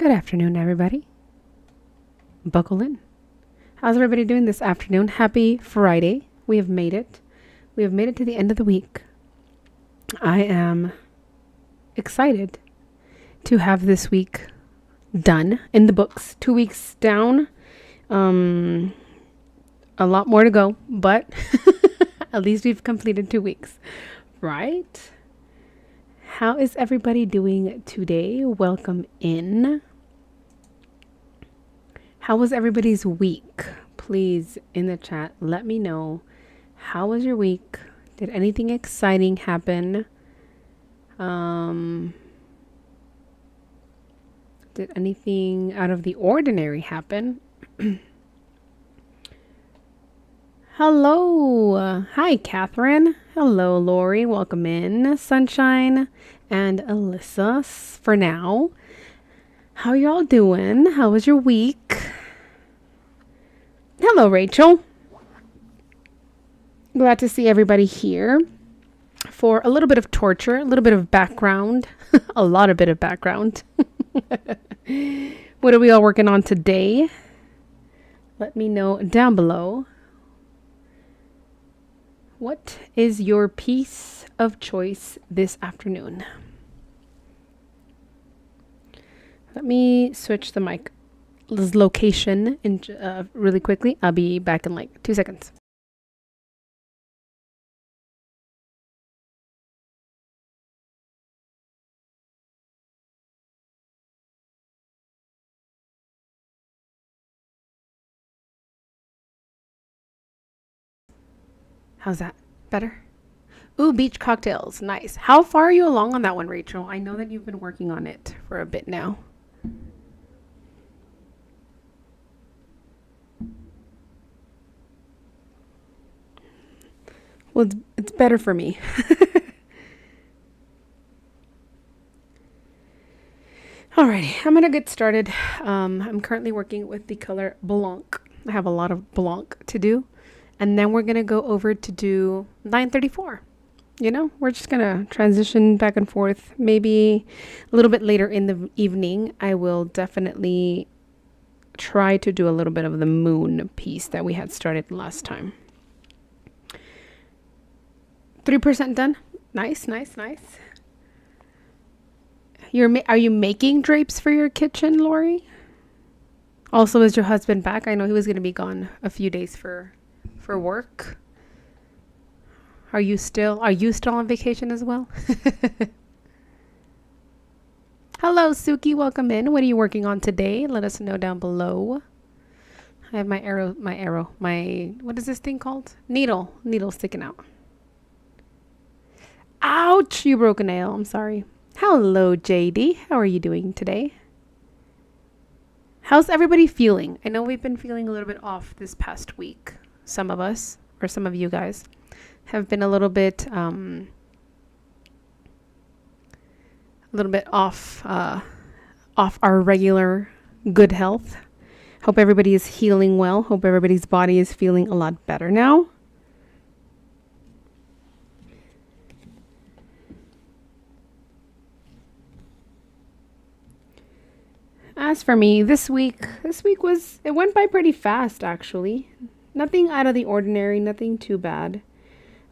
Good afternoon, everybody. Buckle in. How's everybody doing this afternoon? Happy Friday. We have made it. We have made it to the end of the week. I am excited to have this week done in the books. 2 weeks down. A lot more to go, but at least we've completed 2 weeks, right? How is everybody doing today? Welcome in. How was everybody's week? Please, in the chat, let me know. How was your week? Did anything exciting happen? Did anything out of the ordinary happen? Hello. Hi, Catherine. Hello, Lori. Welcome in. Sunshine and Alyssa for now. How y'all doing? How was your week? Hello, Rachel. Glad to see everybody here for a little bit of torture, a little bit of background, a lot of bit of background. What are we all working on today? Let me know down below. What is your piece of choice this afternoon? Let me switch the mic location in really quickly. I'll be back in like 2 seconds. How's that? Better? Ooh, beach cocktails. Nice. How far are you along on that one, Rachel? I know that you've been working on it for a bit now. Well, it's better for me. Alrighty, I'm gonna get started. I'm currently working with the color Blanc. I have a lot of Blanc to do. And then we're gonna go over to do 934. You know, we're just gonna transition back and forth. Maybe a little bit later in the evening, I will definitely try to do a little bit of the moon piece that we had started last time. 3% done. Nice, nice, nice. Are you making drapes for your kitchen, Lori? Also, is your husband back? I know he was going to be gone a few days for work. Are you still on vacation as well? Hello, Suki. Welcome in. What are you working on today? Let us know down below. I have my what is this thing called? Needle sticking out. Ouch, you broke a nail. I'm sorry. Hello, JD. How are you doing today? How's everybody feeling? I know we've been feeling a little bit off this past week. Some of us, or some of you guys, have been a little bit off our regular good health. Hope everybody is healing well. Hope everybody's body is feeling a lot better now. As for me, this week it went by pretty fast, actually. Nothing out of the ordinary, nothing too bad.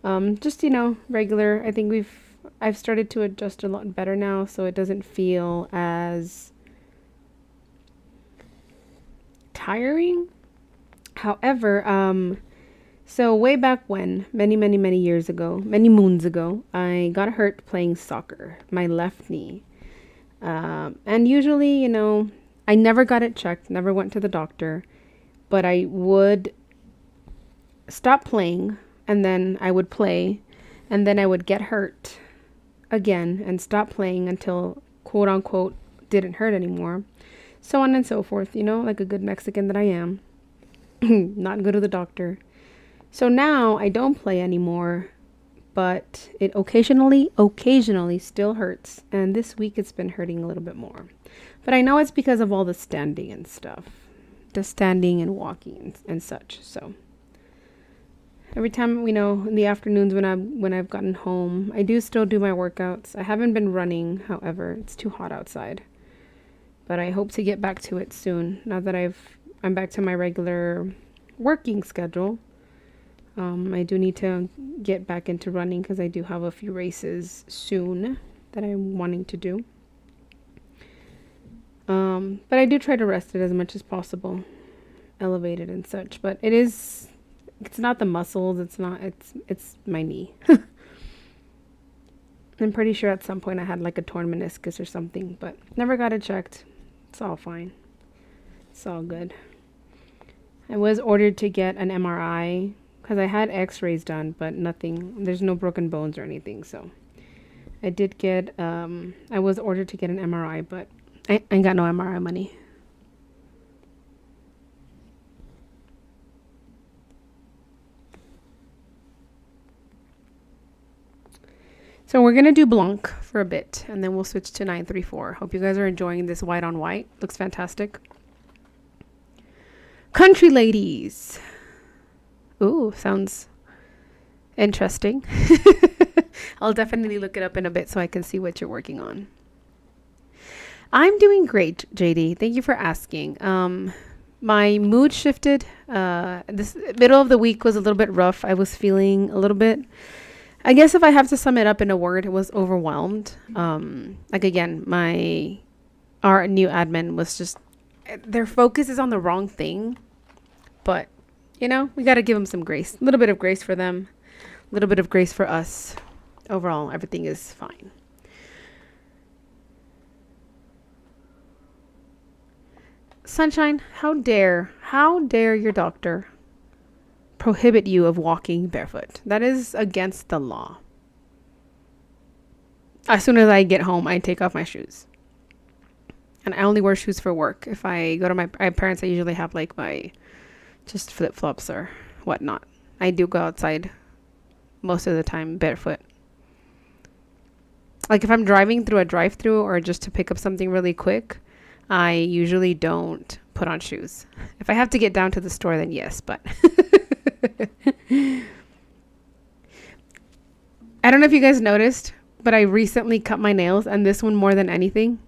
Just, regular. I think I've started to adjust a lot better now, so it doesn't feel as tiring. However, so way back when, many years ago, many moons ago, I got hurt playing soccer, my left knee. And usually, I never got it checked, never went to the doctor, but I would stop playing and then I would play and then I would get hurt again and stop playing until quote unquote didn't hurt anymore. So on and so forth, like a good Mexican that I am. Not go to the doctor. So now I don't play anymore, but it occasionally still hurts. And this week it's been hurting a little bit more. But I know it's because of all the standing and stuff. The standing and walking and such. So every time, in the afternoons when I've gotten home, I do still do my workouts. I haven't been running, however. It's too hot outside. but I hope to get back to it soon. Now that I'm back to my regular working schedule. I do need to get back into running because I do have a few races soon that I'm wanting to do. But I do try to rest it as much as possible, elevate it and such. But it's not the muscles. It's my knee. I'm pretty sure at some point I had like a torn meniscus or something, but never got it checked. It's all fine. It's all good. I was ordered to get an MRI because I had x-rays done, but nothing, there's no broken bones or anything. So I did get, I was ordered to get an MRI, but I ain't got no MRI money. So we're going to do Blanc for a bit, and then we'll switch to 934. Hope you guys are enjoying this white on white. Looks fantastic. Country Ladies. Ooh, sounds interesting. I'll definitely look it up in a bit so I can see what you're working on. I'm doing great, JD. Thank you for asking. My mood shifted. This middle of the week was a little bit rough. I was feeling a little bit, I guess if I have to sum it up in a word, it was overwhelmed. Like again, our new admin was just, their focus is on the wrong thing. But, you know, we got to give them some grace. A little bit of grace for them. A little bit of grace for us. Overall, everything is fine. Sunshine, how dare your doctor prohibit you of walking barefoot? That is against the law. As soon as I get home, I take off my shoes. And I only wear shoes for work. If I go to my parents, I usually have like my just flip-flops or whatnot. I do go outside most of the time barefoot. Like if I'm driving through a drive-through or just to pick up something really quick, I usually don't put on shoes. If I have to get down to the store, then yes, but I don't know if you guys noticed, but I recently cut my nails, and this one more than anything,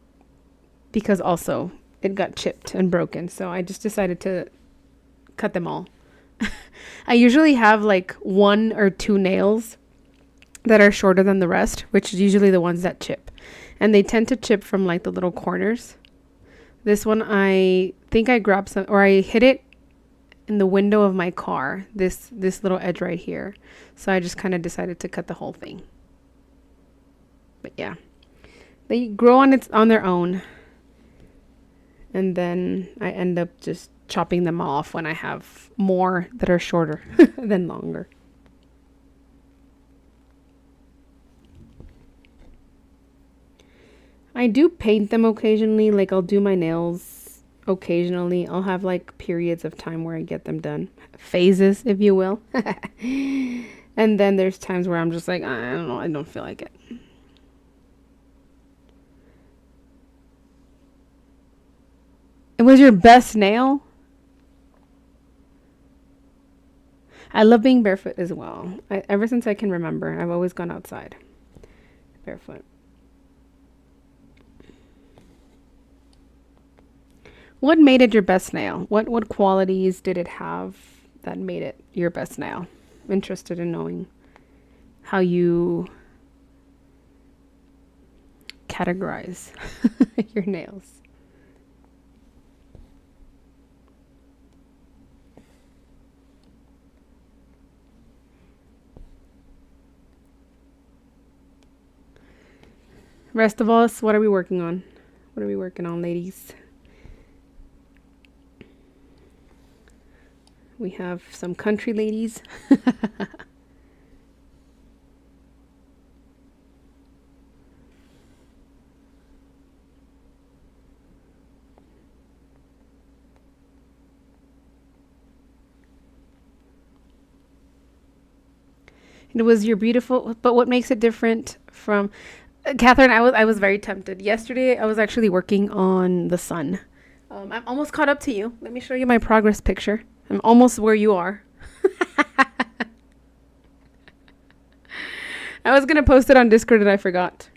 because also it got chipped and broken. So I just decided to cut them all. I usually have like 1 or 2 nails that are shorter than the rest, which is usually the ones that chip. And they tend to chip from like the little corners. This one, I think I grabbed some, or I hit it in the window of my car, this little edge right here. So I just kind of decided to cut the whole thing. But yeah, they grow on their own. And then I end up just chopping them off when I have more that are shorter than longer. I do paint them occasionally. Like I'll do my nails occasionally. I'll have like periods of time where I get them done. Phases, if you will. And then there's times where I'm just like, I don't know, I don't feel like it. It was your best nail? I love being barefoot as well. Ever since I can remember, I've always gone outside barefoot. What made it your best nail? What qualities did it have that made it your best nail? I'm interested in knowing how you categorize your nails. Rest of us, what are we working on? What are we working on, ladies? We have some country ladies. It was your beautiful, but what makes it different from Catherine? I was very tempted. Yesterday, I was actually working on the sun. I'm almost caught up to you. Let me show you my progress picture. I'm almost where you are. I was going to post it on Discord and I forgot.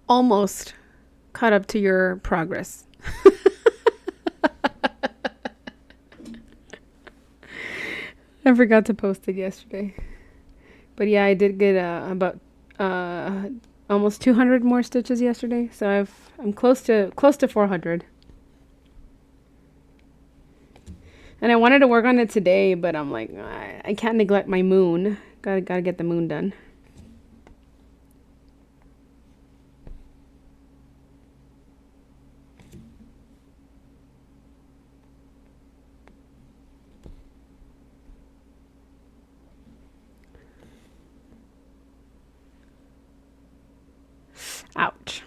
almost caught up to your progress. I forgot to post it yesterday. But yeah, I did get about uh, almost 200 more stitches yesterday. So I'm close to 400. And I wanted to work on it today, but I'm like, I can't neglect my moon. Gotta get the moon done. Ouch.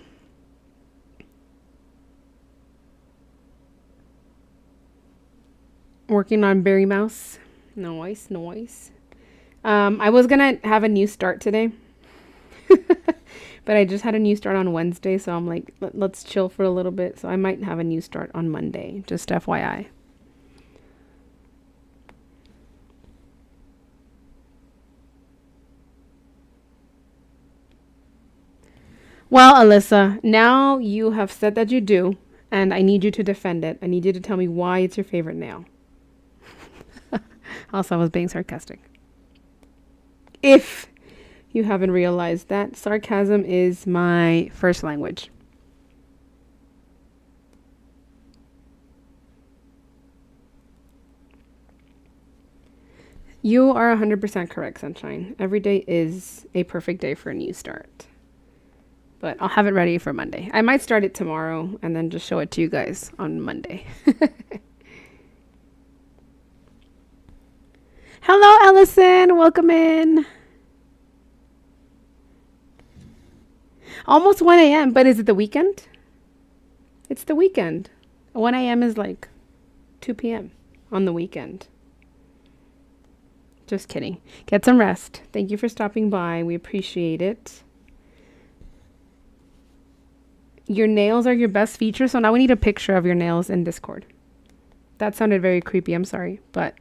Working on Berry Mouse. Nice, nice. I was gonna have a new start today, but I just had a new start on Wednesday, so I'm like, let's chill for a little bit. So I might have a new start on Monday, just FYI. Well, Alyssa, now you have said that you do, and I need you to defend it. I need you to tell me why it's your favorite nail. Also, I was being sarcastic. If you haven't realized that, sarcasm is my first language. You are 100% correct, Sunshine. Every day is a perfect day for a new start. But I'll have it ready for Monday. I might start it tomorrow and then just show it to you guys on Monday. Hello, Ellison. Welcome in. Almost 1 a.m., but is it the weekend? It's the weekend. 1 a.m. is like 2 p.m. on the weekend. Just kidding. Get some rest. Thank you for stopping by. We appreciate it. Your nails are your best feature, so now we need a picture of your nails in Discord. That sounded very creepy. I'm sorry, but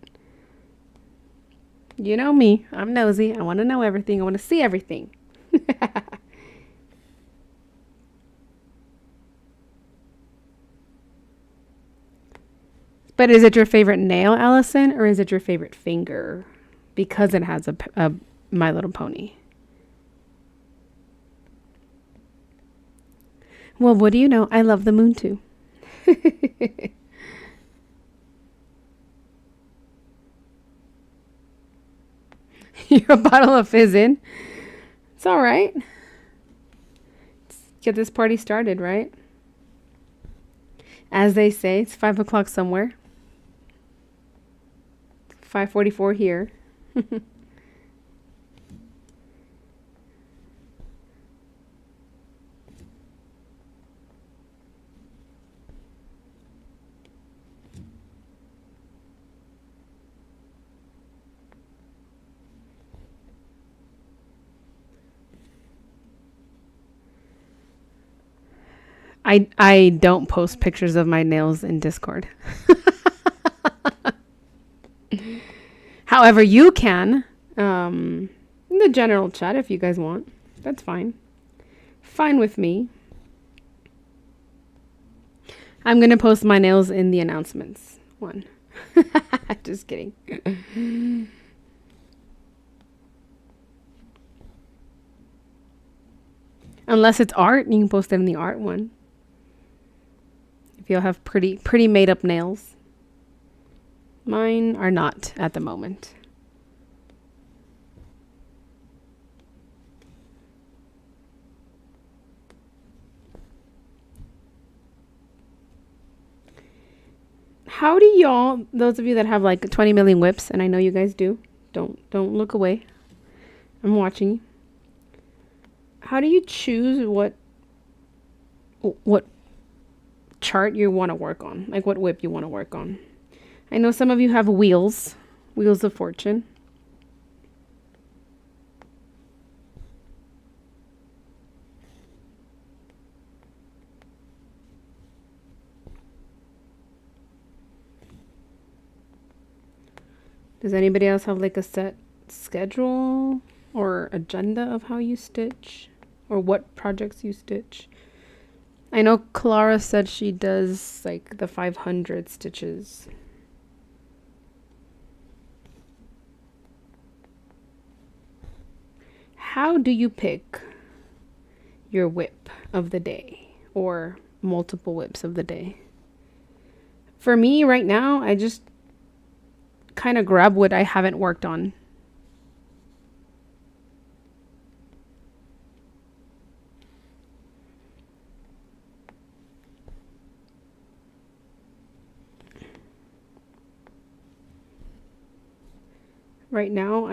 you know me. I'm nosy. I want to know everything. I want to see everything. But is it your favorite nail, Allison, or is it your favorite finger? Because it has a My Little Pony. Well, what do you know? I love the moon too. You're a bottle of fizz in. It's all right. Let's get this party started, right? As they say, it's 5 o'clock somewhere. 5:44 here. I don't post pictures of my nails in Discord. However, you can in the general chat if you guys want. That's fine. Fine with me. I'm going to post my nails in the announcements one. Just kidding. Unless it's art, you can post it in the art one. If you'll have pretty made up nails. Mine are not at the moment. How do y'all, those of you that have like 20 million whips, and I know you guys do, don't look away. I'm watching you. How do you choose what chart you want to work on? Like what whip you want to work on? I know some of you have wheels of fortune. Does anybody else have like a set schedule or agenda of how you stitch? or what projects you stitch. I know Clara said she does like the 500 stitches. How do you pick your whip of the day or multiple whips of the day? For me right now, I just kind of grab what I haven't worked on. Right now,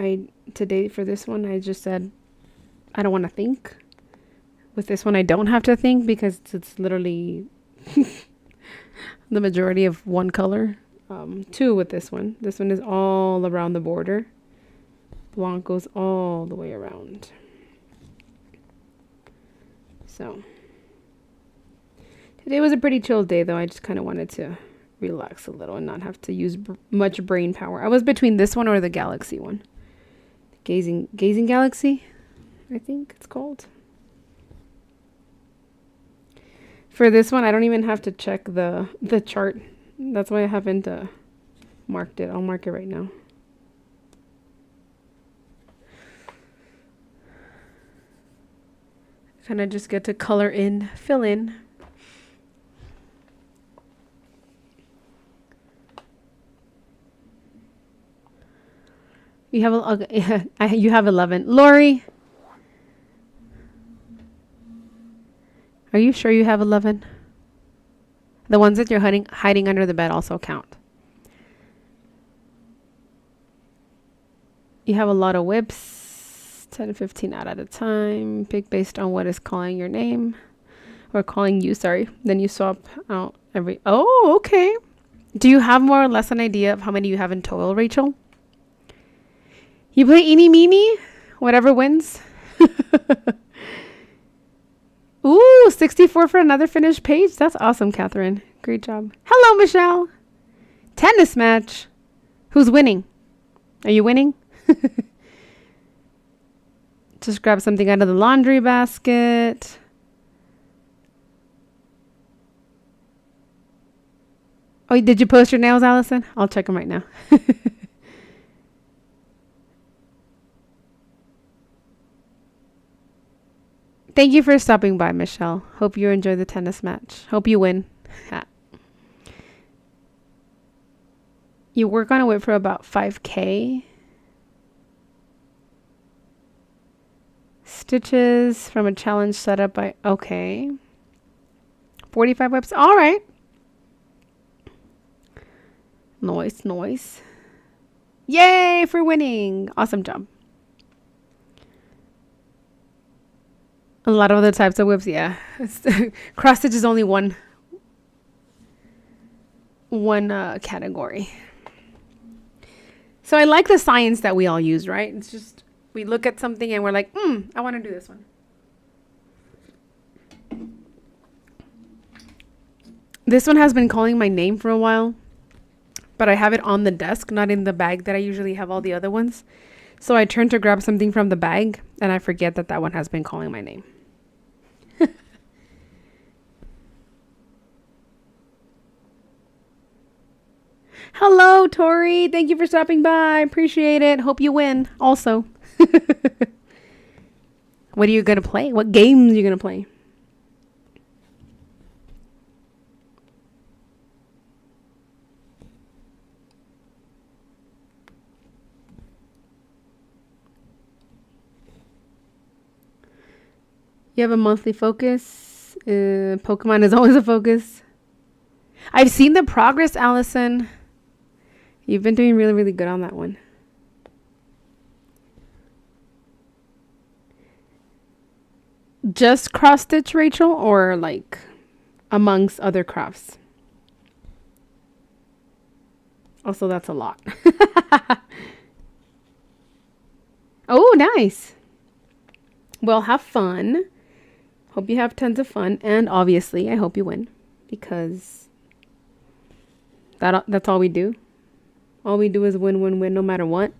today for this one, I just said I don't want to think. With this one, I don't have to think because it's literally the majority of one color. Two with this one. This one is all around the border. Blanc goes all the way around. So today was a pretty chill day, though. I just kind of wanted to relax a little and not have to use much brain power. I was between this one or the Galaxy one. Gazing Galaxy, I think it's called. For this one, I don't even have to check the chart. That's why I haven't marked it. I'll mark it right now. Kind of just get to color in, fill in. You have 11. Lori, are you sure you have 11? The ones that you're hiding under the bed also count. You have a lot of whips, 10 to 15 out at a time. Pick based on what is calling your name, or calling you, sorry. Then you swap out every... Oh, okay. Do you have more or less an idea of how many you have in total, Rachel? You play eeny meeny? Whatever wins? Ooh, 64 for another finished page. That's awesome, Catherine. Great job. Hello, Michelle. Tennis match. Who's winning? Are you winning? Just grab something out of the laundry basket. Oh, did you post your nails, Allison? I'll check them right now. Thank you for stopping by, Michelle. Hope you enjoy the tennis match. Hope you win. You work on a whip for about 5K. Stitches from a challenge set up by... Okay. 45 whips. All right. Nice. Yay for winning. Awesome job. A lot of other types of whips, yeah. Cross stitch is only one category. So I like the science that we all use, right? It's just we look at something and we're like, I want to do this one. This one has been calling my name for a while, but I have it on the desk, not in the bag that I usually have all the other ones. So I turn to grab something from the bag and I forget that one has been calling my name. Hello, Tori. Thank you for stopping by. Appreciate it. Hope you win also. What are you going to play? What games are you going to play? You have a monthly focus. Pokemon is always a focus. I've seen the progress, Allison. You've been doing really, really good on that one. Just cross stitch, Rachel, or like amongst other crafts? Also, that's a lot. Oh, nice. Well, have fun. Hope you have tons of fun. And obviously, I hope you win. Because that's all we do. All we do is win, win, win, no matter what.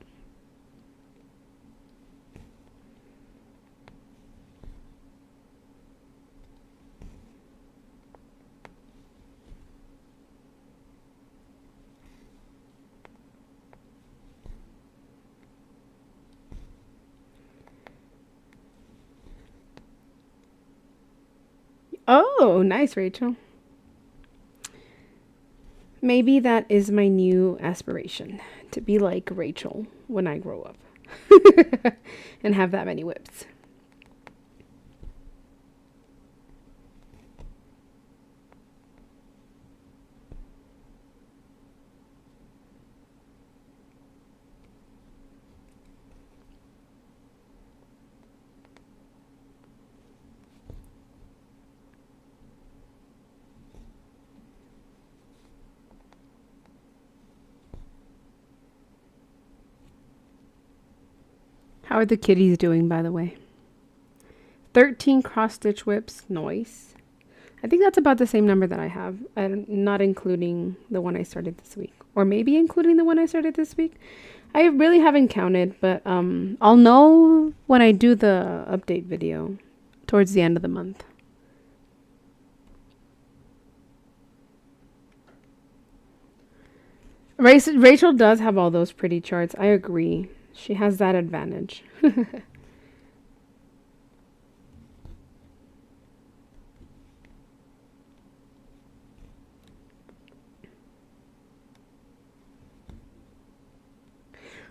Oh, nice, Rachel. Maybe that is my new aspiration, to be like Rachel when I grow up and have that many whips. How are the kitties doing, by the way? 13 cross stitch whips. Nice. I think that's about the same number that I have, and not including the one I started this week. Or maybe including the one I started this week. I really haven't counted, but I'll know when I do the update video towards the end of the month. Rachel does have all those pretty charts. I agree. She has that advantage.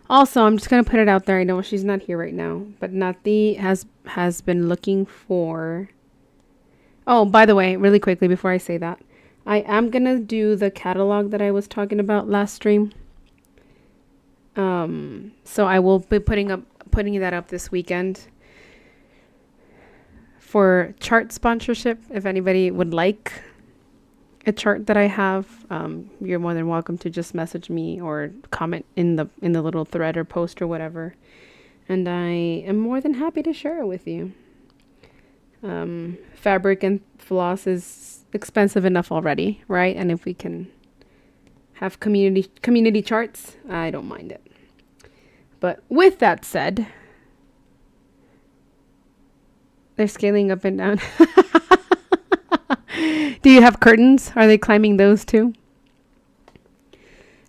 Also, I'm just gonna put it out there. I know she's not here right now, but Nati has been looking for. Oh, by the way, really quickly before I say that, I am gonna do the catalog that I was talking about last stream. So I will be putting that up this weekend for chart sponsorship. If anybody would like a chart that I have, you're more than welcome to just message me or comment in the little thread or post or whatever, and I am more than happy to share it with you. Fabric and floss is expensive enough already, right? And if we can have community charts, I don't mind it. But with that said, they're scaling up and down. Do you have curtains? Are they climbing those too?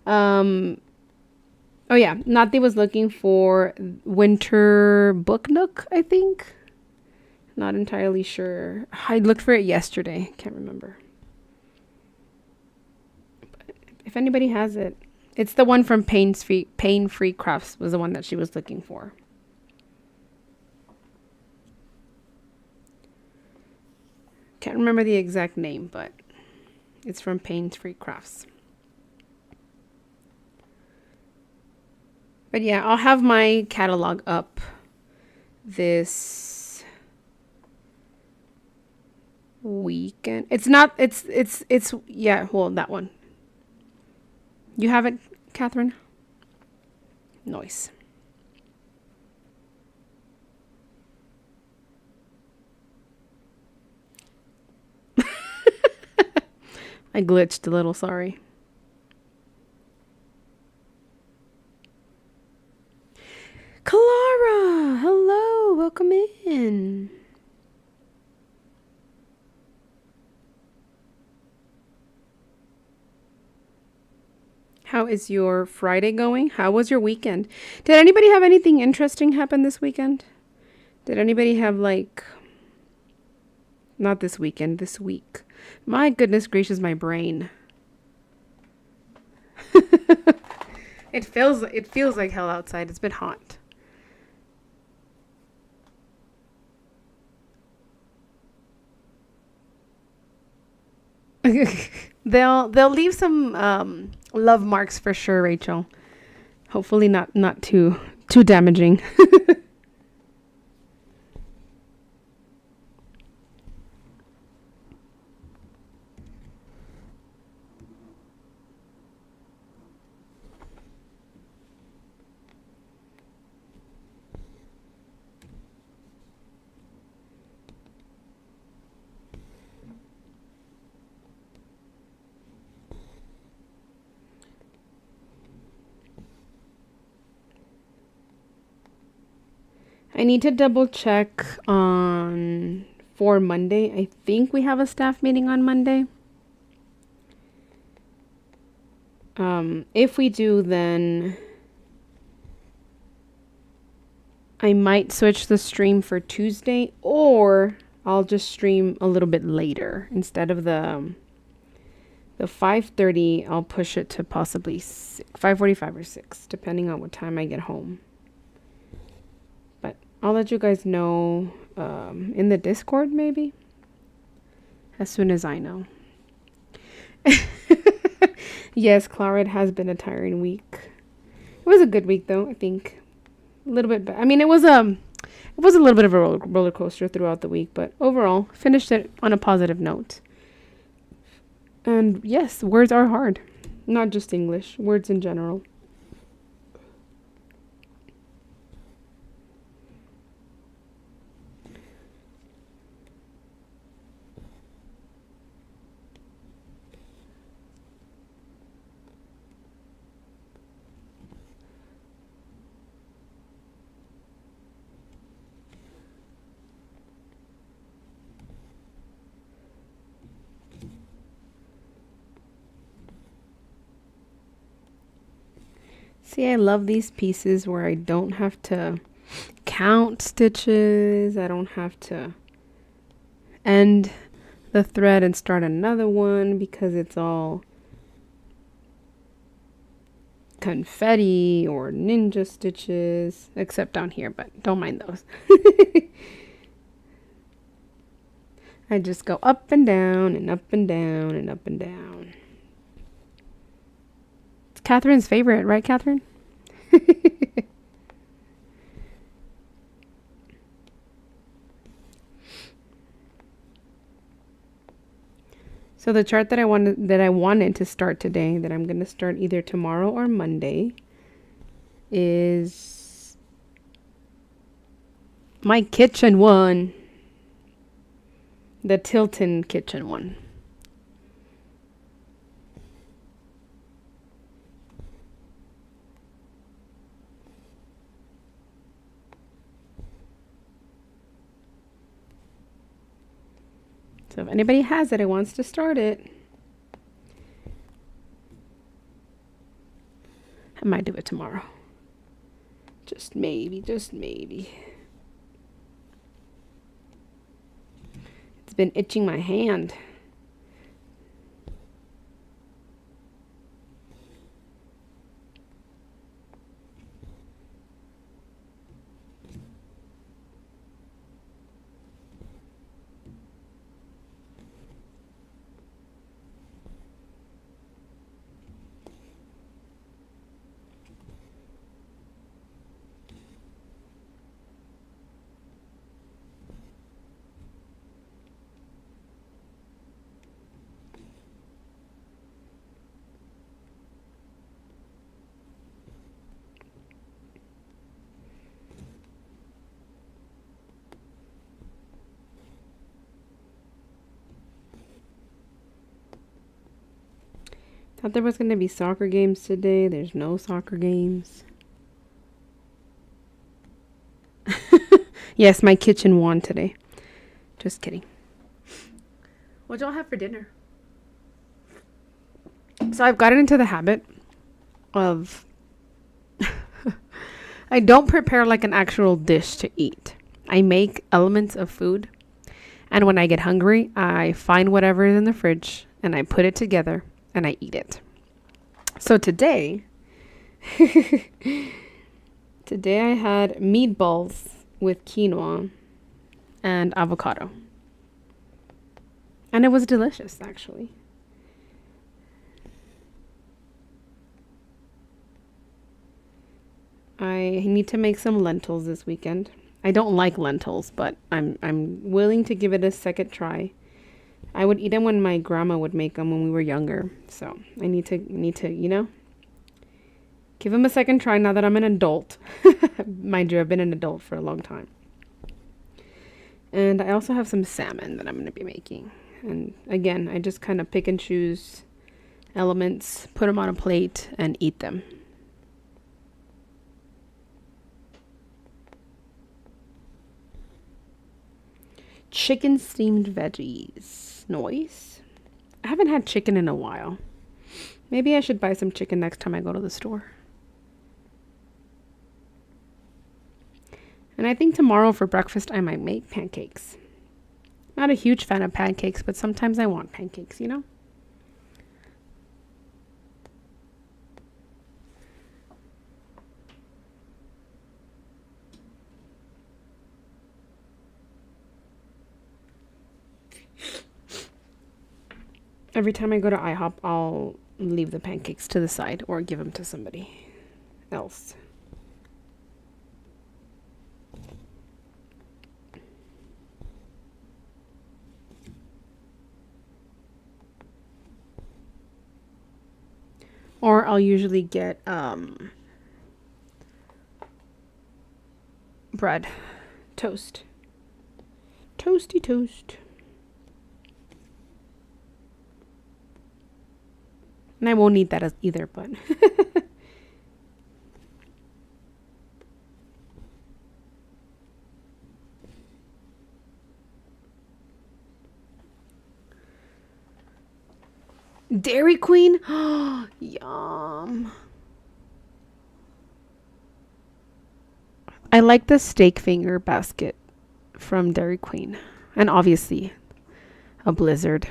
Oh yeah, Nati was looking for winter book nook, I think. Not entirely sure. I looked for it yesterday. Can't remember. But if anybody has it, it's the one from Pain Free Crafts was the one that she was looking for. Can't remember the exact name, but it's from Pain Free Crafts. But yeah, I'll have my catalog up this weekend. It's yeah, well, that one. You have it, Catherine? Nice. I glitched a little, sorry. Clara, hello, welcome in. How is your Friday going? How was your weekend? Did anybody have anything interesting happen this weekend? Did anybody have not this weekend, this week? My goodness gracious, my brain. It feels like hell outside. It's been hot. They'll leave some love marks for sure, Rachel. Hopefully not too damaging. I need to double check for Monday. I think we have a staff meeting on Monday. If we do, then I might switch the stream for Tuesday, or I'll just stream a little bit later. Instead of the 5:30, I'll push it to possibly 5:45 or 6, depending on what time I get home. But I'll let you guys know in the Discord, maybe, as soon as I know. Yes, Clara, it has been a tiring week. It was a good week, though, I think. A little bit, I mean, it was a little bit of a roller coaster throughout the week, but overall, finished it on a positive note. And yes, words are hard. Not just English, words in general. See, I love these pieces where I don't have to count stitches. I don't have to end the thread and start another one because it's all confetti or ninja stitches, except down here, but don't mind those. I just go up and down and up and down and up and down. It's Catherine's favorite, right, Catherine? So the chart that I wanted to start today, that I'm going to start either tomorrow or Monday, is my kitchen one. The Tilton kitchen one. So if anybody has it and wants to start it, I might do it tomorrow. Just maybe, just maybe. It's been itching my hand. Thought there was going to be soccer games today. There's no soccer games. Yes, my kitchen won today. Just kidding. What y'all have for dinner? So I've gotten into the habit of I don't prepare like an actual dish to eat. I make elements of food, and when I get hungry, I find whatever is in the fridge and I put it together and I eat it. So today I had meatballs with quinoa and avocado. And it was delicious, actually. I need to make some lentils this weekend. I don't like lentils, but I'm willing to give it a second try. I would eat them when my grandma would make them when we were younger. So I need to, give them a second try now that I'm an adult. Mind you, I've been an adult for a long time. And I also have some salmon that I'm going to be making. And again, I just kind of pick and choose elements, put them on a plate, and eat them. Chicken steamed veggies. Noise. I haven't had chicken in a while. Maybe I should buy some chicken next time I go to the store. And I think tomorrow for breakfast I might make pancakes. Not a huge fan of pancakes, but sometimes I want pancakes, you know? Every time I go to IHOP, I'll leave the pancakes to the side or give them to somebody else. Or I'll usually get bread, toast. Toasty toast. And I won't eat that either, but Dairy Queen? Yum. I like the steak finger basket from Dairy Queen. And obviously, a Blizzard.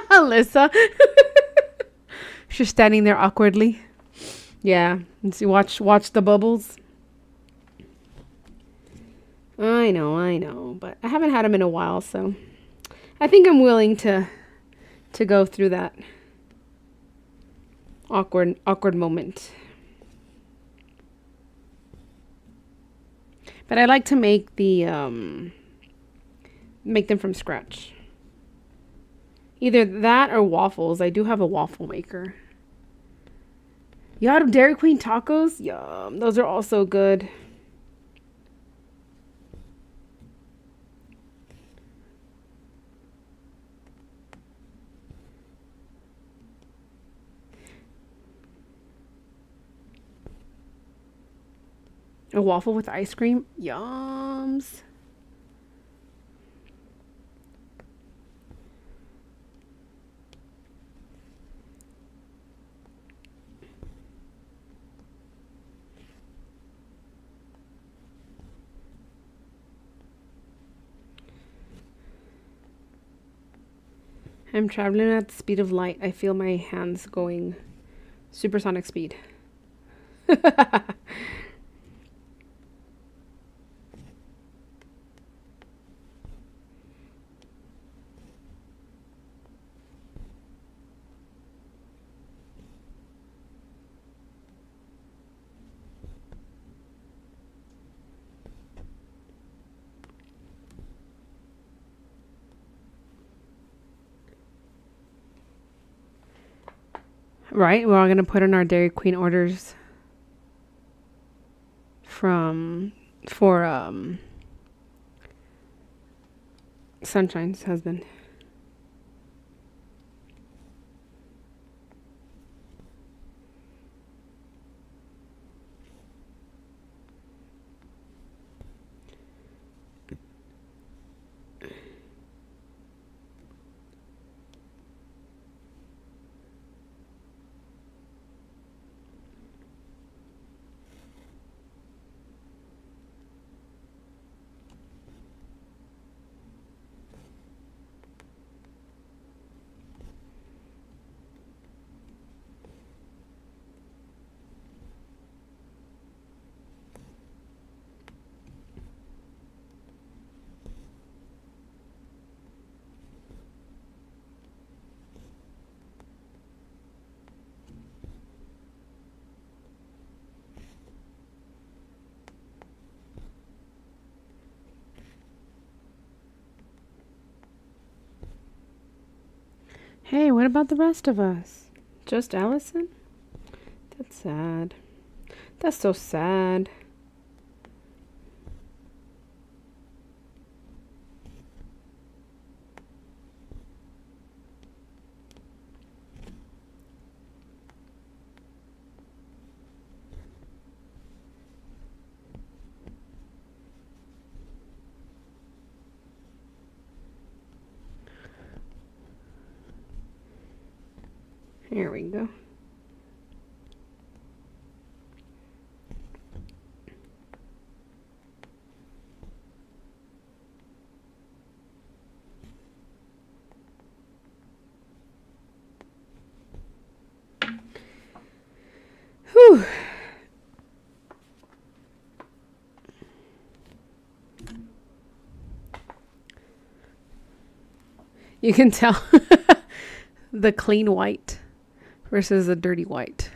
Alyssa. She's standing there awkwardly. Yeah. And see, watch the bubbles. I know. But I haven't had them in a while, so I think I'm willing to go through that awkward moment. But I like to make make them from scratch. Either that or waffles. I do have a waffle maker. You had Dairy Queen tacos? Yum. Those are also good. A waffle with ice cream? Yums. I'm traveling at the speed of light. I feel my hands going supersonic speed. Right? We're all going to put in our Dairy Queen orders for Sunshine's husband. Hey, what about the rest of us? Just Allison? That's sad. That's so sad. Here we go. You can tell the clean white versus the dirty white.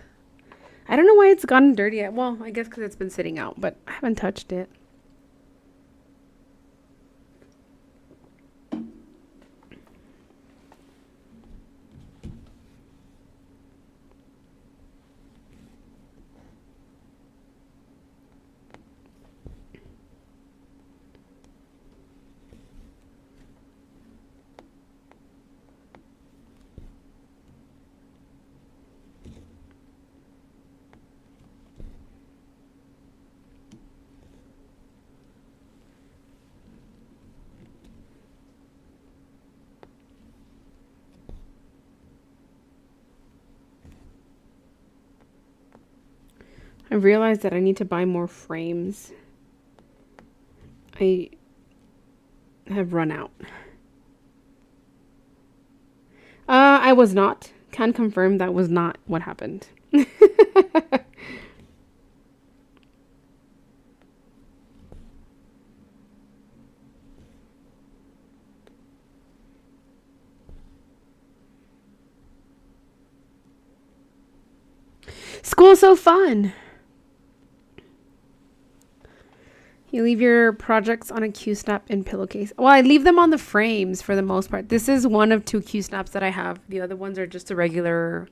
I don't know why it's gotten dirty yet. Well, I guess because it's been sitting out, but I haven't touched it. I realized that I need to buy more frames. I have run out. I was not. Can confirm that was not what happened. School's so fun. You leave your projects on a Q-snap in pillowcase. Well, I leave them on the frames for the most part. This is one of 2 Q-snaps that I have. The other ones are just the regular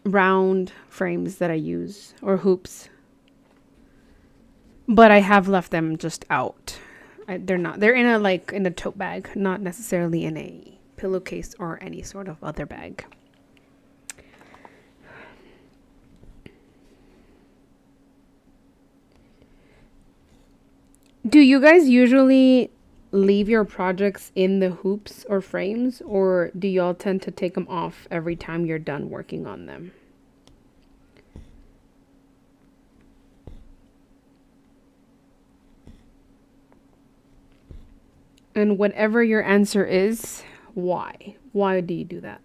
round frames that I use, or hoops. But I have left them just out. They're in a tote bag, not necessarily in a pillowcase or any sort of other bag. Do you guys usually leave your projects in the hoops or frames, or do y'all tend to take them off every time you're done working on them? And whatever your answer is, why? Why do you do that?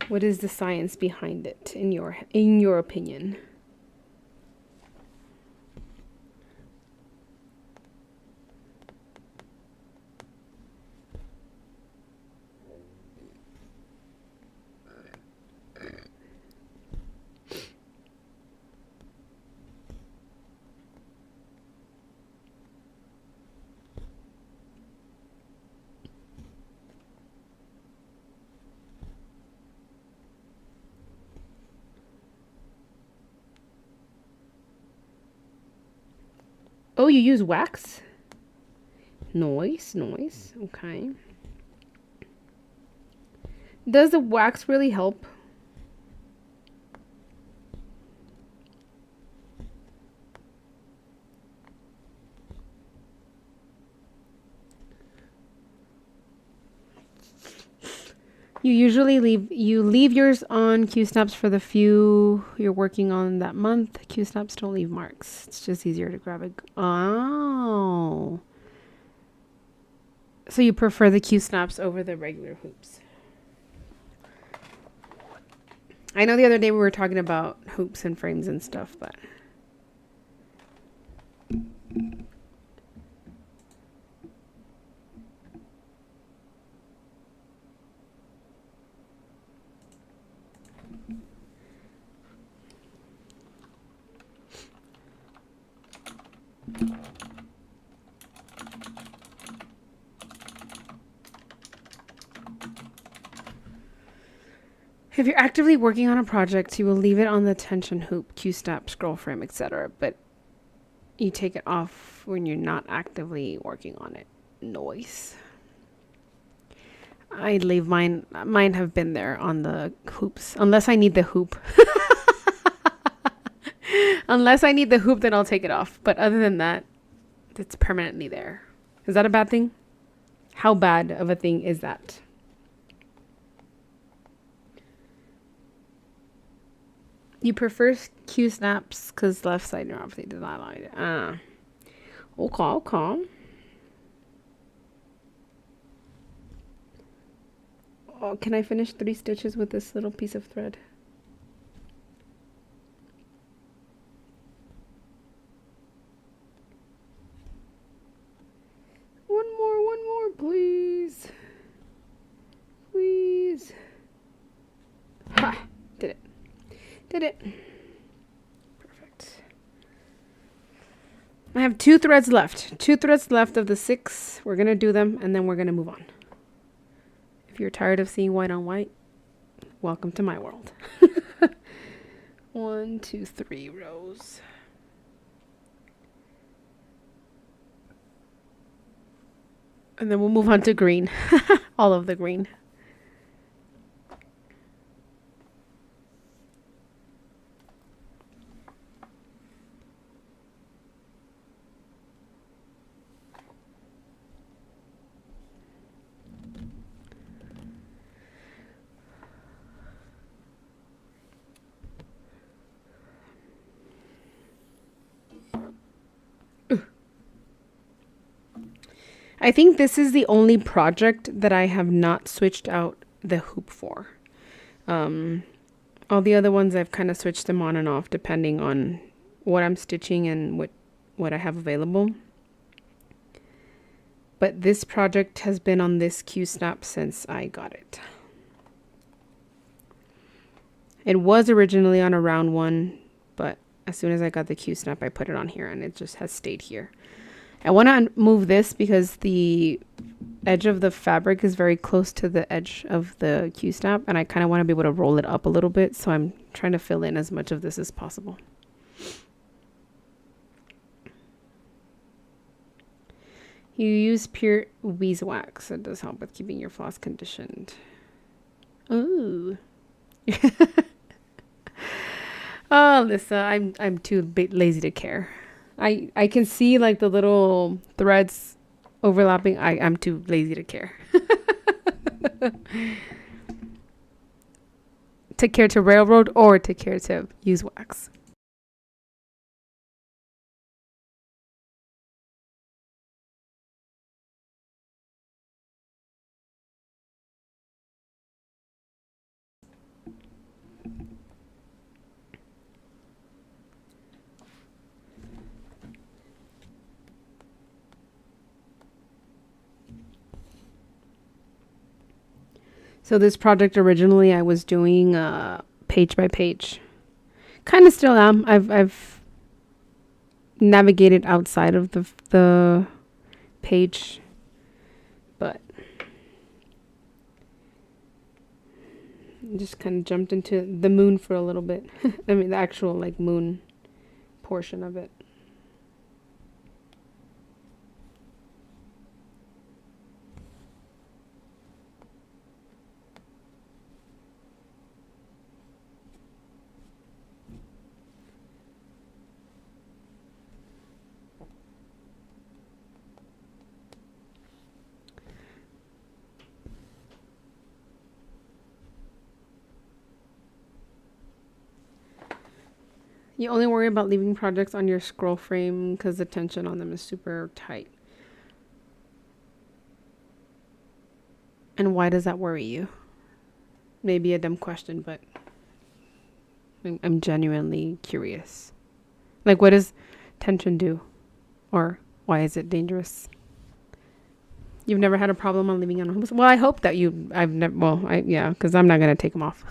What is the science behind it in your opinion? Oh, you use wax? Nice. Okay. Does the wax really help? You usually leave yours on Q snaps for the few you're working on that month. Q snaps don't leave marks. It's just easier to grab it. Oh. So you prefer the Q snaps over the regular hoops. I know the other day we were talking about hoops and frames and stuff, but if you're actively working on a project, you will leave it on the tension hoop, Q-snap, scroll frame, etc. But you take it off when you're not actively working on it. Noise. I leave mine. Mine have been there on the hoops, unless I need the hoop. Unless I need the hoop, then I'll take it off. But other than that, it's permanently there. Is that a bad thing? How bad of a thing is that? You prefer Q snaps because left side neuropathy does not like it. Okay. Oh, can I finish 3 stitches with this little piece of thread? Did it. Perfect. I have 2 threads left. 2 threads left of the 6. We're going to do them and then we're going to move on. If you're tired of seeing white on white, welcome to my world. 1, 2, 3 rows. And then we'll move on to green. All of the green. I think this is the only project that I have not switched out the hoop for. All the other ones I've kind of switched them on and off depending on what I'm stitching and what I have available. But this project has been on this Q-snap since I got it. It was originally on a round one, but as soon as I got the Q-snap, I put it on here and it just has stayed here. I want to move this because the edge of the fabric is very close to the edge of the Q-snap and I kind of want to be able to roll it up a little bit, so I'm trying to fill in as much of this as possible. You use pure beeswax. It does help with keeping your floss conditioned. Ooh. Oh, Lisa, I'm too lazy to care. I can see like the little threads overlapping. I'm too lazy to care. To care to railroad or to care to use wax. So this project originally I was doing page by page. Kind of still am. I've navigated outside of the page, but just kind of jumped into the moon for a little bit. I mean the actual like moon portion of it. You only worry about leaving projects on your scroll frame because the tension on them is super tight. And why does that worry you? Maybe a dumb question, but I'm genuinely curious. Like, what does tension do? Or why is it dangerous? You've never had a problem on leaving on hoops? Well, I hope that I've never, well, yeah, because I'm not going to take them off.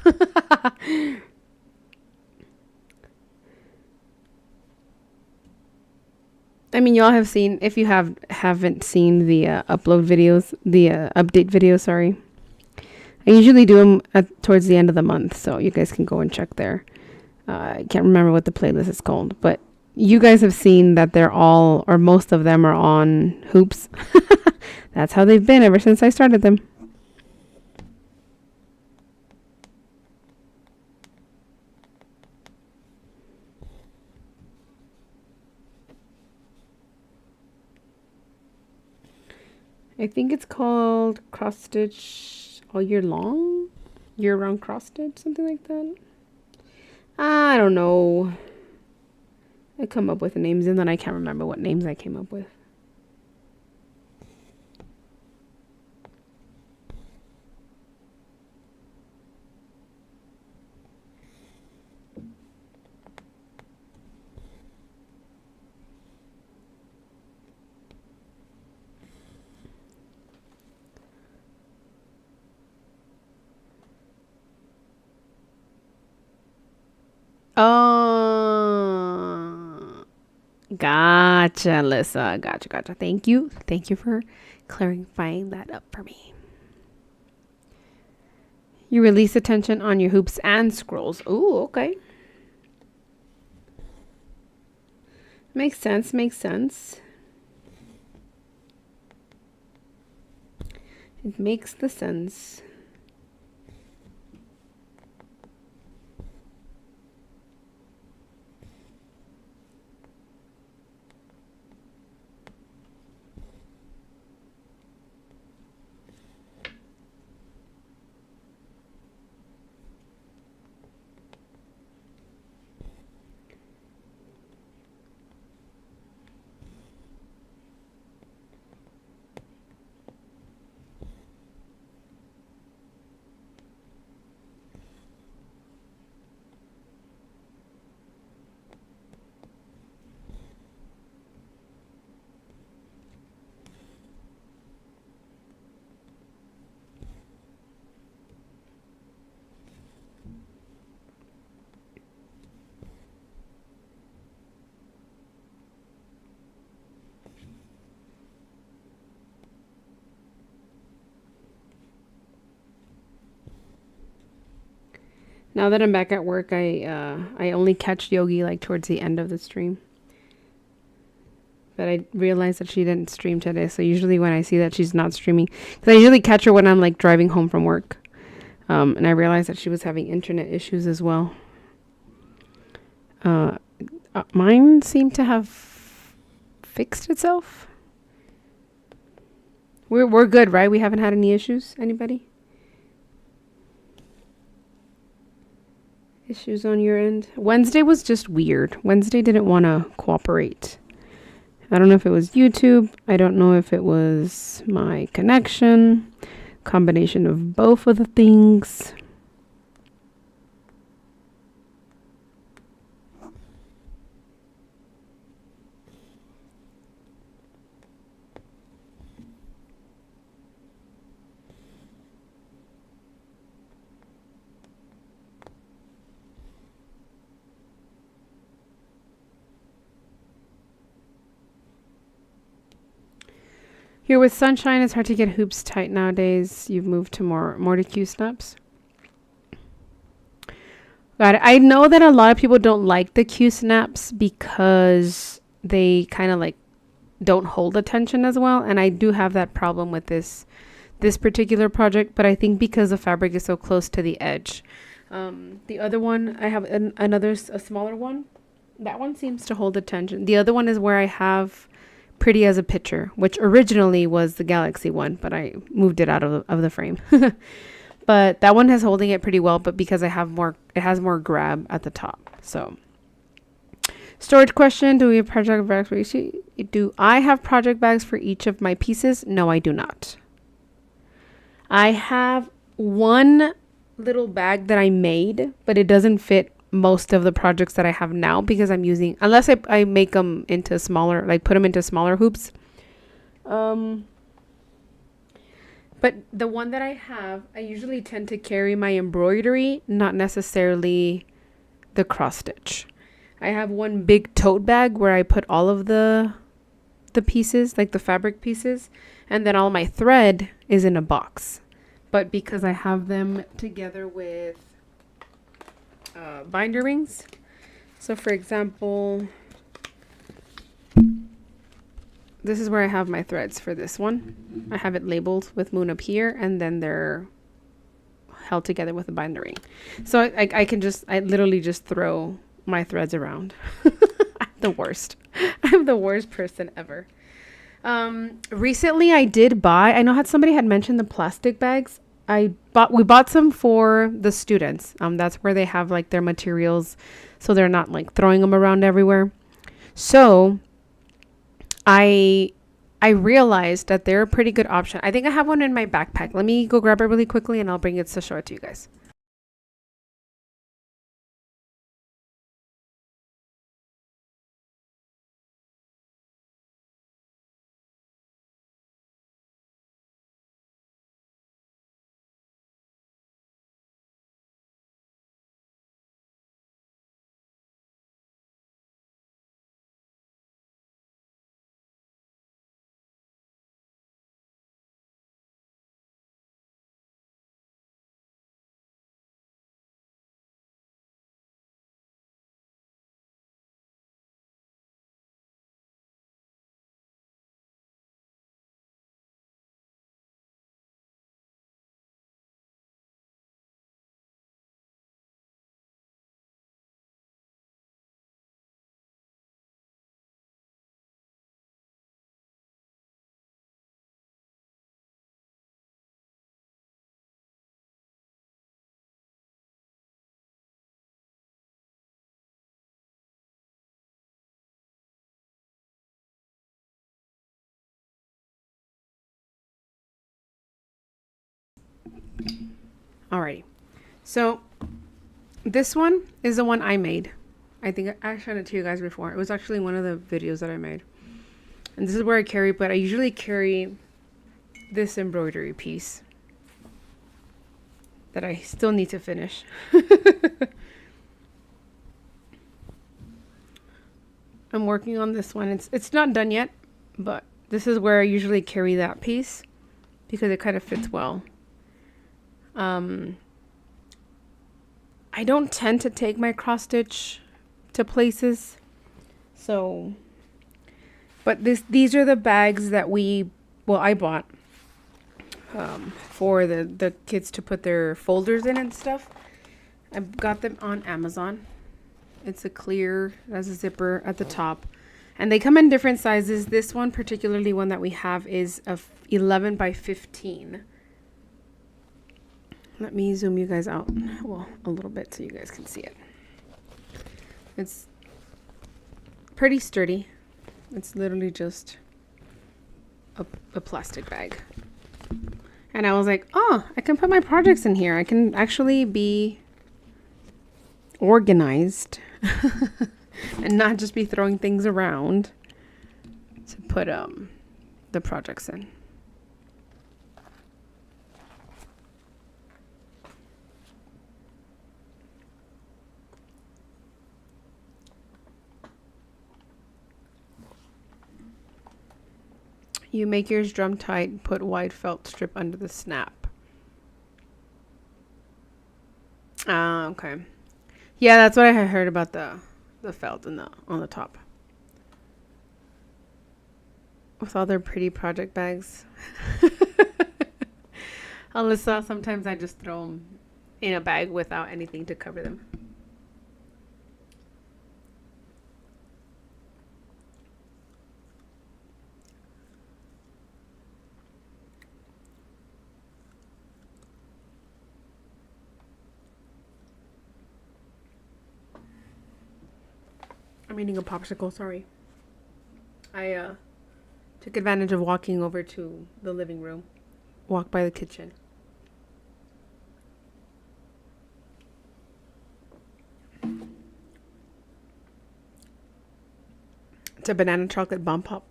I mean, y'all have seen, if you haven't seen the upload videos, the update videos, sorry. I usually do them towards the end of the month, so you guys can go and check there. I can't remember what the playlist is called, but you guys have seen that they're all, or most of them are on hoops. That's how they've been ever since I started them. I think it's called cross stitch all year long, year round cross stitch, something like that. I don't know. I come up with names and then I can't remember what names I came up with. Gotcha, Alyssa. Gotcha, gotcha. Thank you. Thank you for clarifying that up for me. You release the tension on your hoops and scrolls. Ooh, okay. Makes sense, makes sense. It makes the sense. Now that I'm back at work, I only catch Yogi like towards the end of the stream. But I realized that she didn't stream today, so usually when I see that she's not streaming, because I usually catch her when I'm like driving home from work, and I realized that she was having internet issues as well. Mine seemed to have fixed itself. We're good, right? We haven't had any issues. Anybody? Issues on your end? Wednesday was just weird. Wednesday didn't want to cooperate. I don't know if it was YouTube. I don't know if it was my connection. Combination of both of the things. Here with sunshine, it's hard to get hoops tight nowadays. You've moved to more to Q snaps. Got it. I know that a lot of people don't like the Q snaps because they kind of like don't hold attention as well, and I do have that problem with this particular project, but I think because the fabric is so close to the edge. The other one, I have a smaller one. That one seems to hold attention. The other one is where I have Pretty as a Picture, which originally was the Galaxy one, but I moved it out of the frame. But that one is holding it pretty well, but because it has more grab at the top. So storage question, do we have project bags for each? Do I have project bags for each of my pieces? No, I do not. I have one little bag that I made, but it doesn't fit most of the projects that I have now because I'm using, unless I make them into smaller, like put them into smaller hoops. But the one that I have, I usually tend to carry my embroidery, not necessarily the cross stitch. I have one big tote bag where I put all of the pieces, like the fabric pieces, and then all my thread is in a box. But because I have them together with binder rings, so for example, this is where I have my threads for this one. I have it labeled with Moon up here, and then they're held together with a binder ring. So I literally just throw my threads around. I'm the worst. I'm the worst person ever. Recently I did buy, I know somebody had mentioned the plastic bags. We bought some for the students. That's where they have like their materials, so they're not like throwing them around everywhere. So I realized that they're a pretty good option. I think I have one in my backpack. Let me go grab it really quickly and I'll bring it to show it to you guys. Alrighty. So this one is the one I made. I think I showed it to you guys before. It was actually one of the videos that I made. And this is where I carry, but I usually carry this embroidery piece that I still need to finish. I'm working on this one. It's not done yet, but this is where I usually carry that piece because it kind of fits well. I don't tend to take my cross stitch to places, so. But these are the bags that I bought for the kids to put their folders in and stuff. I got them on Amazon. It's a clear, it has a zipper at the top. And they come in different sizes. This one, particularly one that we have, is a 11 by 15. Let me zoom you guys out, well, a little bit so you guys can see it. It's pretty sturdy. It's literally just a plastic bag. And I was like, oh, I can put my projects in here. I can actually be organized and not just be throwing things around to put the projects in. You make yours drum tight, put white felt strip under the snap. Okay. Yeah, that's what I had heard about the felt on the top. With all their pretty project bags. Alyssa, sometimes I just throw them in a bag without anything to cover them. I'm eating a popsicle, sorry. I took advantage of walking over to the living room. Walk by the kitchen. It's a banana chocolate bomb pop.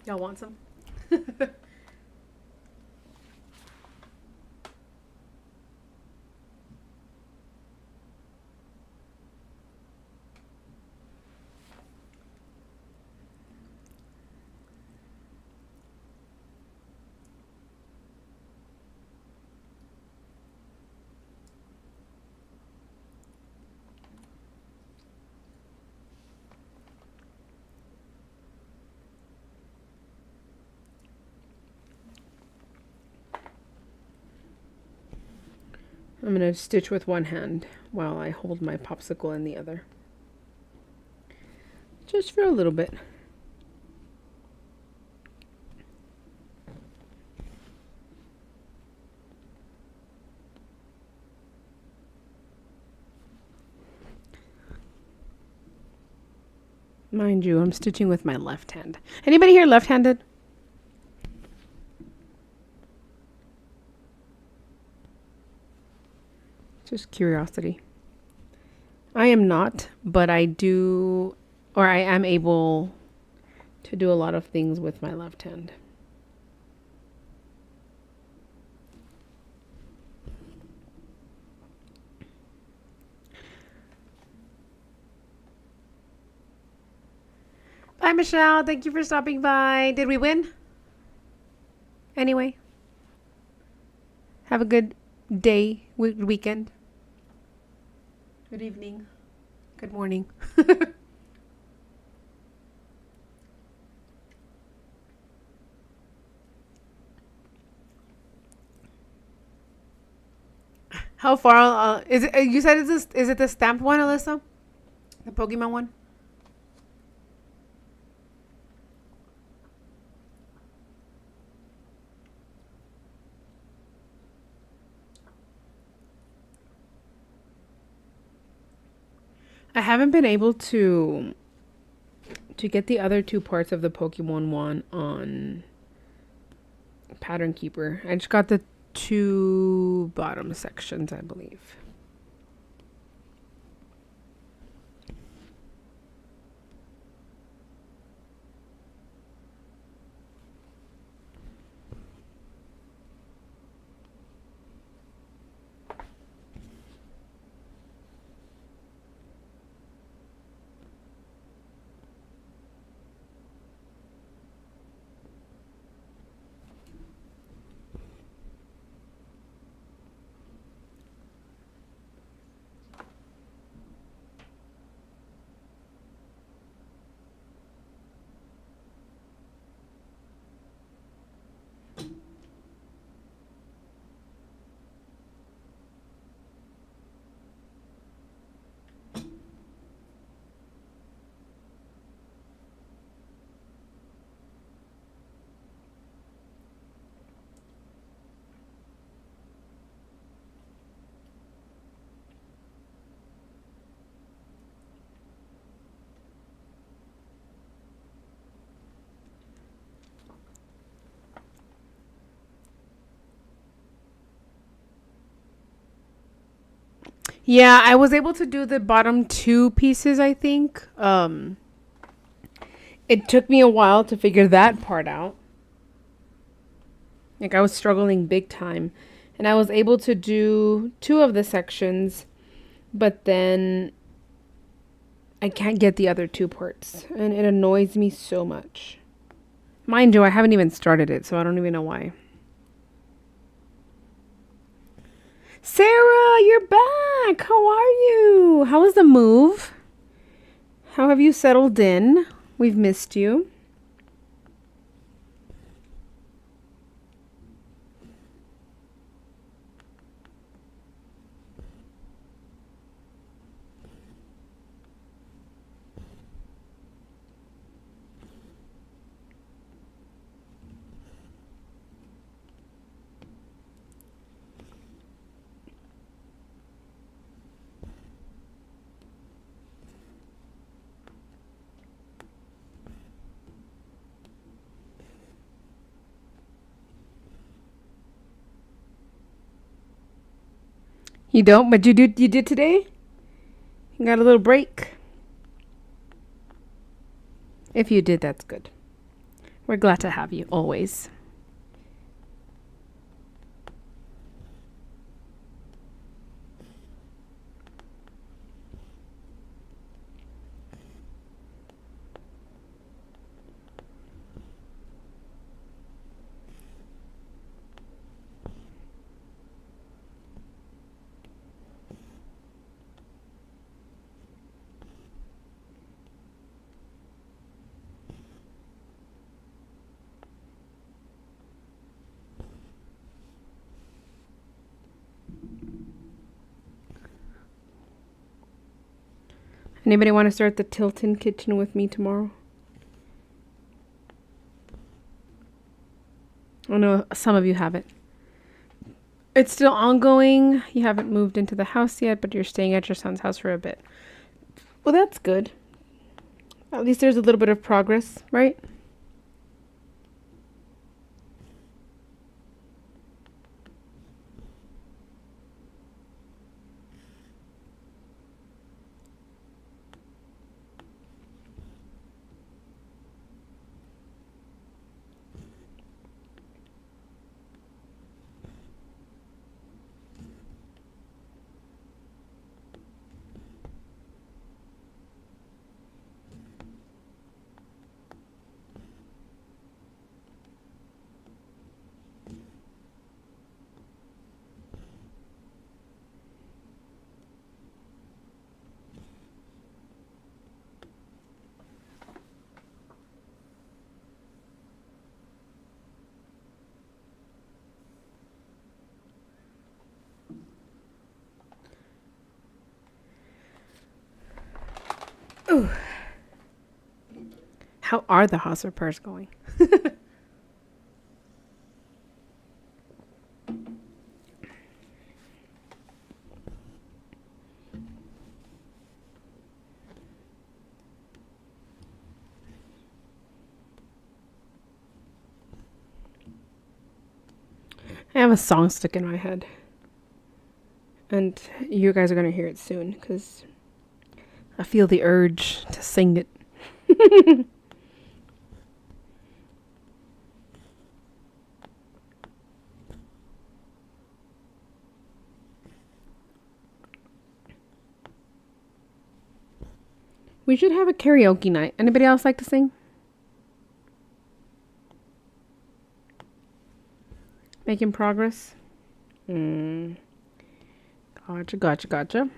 Y'all want some? I'm going to stitch with one hand while I hold my popsicle in the other. Just for a little bit. Mind you, I'm stitching with my left hand. Anybody here left-handed? Just curiosity. I am not, but I do, or I am able to do a lot of things with my left hand. Bye, Michelle. Thank you for stopping by. Did we win? Anyway, have a good day, weekend. Good evening. Good morning. How far is it? You said is it the stamped one, Alyssa? The Pokemon one? I haven't been able to get the other two parts of the Pokemon one on Pattern Keeper. I just got 2 bottom sections, I believe. Yeah, I was able to do the bottom 2 pieces, I think. It took me a while to figure that part out. Like I was struggling big time. And I was able to do 2 of the sections, but then I can't get the other 2 parts. And it annoys me so much. Mind you, I haven't even started it, so I don't even know why. Sarah, you're back. How are you? How was the move? How have you settled in? We've missed you. You don't, but you did today? You got a little break? If you did, that's good. We're glad to have you always. Anybody want to start the Tilton kitchen with me tomorrow? I know some of you haven't. It's still ongoing. You haven't moved into the house yet, but you're staying at your son's house for a bit. Well, that's good. At least there's a little bit of progress, right? Ooh. How are the house repairs going? I have a song stuck in my head. And you guys are going to hear it soon because I feel the urge to sing it. We should have a karaoke night. Anybody else like to sing? Making progress? Gotcha.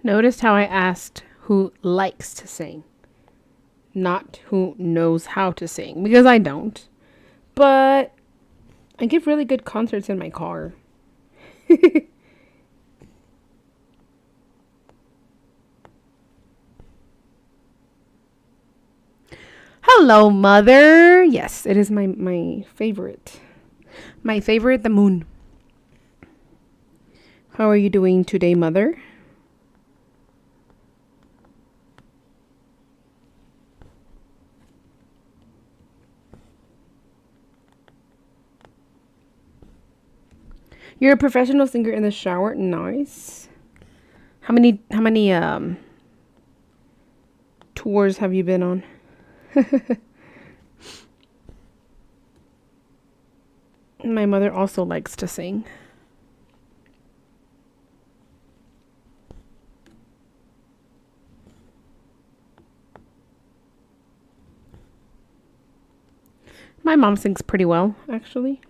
Noticed how I asked who likes to sing, not who knows how to sing, because I don't. But I give really good concerts in my car. Hello, mother. Yes, it is my favorite. My favorite, the moon. How are you doing today, mother? You're a professional singer in the shower. Nice. How many tours have you been on? My mother also likes to sing. My mom sings pretty well, actually.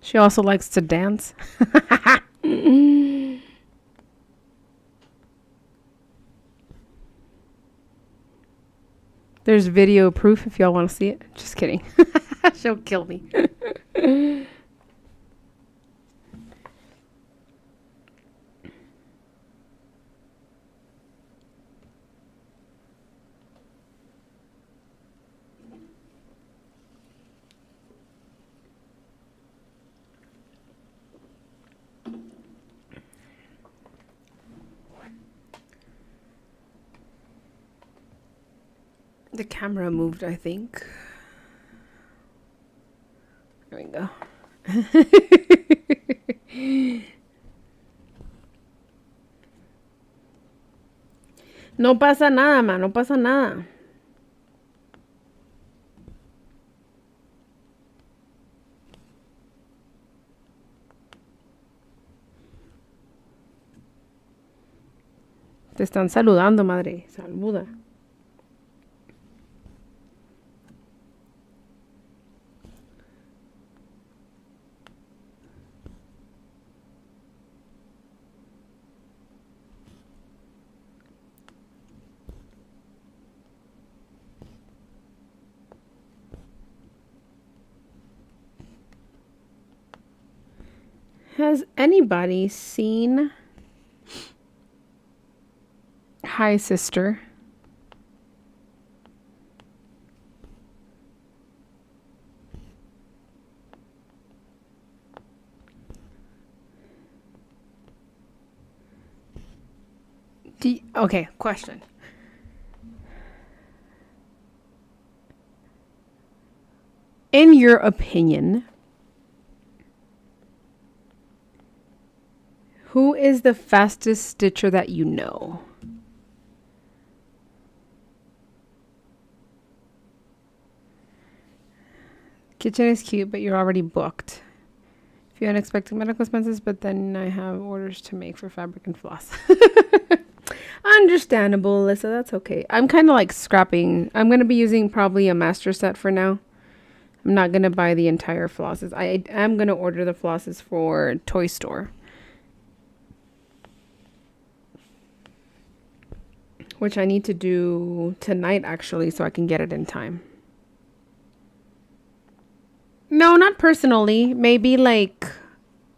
She also likes to dance. There's video proof if y'all want to see it. Just kidding. She'll kill me. The camera moved, I think. There we go. No pasa nada, ma. No pasa nada. Te están saludando, madre. Saluda. Has anybody seen Hi Sister? Okay, question. In your opinion, who is the fastest stitcher that you know? Kitchen is cute, but you're already booked. A few unexpected medical expenses, but then I have orders to make for fabric and floss. Understandable, Alyssa. That's okay. I'm kind of like scrapping. I'm going to be using probably a master set for now. I'm not going to buy the entire flosses. I am going to order the flosses for Toy Store, which I need to do tonight, actually, so I can get it in time. No, not personally. Maybe like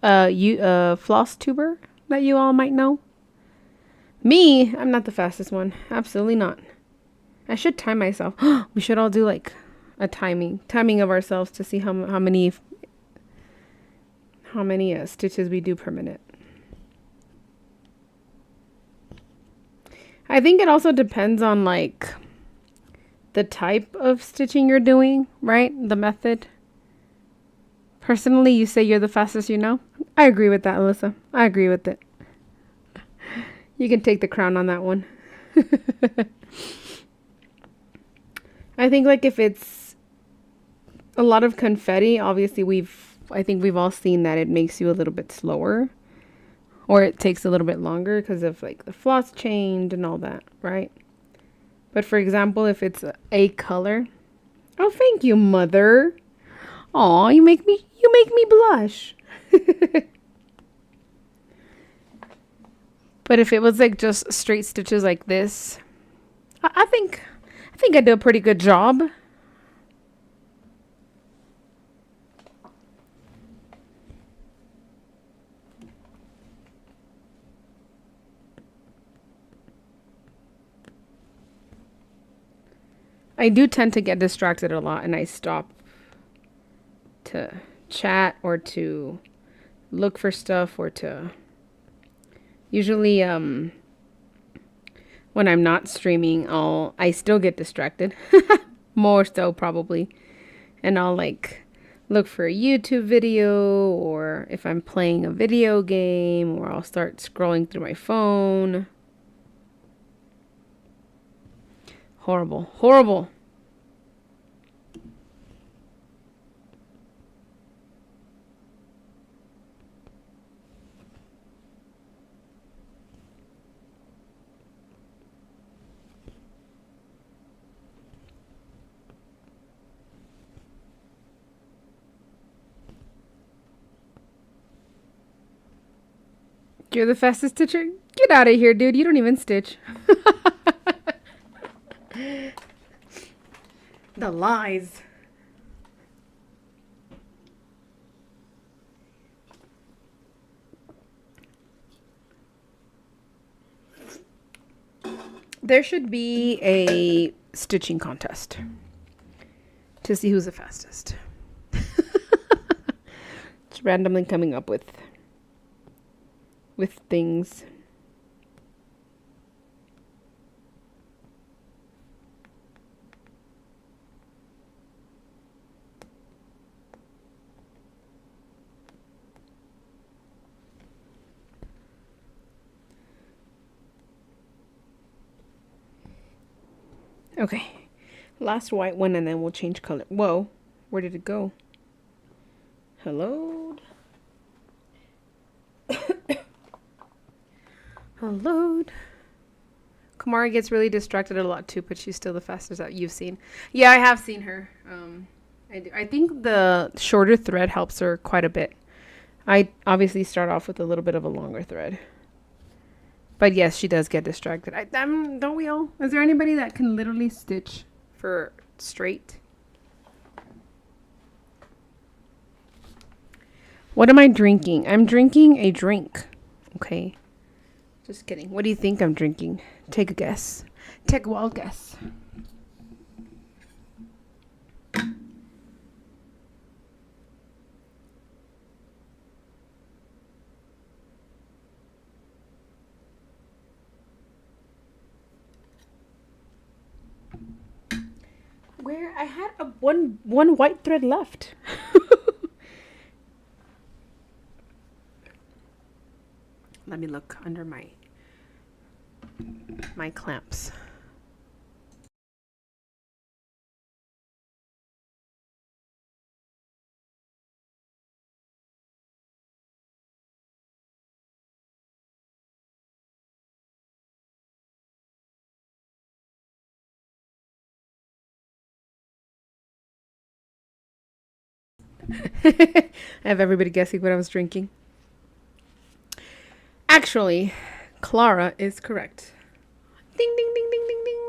a floss tuber that you all might know. Me, I'm not the fastest one. Absolutely not. I should time myself. We should all do like a timing of ourselves to see how many stitches we do per minute. I think it also depends on like the type of stitching you're doing, right? The method. Personally, you say you're the fastest you know. I agree with that, Alyssa. I agree with it. You can take the crown on that one. I think like if it's a lot of confetti, obviously I think we've all seen that it makes you a little bit slower, or it takes a little bit longer because of like the floss change and all that, right? But for example, if it's a color, oh, thank you, mother. Aw, you make me blush. But if it was like just straight stitches like this, I think I do a pretty good job. I do tend to get distracted a lot, and I stop to chat or to look for stuff or to usually when I'm not streaming, I still get distracted. More so probably. And I'll like look for a YouTube video, or if I'm playing a video game, or I'll start scrolling through my phone. Horrible. Horrible. You're the fastest stitcher? Get out of here, dude. You don't even stitch. The lies. There should be a stitching contest to see who's the fastest. Just randomly coming up with things. Okay, last white one and then we'll change color. Whoa, where did it go? Hello? Hello? Kamara gets really distracted a lot too, but she's still the fastest that you've seen. Yeah, I have seen her. I think the shorter thread helps her quite a bit. I obviously start off with a little bit of a longer thread. But yes, she does get distracted. Don't we all? Is there anybody that can literally stitch for straight? What am I drinking? I'm drinking a drink. Okay. Just kidding. What do you think I'm drinking? Take a guess. Take a wild guess. Where I had one white thread left. Let me look under my clamps. I have everybody guessing what I was drinking. Actually, Clara is correct. Ding, ding, ding, ding, ding, ding.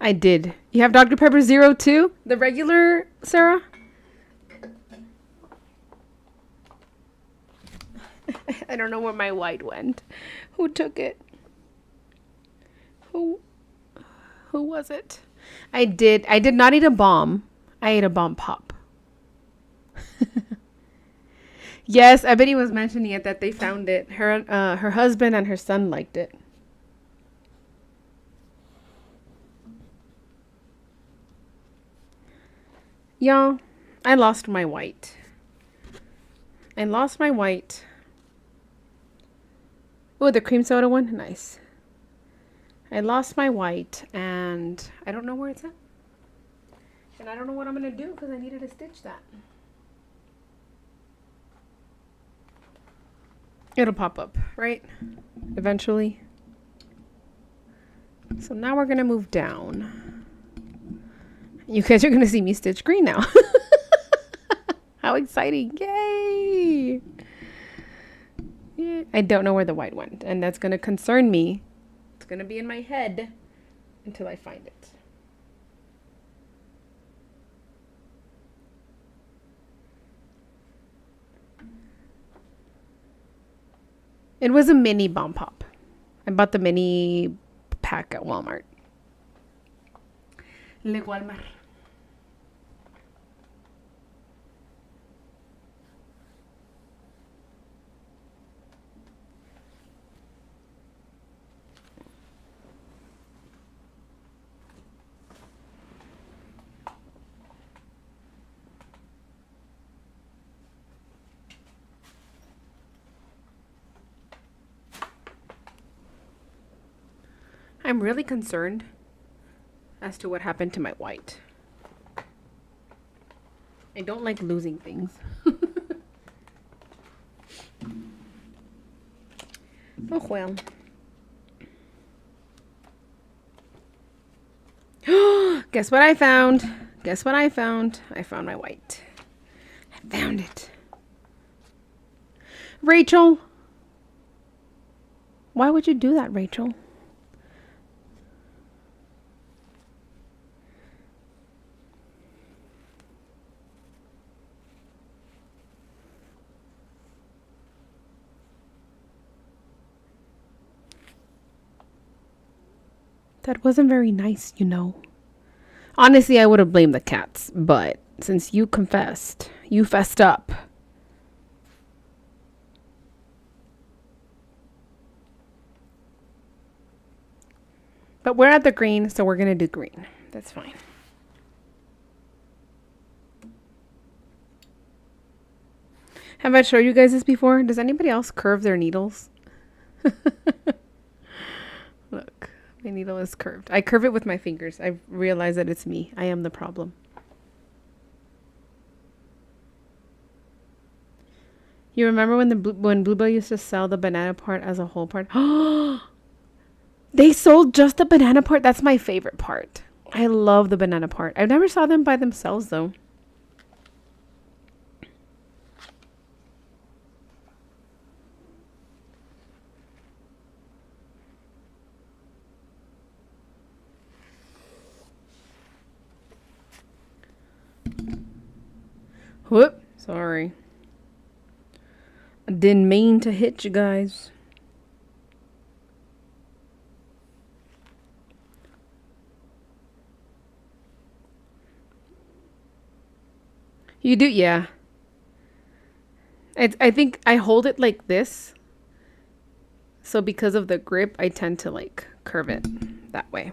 I did. You have Dr. Pepper Zero too? The regular, Sarah? I don't know where my white went. Who took it? Who was it? I did not eat a bomb. I ate a bomb pop. Yes, I bet he was mentioning it that they found it. Her husband and her son liked it. Y'all, I lost my white. I lost my white. Oh, the cream soda one? Nice. I lost my white and I don't know where it's at. And I don't know what I'm going to do because I needed to stitch that. It'll pop up, right? Eventually. So now we're going to move down. You guys are going to see me stitch green now. How exciting. Yay. Yeah. I don't know where the white went. And that's going to concern me. It's going to be in my head until I find it. It was a mini bomb pop. I bought the mini pack at Walmart. Le Walmart. I'm really concerned as to what happened to my white. I don't like losing things. Oh well. Guess what I found? Guess what I found? I found my white. I found it. Rachel. Why would you do that, Rachel? That wasn't very nice, you know. Honestly, I would have blamed the cats, but since you confessed, you fessed up. But we're at the green, so we're going to do green. That's fine. Have I showed you guys this before? Does anybody else curve their needles? Look, my needle is curved. I curve it with my fingers. I realize that it's me. I am the problem. You remember when Bluebell used to sell the banana part as a whole part? They sold just the banana part. That's my favorite part. I love the banana part. I never saw them by themselves though. Whoop. Sorry. I didn't mean to hit you guys. You do, yeah. I think I hold it like this. So because of the grip, I tend to like curve it that way.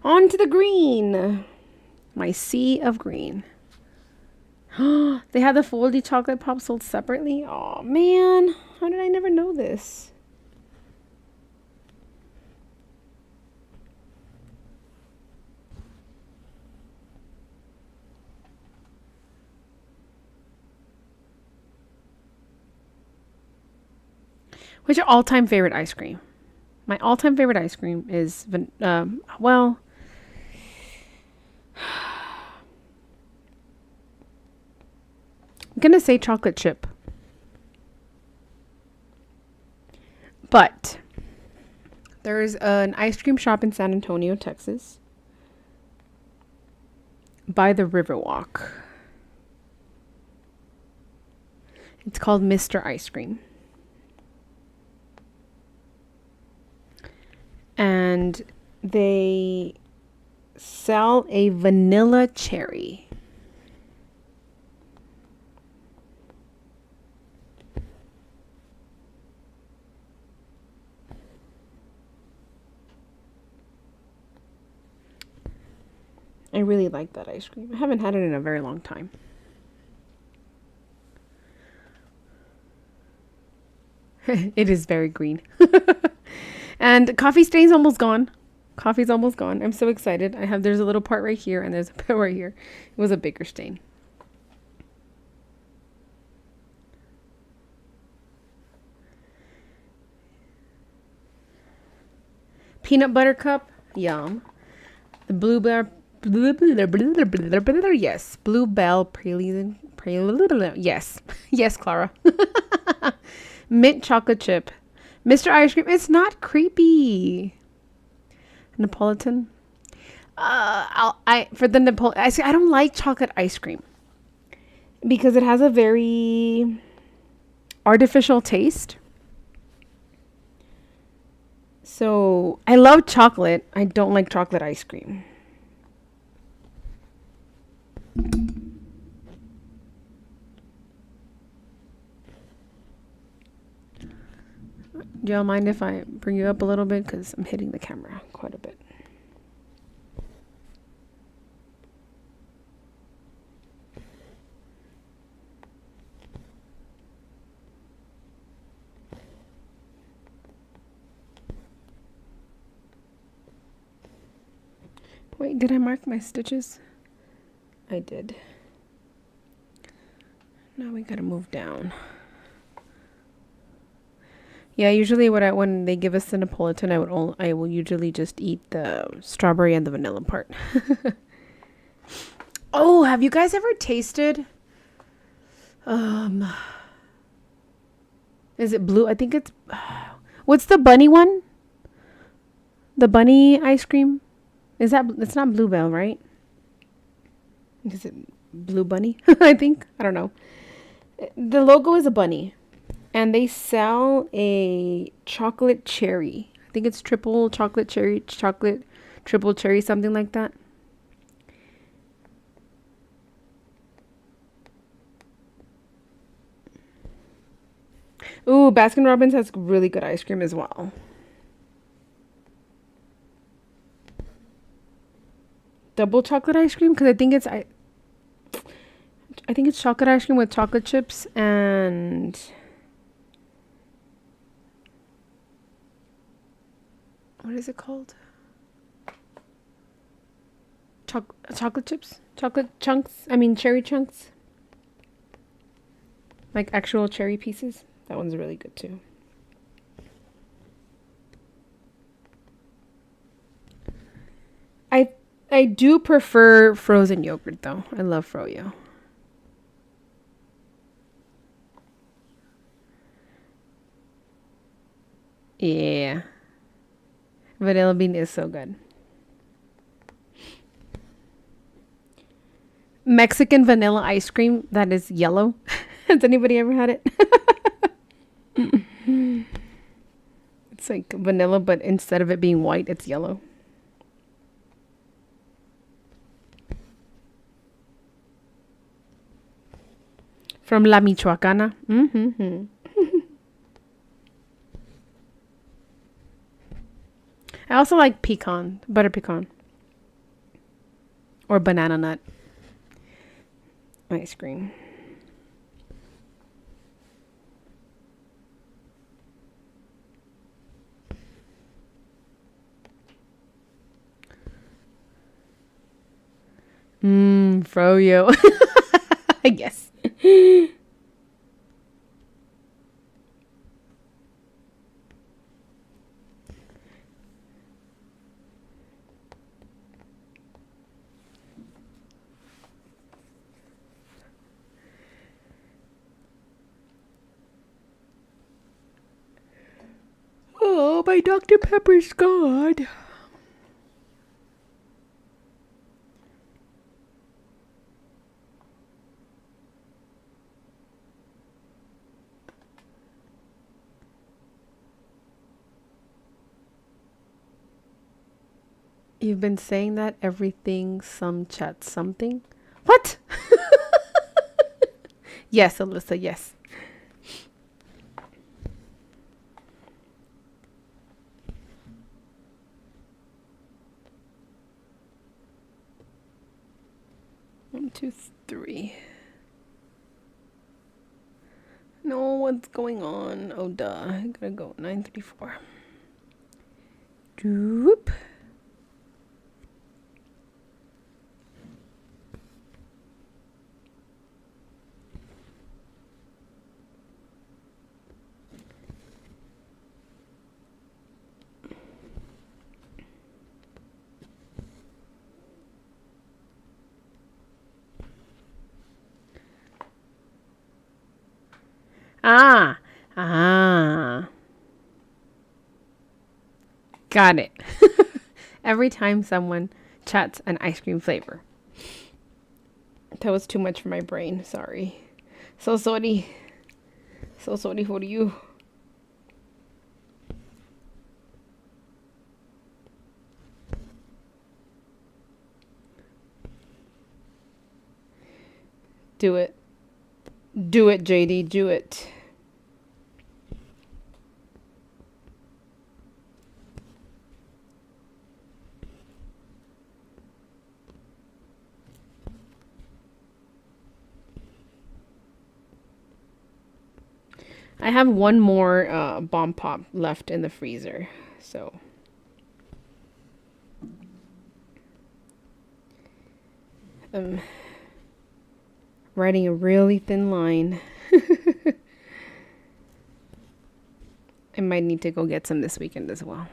On to the green. My sea of green. They had the foldy chocolate pop sold separately. Oh man, how did I never know this? What's your all-time favorite ice cream? My all-time favorite ice cream is well, I'm gonna say chocolate chip. But there's an ice cream shop in San Antonio, Texas, by the Riverwalk. It's called Mr. Ice Cream. And they sell a vanilla cherry. I really like that ice cream. I haven't had it in a very long time. It is very green. And coffee stain's almost gone. Coffee's almost gone. I'm so excited. There's a little part right here and there's a part right here. It was a bigger stain. Peanut butter cup. Yum. The blueberry. Yes. Bluebell praline. Yes. Yes, Clara. Mint chocolate chip. Mr. Ice Cream. It's not creepy. Napolitan. I don't like chocolate ice cream because it has a very artificial taste. So I love chocolate. I don't like chocolate ice cream. Do y'all mind if I bring you up a little bit? Because I'm hitting the camera quite a bit. Wait, did I mark my stitches? I did. Now we gotta move down. Yeah, usually when they give us the Napolitan, I will usually just eat the strawberry and the vanilla part. Oh, have you guys ever tasted? Is it blue? I think it's. What's the bunny one? The bunny ice cream? It's not Bluebell, right? Is it Blue Bunny? I think. I don't know. The logo is a bunny. And they sell a chocolate cherry. I think it's triple chocolate cherry, triple cherry, something like that. Ooh, Baskin Robbins has really good ice cream as well. Double chocolate ice cream? Because I think it's chocolate ice cream with chocolate chips and... What is it called? Chocolate chips? Chocolate chunks? I mean cherry chunks? Like actual cherry pieces? That one's really good too. I do prefer frozen yogurt though. I love froyo. Yeah. Vanilla bean is so good. Mexican vanilla ice cream that is yellow. Has anybody ever had it? It's like vanilla, but instead of it being white, it's yellow. From La Michoacana. Mm-hmm. I also like pecan, butter pecan. Or banana nut ice cream. Froyo. I guess. my Dr. Pepper's gone. You've been saying that everything, some chat, something. What? Yes, Alyssa, yes. One, two, three. No, what's going on? Oh, duh. I gotta go. 9:34. Doop. Ah. Got it. Every time someone chats an ice cream flavor. That was too much for my brain. Sorry. So sorry. So sorry for you. Do it. Do it, JD. Do it. I have one more bomb pop left in the freezer. So. Writing a really thin line. I might need to go get some this weekend as well.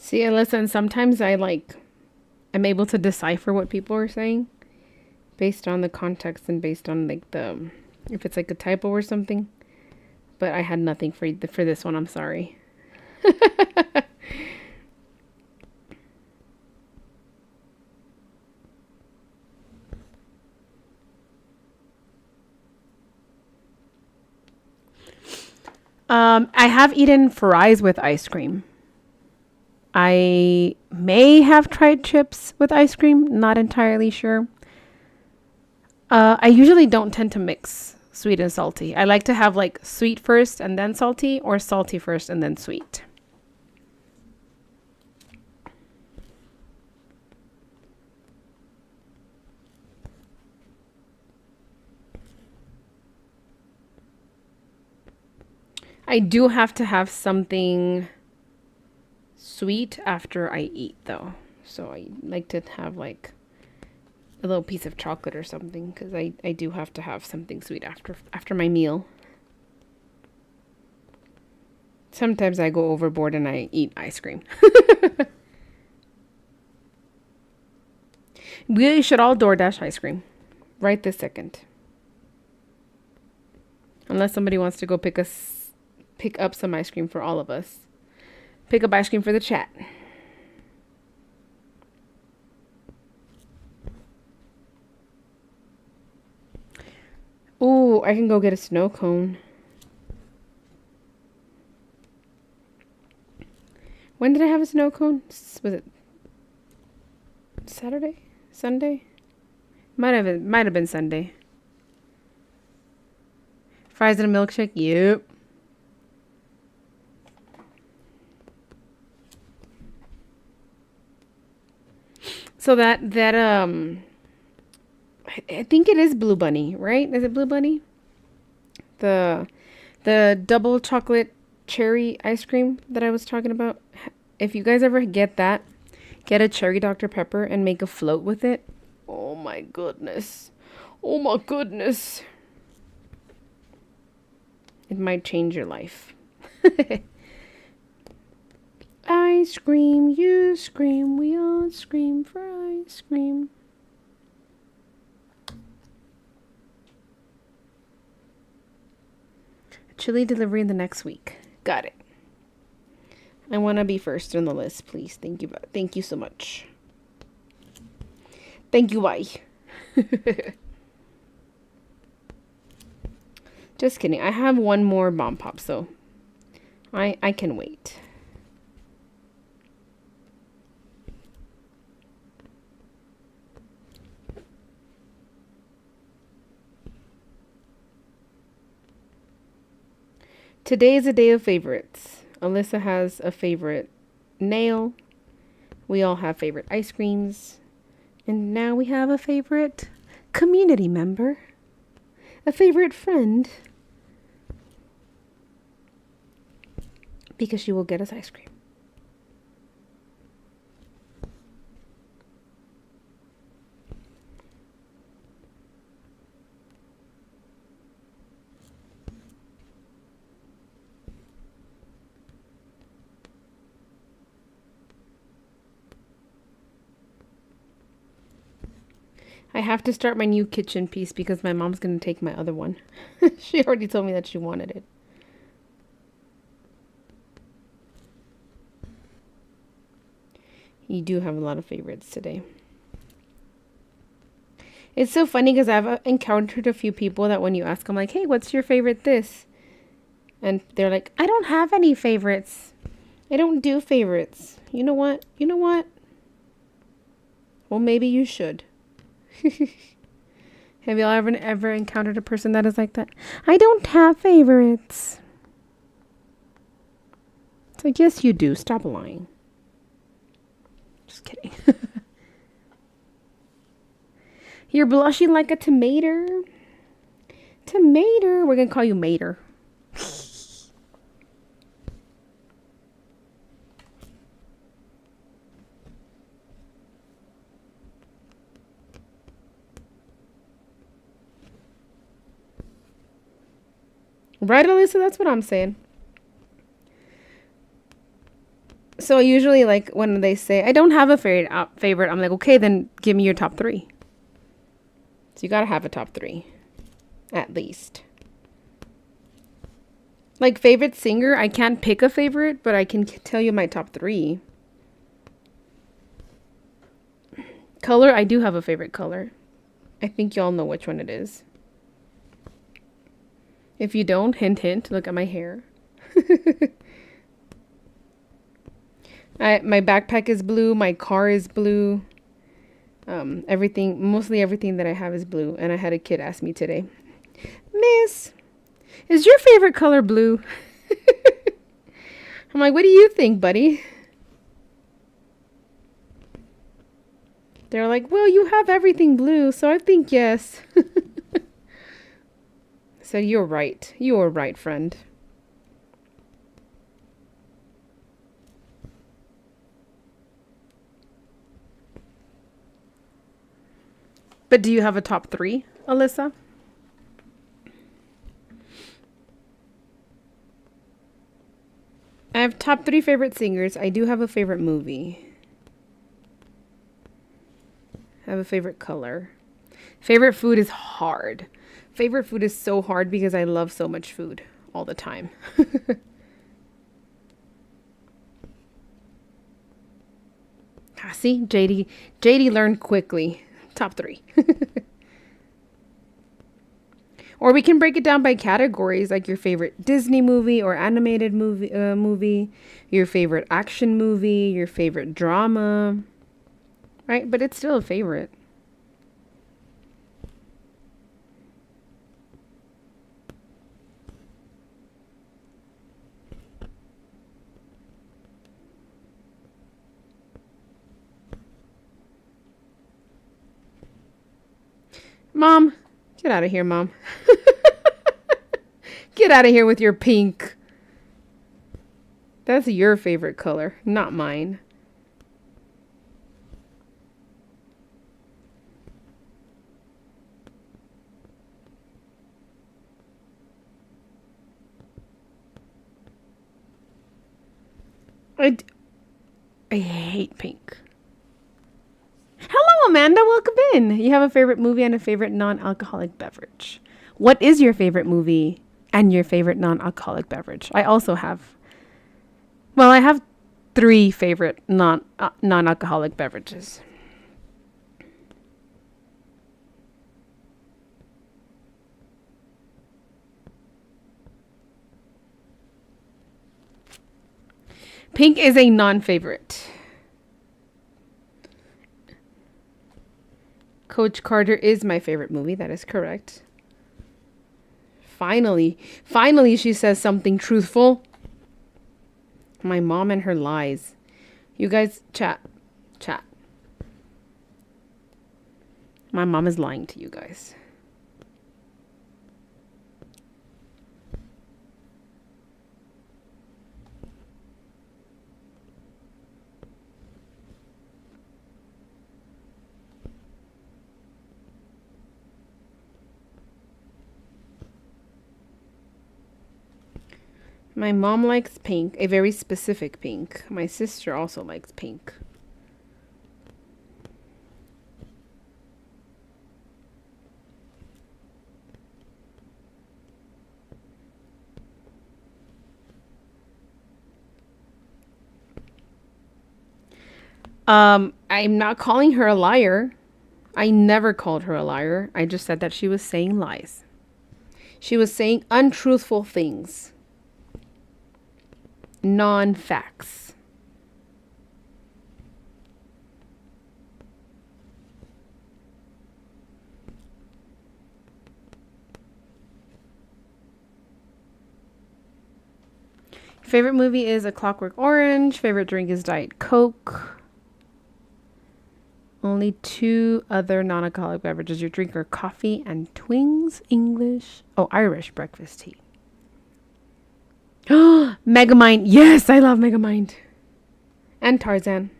See, listen, sometimes I'm able to decipher what people are saying based on the context and based on if it's like a typo or something. But I had nothing for this one. I'm sorry. I have eaten fries with ice cream. I may have tried chips with ice cream, not entirely sure. I usually don't tend to mix sweet and salty. I like to have like sweet first and then salty, or salty first and then sweet. I do have to have something sweet after I eat, though. So I like to have like a little piece of chocolate or something, because I do have to have something sweet after my meal. Sometimes I go overboard and I eat ice cream. We should all DoorDash ice cream right this second. Unless somebody wants to go pick up some ice cream for all of us. Pick up ice cream for the chat. Ooh, I can go get a snow cone. When did I have a snow cone? Was it Saturday? Sunday? Might have been Sunday. Fries and a milkshake? Yep. So that I think it is Blue Bunny, right? Is it Blue Bunny? The The double chocolate cherry ice cream that I was talking about. If you guys ever get that, get a cherry Dr. Pepper and make a float with it. Oh my goodness. Oh my goodness. It might change your life. Ice cream, you scream, we all scream for ice cream. Chili delivery in the next week. Got it. I want to be first on the list, please. Thank you. Thank you so much. Thank you, bye. Just kidding. I have one more bomb pop, so I can wait. Today is a day of favorites. Alyssa has a favorite nail. We all have favorite ice creams. And now we have a favorite community member. A favorite friend. Because she will get us ice cream. I have to start my new kitchen piece because my mom's going to take my other one. She already told me that she wanted it. You do have a lot of favorites today. It's so funny because I've encountered a few people that when you ask them, like, hey, what's your favorite this? And they're like, I don't have any favorites. I don't do favorites. You know what? You know what? Well, maybe you should. Have y'all ever encountered a person that is like that? I don't have favorites. It's like, yes, you do. Stop lying. Just kidding. You're blushing like a tomato. Tomato. We're going to call you Mater. Right, Alyssa? That's what I'm saying. So usually, like, when they say, I don't have a favorite, I'm like, okay, then give me your top 3. So you gotta have a top 3. At least. Like, favorite singer, I can't pick a favorite, but I can tell you my top 3. Color, I do have a favorite color. I think y'all know which one it is. If you don't, hint, hint, look at my hair. My backpack is blue. My car is blue. Mostly everything that I have is blue. And I had a kid ask me today, Miss, is your favorite color blue? I'm like, what do you think, buddy? They're like, well, you have everything blue, so I think yes. So you're right. You're right, friend. But do you have a top 3, Alyssa? I have top 3 favorite singers. I do have a favorite movie. I have a favorite color. Favorite food is hard. Favorite food is so hard because I love so much food all the time. See, JD learned quickly. Top 3. Or we can break it down by categories, like your favorite Disney movie or animated movie, your favorite action movie, your favorite drama, right? But it's still a favorite. Mom, get out of here, Mom. Get out of here with your pink. That's your favorite color, not mine. I hate pink. Hello, Amanda. Welcome in. You have a favorite movie and a favorite non-alcoholic beverage. What is your favorite movie and your favorite non-alcoholic beverage? I also have. Well, I have 3 favorite non-alcoholic beverages. Pink is a non-favorite. Coach Carter is my favorite movie. That is correct. Finally, she says something truthful. My mom and her lies. You guys, chat. My mom is lying to you guys. My mom likes pink, a very specific pink. My sister also likes pink. I'm not calling her a liar. I never called her a liar. I just said that she was saying lies. She was saying untruthful things. Non-facts. Favorite movie is A Clockwork Orange. Favorite drink is Diet Coke. Only 2 other non-alcoholic beverages you drink are coffee and Twings Irish breakfast tea. Megamind. Yes, I love Megamind. And Tarzan.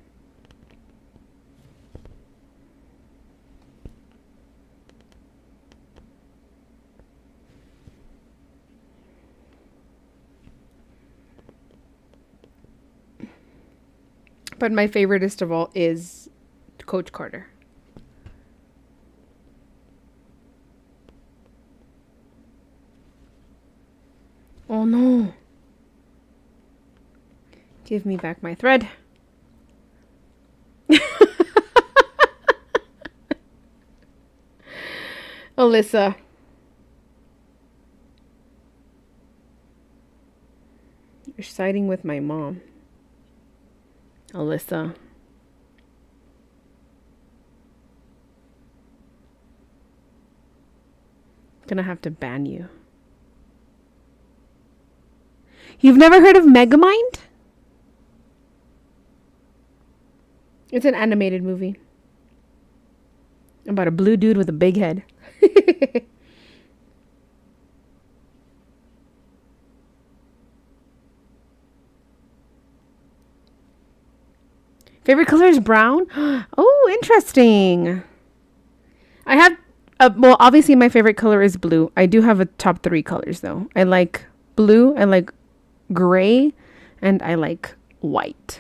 But my favoriteest of all is Coach Carter. Oh no. Give me back my thread. Alyssa. You're siding with my mom. Alyssa. Gonna have to ban you. You've never heard of Megamind? It's an animated movie about a blue dude with a big head. Favorite color is brown? Oh, interesting. I have, well, obviously my favorite color is blue. I do have a top 3 colors though. I like blue, I like gray, and I like white.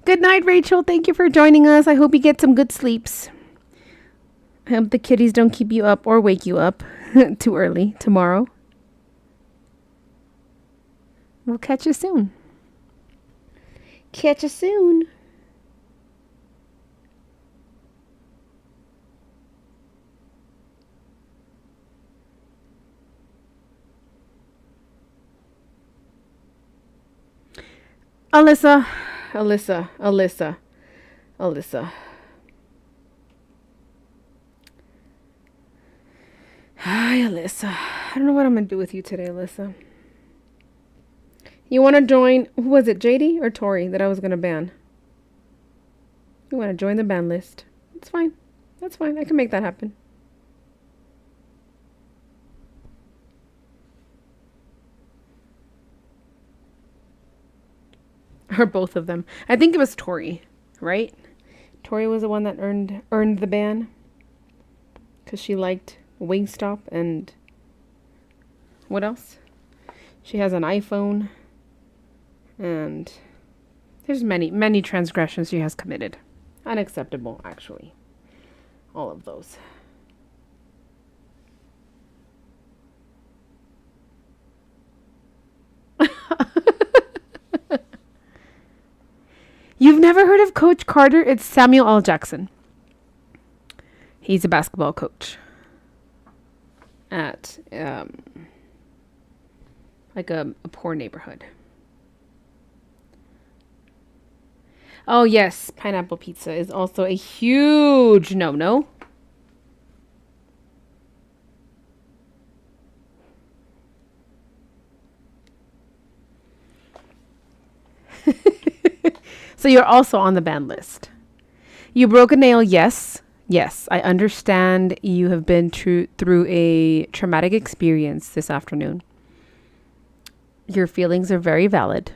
Good night, Rachel. Thank you for joining us. I hope you get some good sleeps. I hope the kitties don't keep you up or wake you up too early tomorrow. We'll catch you soon. Catch you soon. Alyssa. Hi, Alyssa. I don't know what I'm going to do with you today, Alyssa. You want to join, who was it, JD or Tori that I was going to ban? You want to join the ban list. It's fine. That's fine. I can make that happen. or both of them. I think it was Tori, right? Tori was the one that earned the ban because she liked Wingstop and what else? She has an iPhone, and there's many transgressions she has committed. Unacceptable, actually. All of those. You've never heard of Coach Carter? It's Samuel L. Jackson. He's a basketball coach at like a poor neighborhood. Oh yes, pineapple pizza is also a huge no-no. So you're also on the ban list. You broke a nail, yes. Yes, I understand you have been through a traumatic experience this afternoon. Your feelings are very valid.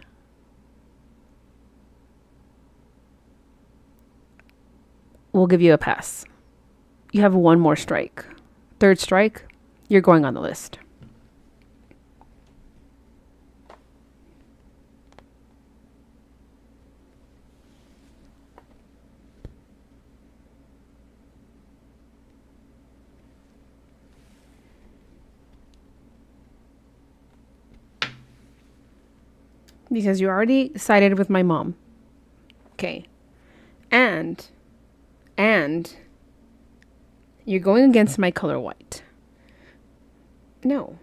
We'll give you a pass. You have one more strike. Third strike, you're going on the list. Because you already sided with my mom. Okay. And you're going against my color white. No.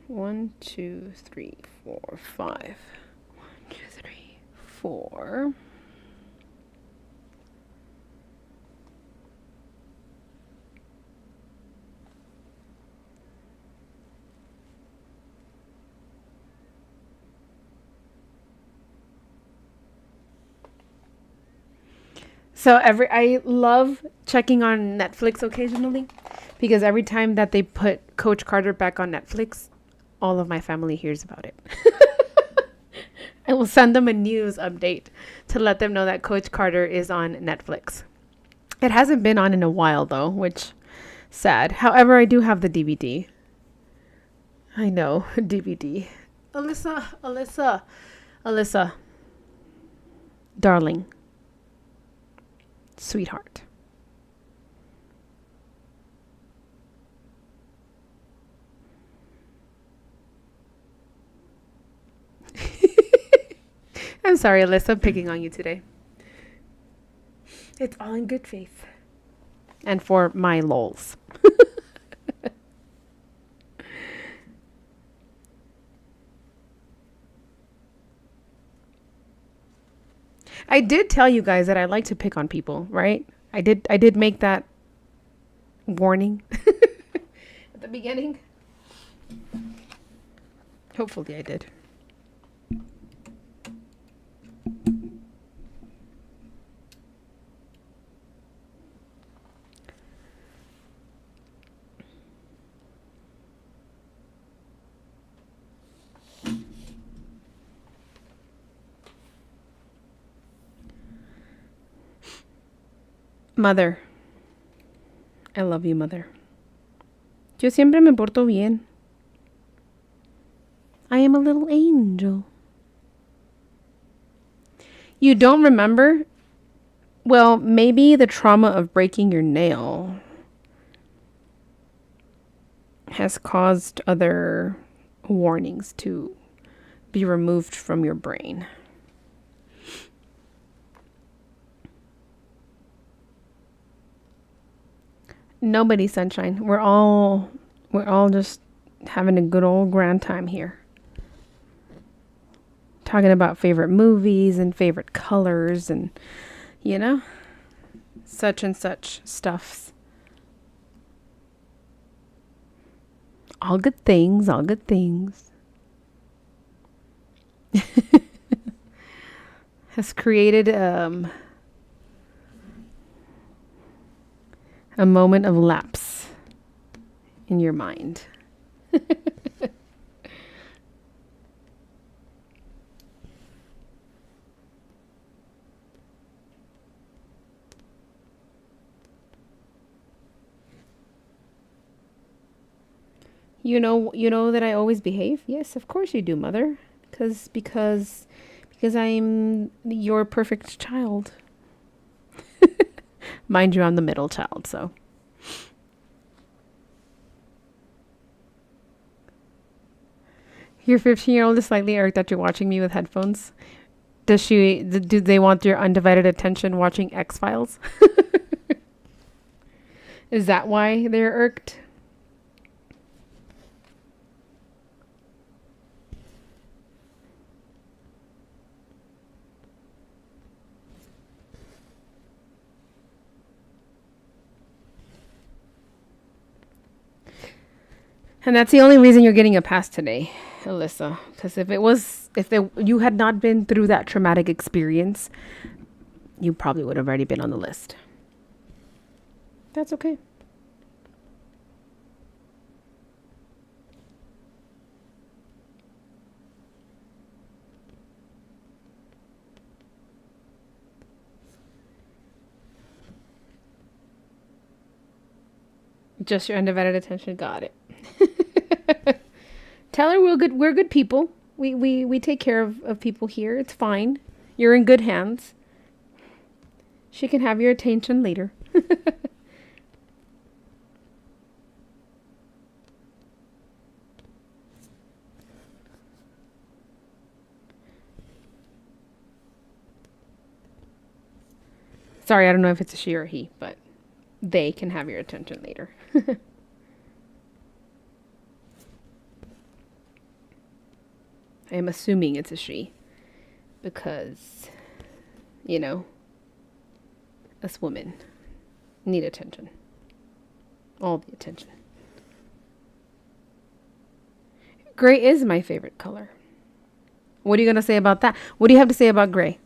1, 2, 3, 4, 5. 1, 2, 3, 4. So I love checking on Netflix occasionally because every time that they put Coach Carter back on Netflix, all of my family hears about it. I will send them a news update to let them know that Coach Carter is on Netflix. It hasn't been on in a while though, which sad. However, I do have the DVD. I know, DVD. Alyssa. Darling. Sweetheart. I'm sorry, Alyssa, I'm picking on you today. It's all in good faith. And for my lols. I did tell you guys that I like to pick on people, right? I did make that warning at the beginning. Hopefully I did. Mother. I love you, mother. Yo siempre me porto bien. I am a little angel. You don't remember? Well, maybe the trauma of breaking your nail has caused other warnings to be removed from your brain. Nobody, sunshine. We're all just having a good old grand time here. Talking about favorite movies and favorite colors and, you know, such and such stuffs. All good things, all good things. Has created a moment of lapse in your mind. You know that I always behave. Yes, of course you do, mother. Because I'm your perfect child. Mind you, I'm the middle child, so. Your 15-year-old is slightly irked that you're watching me with headphones. Do they want your undivided attention watching X-Files? Is that why they're irked? And that's the only reason you're getting a pass today, Alyssa. Because you had not been through that traumatic experience, you probably would have already been on the list. That's okay. Just your undivided attention. Got it. Tell her we're good people. We take care of people here. It's fine. You're in good hands. She can have your attention later. Sorry, I don't know if it's a she or a he, but they can have your attention later. I am assuming it's a she because, you know, us women need attention. All the attention. Gray is my favorite color. What are you going to say about that? What do you have to say about gray?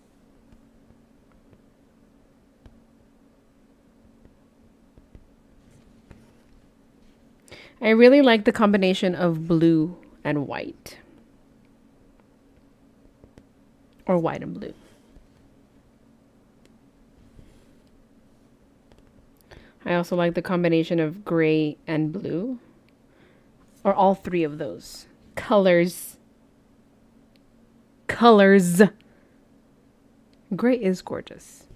I really like the combination of blue and white. Or white and blue. I also like the combination of gray and blue. Or all three of those. Colors. Colors. Gray is gorgeous.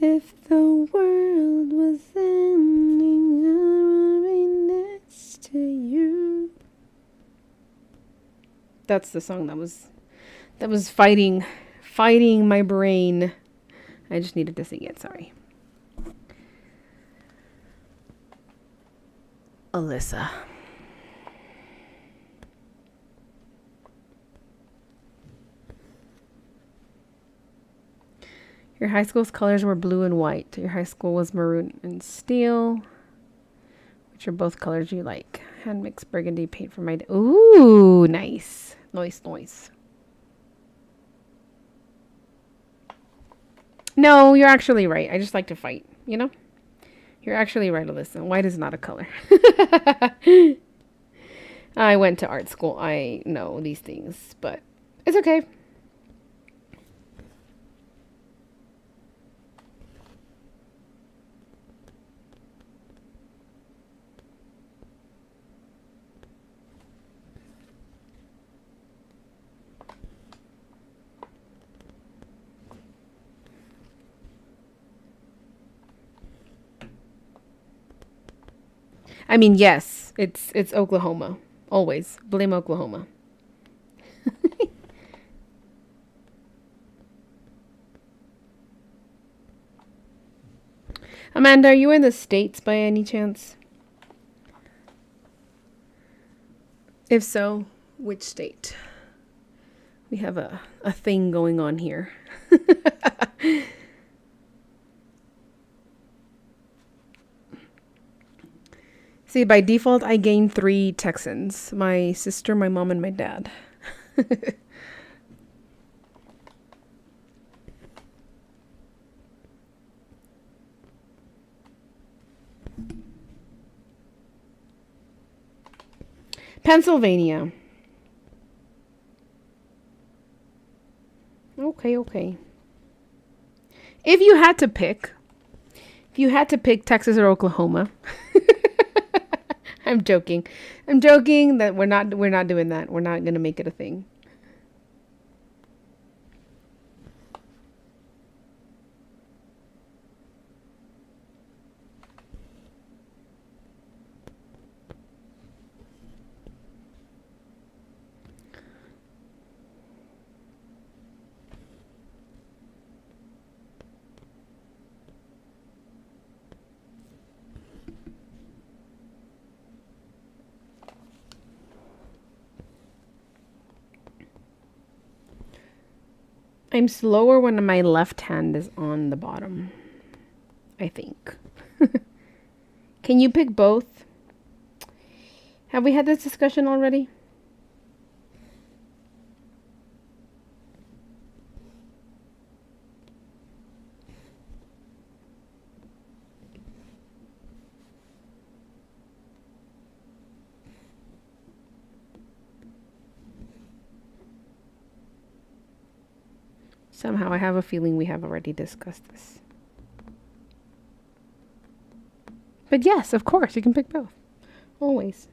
If the world was ending, I would be next to you. That's the song that was fighting my brain. I just needed to sing it, sorry. Alyssa. Your high school's colors were blue and white. Your high school was maroon and steel, which are both colors you like. Hand mixed burgundy paint for my... Ooh, nice. Nice. No, you're actually right. I just like to fight, you know? You're actually right, Alyssa. White is not a color. I went to art school. I know these things, but it's okay. I mean, yes, it's Oklahoma. Always blame Oklahoma. Amanda, are you in the States by any chance? If so, which state? We have a thing going on here. See, by default, I gain 3 Texans. My sister, my mom, and my dad. Pennsylvania. Okay, okay. If you had to pick, if you had to pick Texas or Oklahoma, I'm joking. I'm joking that we're not doing that. We're not going to make it a thing. I'm slower when my left hand is on the bottom, I think. Can you pick both? Have we had this discussion already? Somehow I have a feeling we have already discussed this. But yes, of course, you can pick both. Always.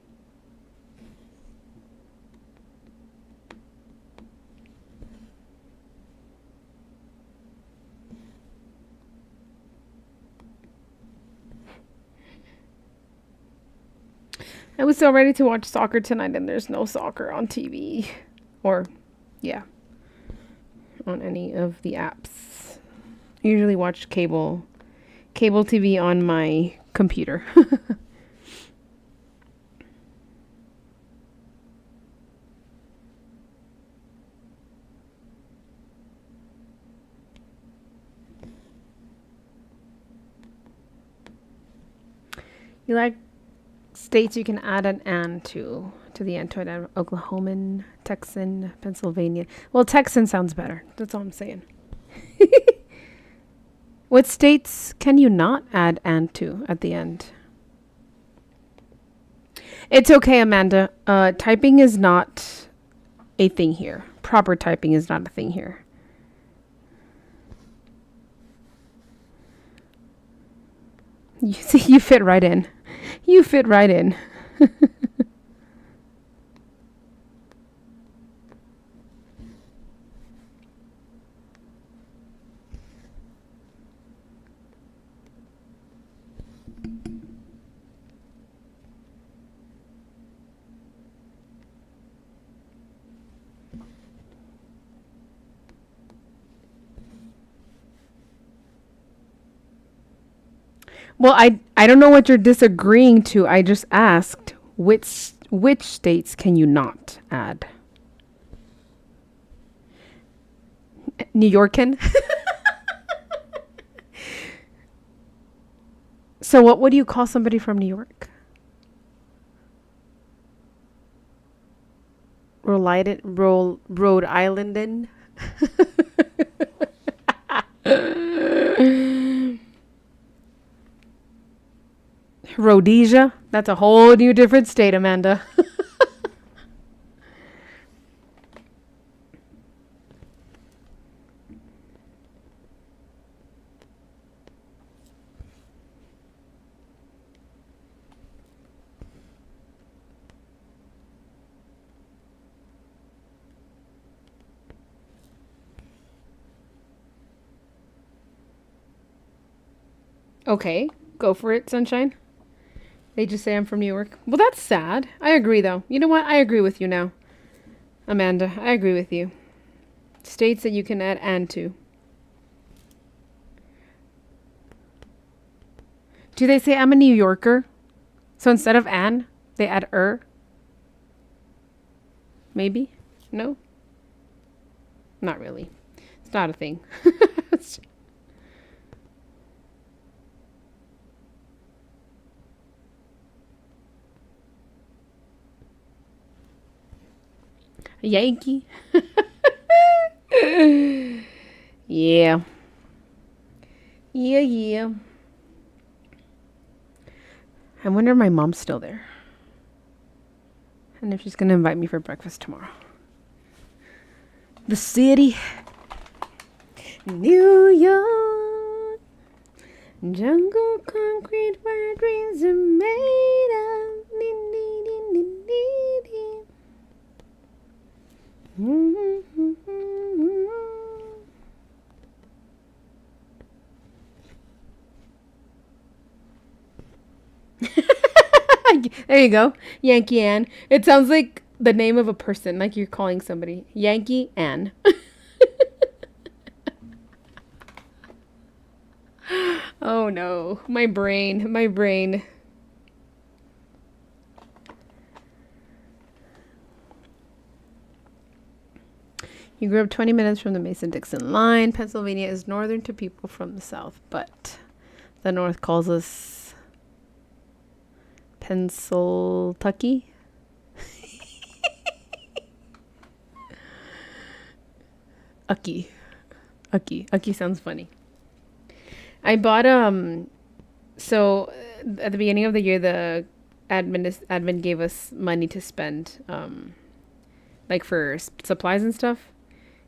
I was so ready to watch soccer tonight, and there's no soccer on TV. Or, yeah, on any of the apps. I usually watch cable TV on my computer. You like states you can add an "and" to the end to it. Oklahoman, Texan, Pennsylvania. Well, Texan sounds better. That's all I'm saying. What states can you not add "and" to at the end? It's okay, Amanda. Typing is not a thing here. Proper typing is not a thing here. You see, you fit right in. You fit right in. Well, I don't know what you're disagreeing to. I just asked which states can you not add? New Yorkan? So what would you call somebody from New York? Rhode Islandin? Rhodesia? That's a whole new different state, Amanda. Okay, go for it, sunshine. They just say I'm from New York. Well, that's sad. I agree, though. You know what? I agree with you now, Amanda. I agree with you. States that you can add "and" to. Do they say I'm a New Yorker? So instead of "an," they add "er"? Maybe? No? Not really. It's not a thing. Yankee. Yeah. Yeah, yeah. I wonder if my mom's still there. And if she's gonna invite me for breakfast tomorrow. The city. New York. Jungle concrete where dreams are made of. There you go. Yankee Ann. It sounds like the name of a person, like you're calling somebody. Yankee Ann. Oh no. My brain. My brain. You grew up 20 minutes from the Mason-Dixon line. Pennsylvania is northern to people from the south, but the north calls us Pennsyltucky. Ucky. Ucky sounds funny. I bought so at the beginning of the year the admin gave us money to spend like for supplies and stuff.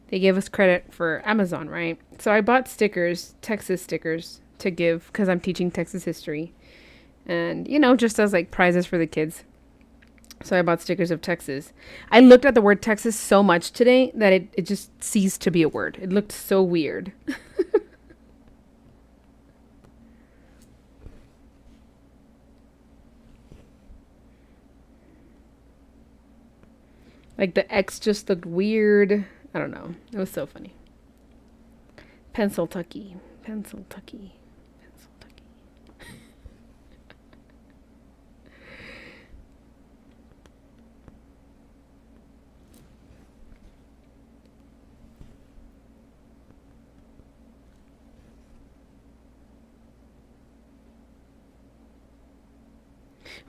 They gave us credit for Amazon, right? So I bought stickers, Texas stickers, to give because I'm teaching Texas history. And, you know, just as like prizes for the kids. So I bought stickers of Texas. I looked at the word Texas so much today that it just ceased to be a word. It looked so weird. Like the X just looked weird. I don't know. It was so funny. Pennsyltucky. Pennsyltucky. Pennsyltucky.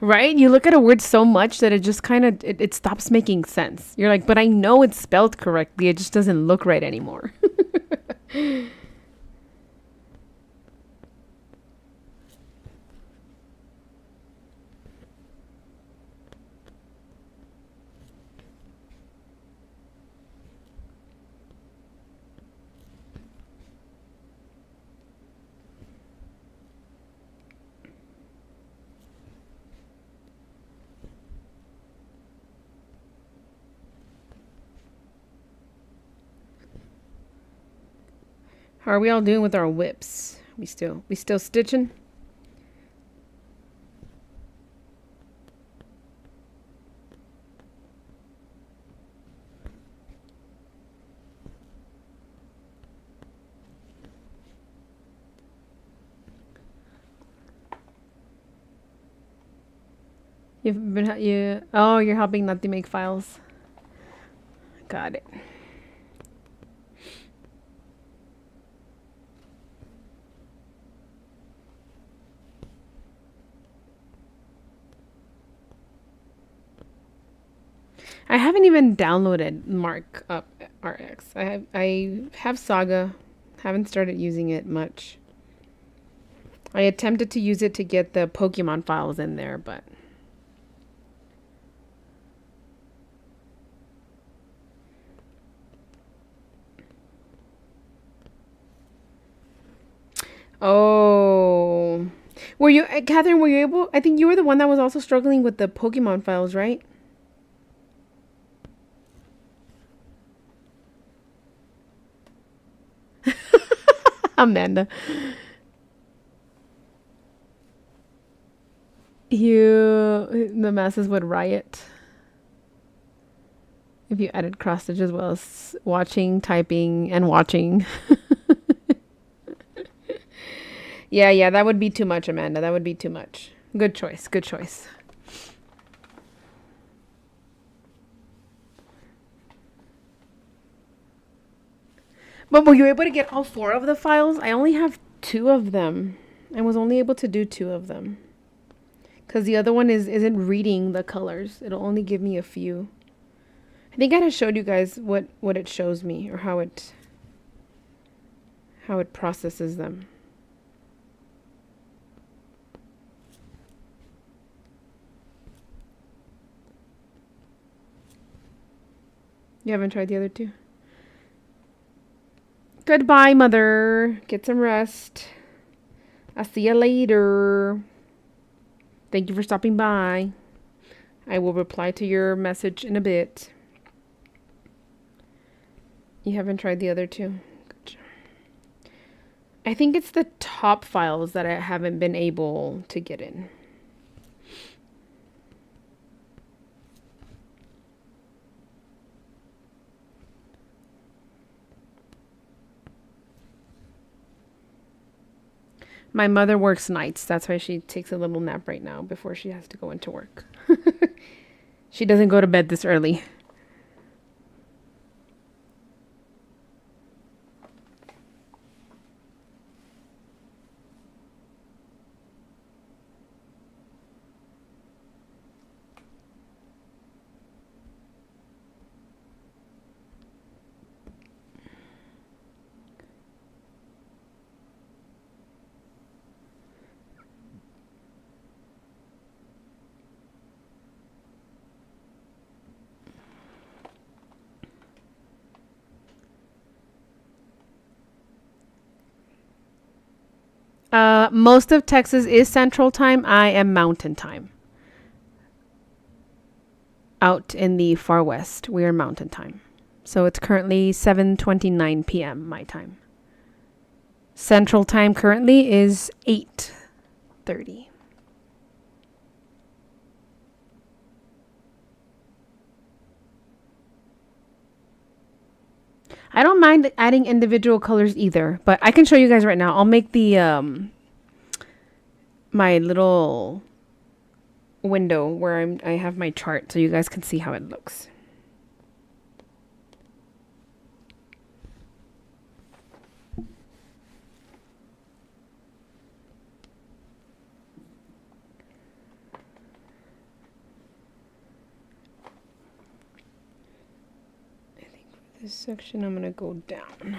Right? You look at a word so much that it just kind of it stops making sense. You're like, but I know it's spelled correctly. It just doesn't look right anymore. How are we all doing with our whips? We still stitching? You're helping Nati make files. Got it. I haven't even downloaded Markup RX. I have Saga. Haven't started using it much. I attempted to use it to get the Pokemon files in there, but oh. Were you, Catherine, were you able? I think you were the one that was also struggling with the Pokemon files, right? Amanda. The masses would riot if you added cross stitch as well as watching, typing, and watching. Yeah, that would be too much, Amanda. That would be too much. Good choice. Good choice. But were you able to get all 4 of the files? I only have 2 of them. I was only able to do 2 of them. Because the other one isn't reading the colors. It'll only give me a few. I think I showed you guys what it shows me or how it processes them. You haven't tried the other two? Goodbye, mother. Get some rest. I'll see you later. Thank you for stopping by. I will reply to your message in a bit. You haven't tried the other two? Gotcha. I think it's the top files that I haven't been able to get in. My mother works nights. That's why she takes a little nap right now before she has to go into work. She doesn't go to bed this early. Most of Texas is Central Time. I am Mountain Time. Out in the far west, we are Mountain Time. So it's currently 7:29 p.m. my time. Central Time currently is 8:30. I don't mind adding individual colors either, but I can show you guys right now. I'll make the my little window where I have my chart so you guys can see how it looks. I think for this section I'm going to go down.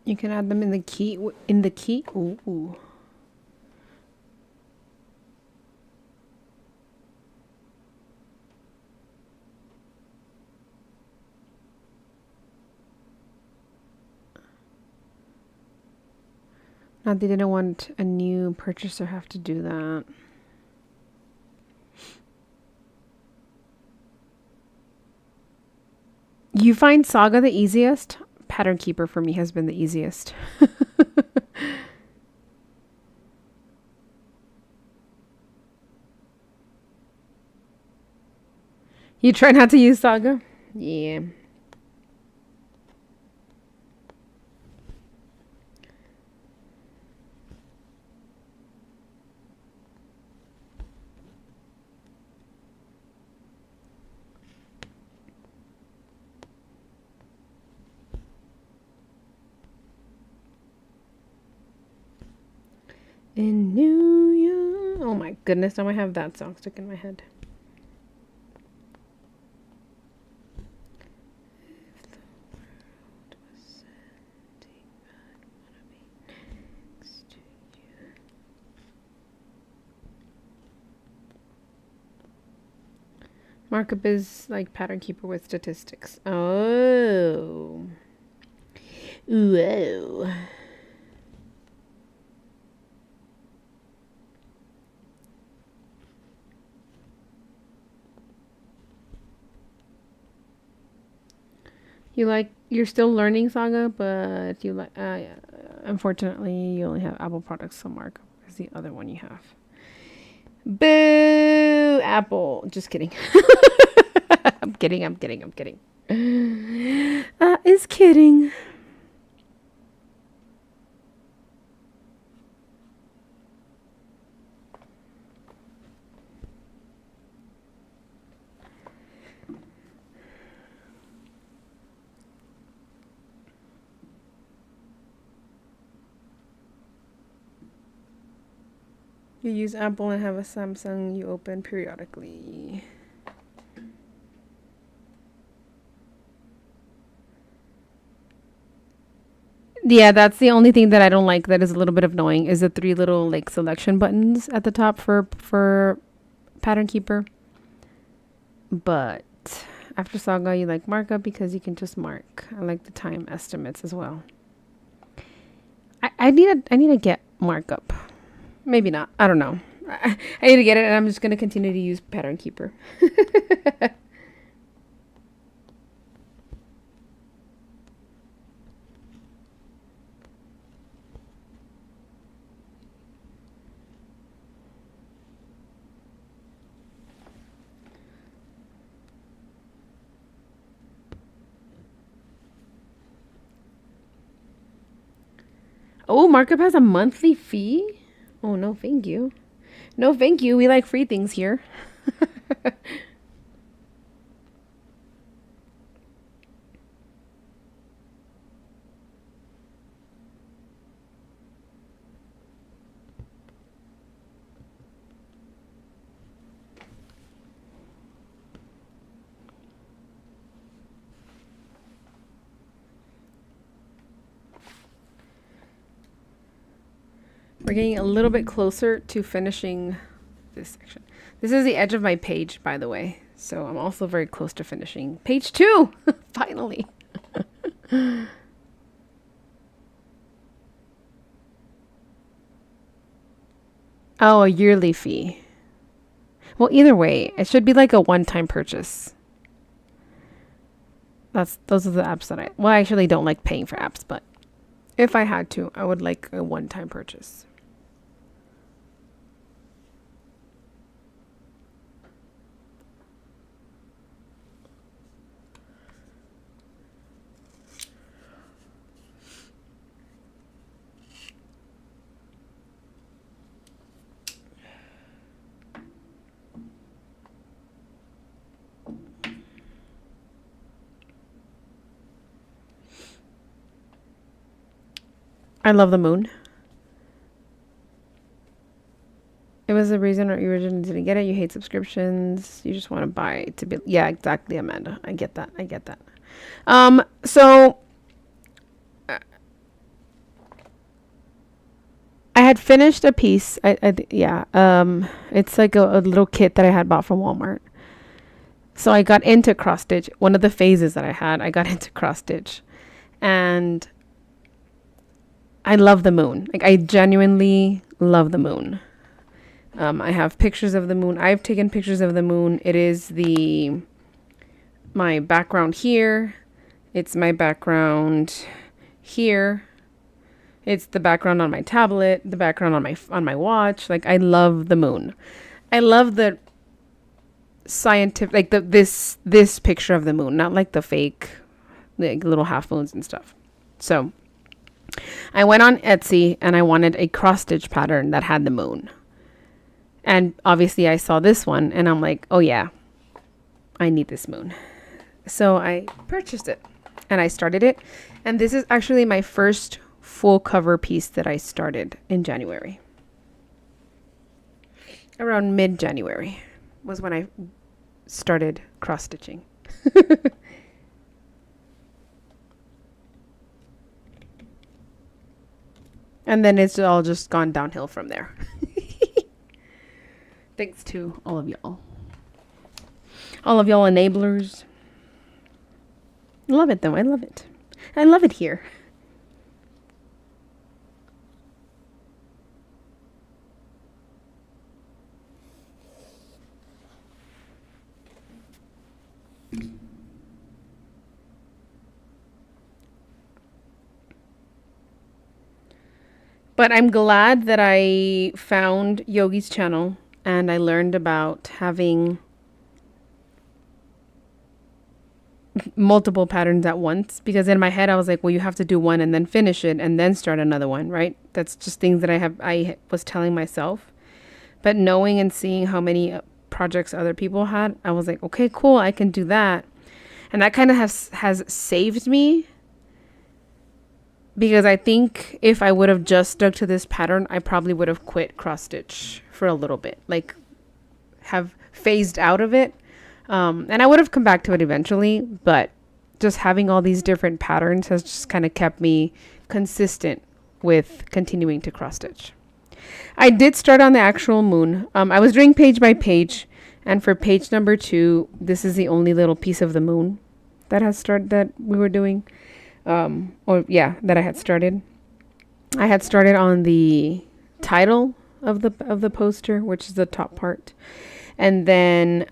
You can add them in the key. Ooh. Not they didn't want a new purchaser have to do that. You find Saga the easiest? Pattern Keeper for me has been the easiest. You try not to use Saga? Yeah. In New York. Oh my goodness, now I have that song stuck in my head. If the world was ending, I'd wanna be next to you. Markup is like Pattern Keeper with statistics. Oh. Whoa. You're still learning Saga, but you like unfortunately you only have Apple products, so Markup is the other one you have. Boo, Apple. Just kidding. I'm kidding. is kidding. You use Apple and have a Samsung you open periodically. Yeah, that's the only thing that I don't like that is a little bit annoying is the three little like selection buttons at the top for Pattern Keeper. But after Saga, you like markup because you can just mark. I like the time estimates as well. I need to get markup. Maybe not. I don't know. I need to get it, and I'm just gonna continue to use Pattern Keeper. Oh, markup has a monthly fee? Oh, no, thank you. No, thank you. We like free things here. We're getting a little bit closer to finishing this section. This is the edge of my page, by the way. So I'm also very close to finishing page 2. Finally. Oh, a yearly fee. Well, either way, it should be like a one-time purchase. Those are the apps that I actually don't like paying for apps, but if I had to, I would like a one-time purchase. I love the moon. It was the reason you originally didn't get it. You hate subscriptions. You just want to buy it to be. Yeah, exactly, Amanda. I get that. I get that. So I had finished a piece. Yeah. It's like a little kit that I had bought from Walmart. So I got into cross stitch. One of the phases that I had, I got into cross stitch, and I love the moon. Like I genuinely love the moon. I have pictures of the moon. I've taken pictures of the moon. It is my background here. It's my background here. It's the background on my tablet, the background on my watch. Like I love the moon. I love the scientific like this picture of the moon, not like the fake like little half moons and stuff. So I went on Etsy and I wanted a cross stitch pattern that had the moon. And obviously I saw this one and I'm like, oh yeah, I need this moon. So I purchased it and I started it. And this is actually my first full cover piece that I started in January. Around mid-January was when I started cross stitching. And then it's all just gone downhill from there. Thanks to all of y'all. All of y'all enablers. I love it though. I love it. I love it here. But I'm glad that I found Yogi's channel and I learned about having multiple patterns at once, because in my head I was like, well, you have to do one and then finish it and then start another one, right? That's just things that I was telling myself. But knowing and seeing how many projects other people had, I was like, okay, cool, I can do that. And that kind of has saved me, because I think if I would have just stuck to this pattern, I probably would have quit cross stitch for a little bit, like have phased out of it. And I would have come back to it eventually, but just having all these different patterns has just kind of kept me consistent with continuing to cross stitch. I did start on the actual moon. I was doing page by page, and for page number 2, this is the only little piece of the moon that we were doing. That I had started. I had started on the title of the poster, which is the top part. And then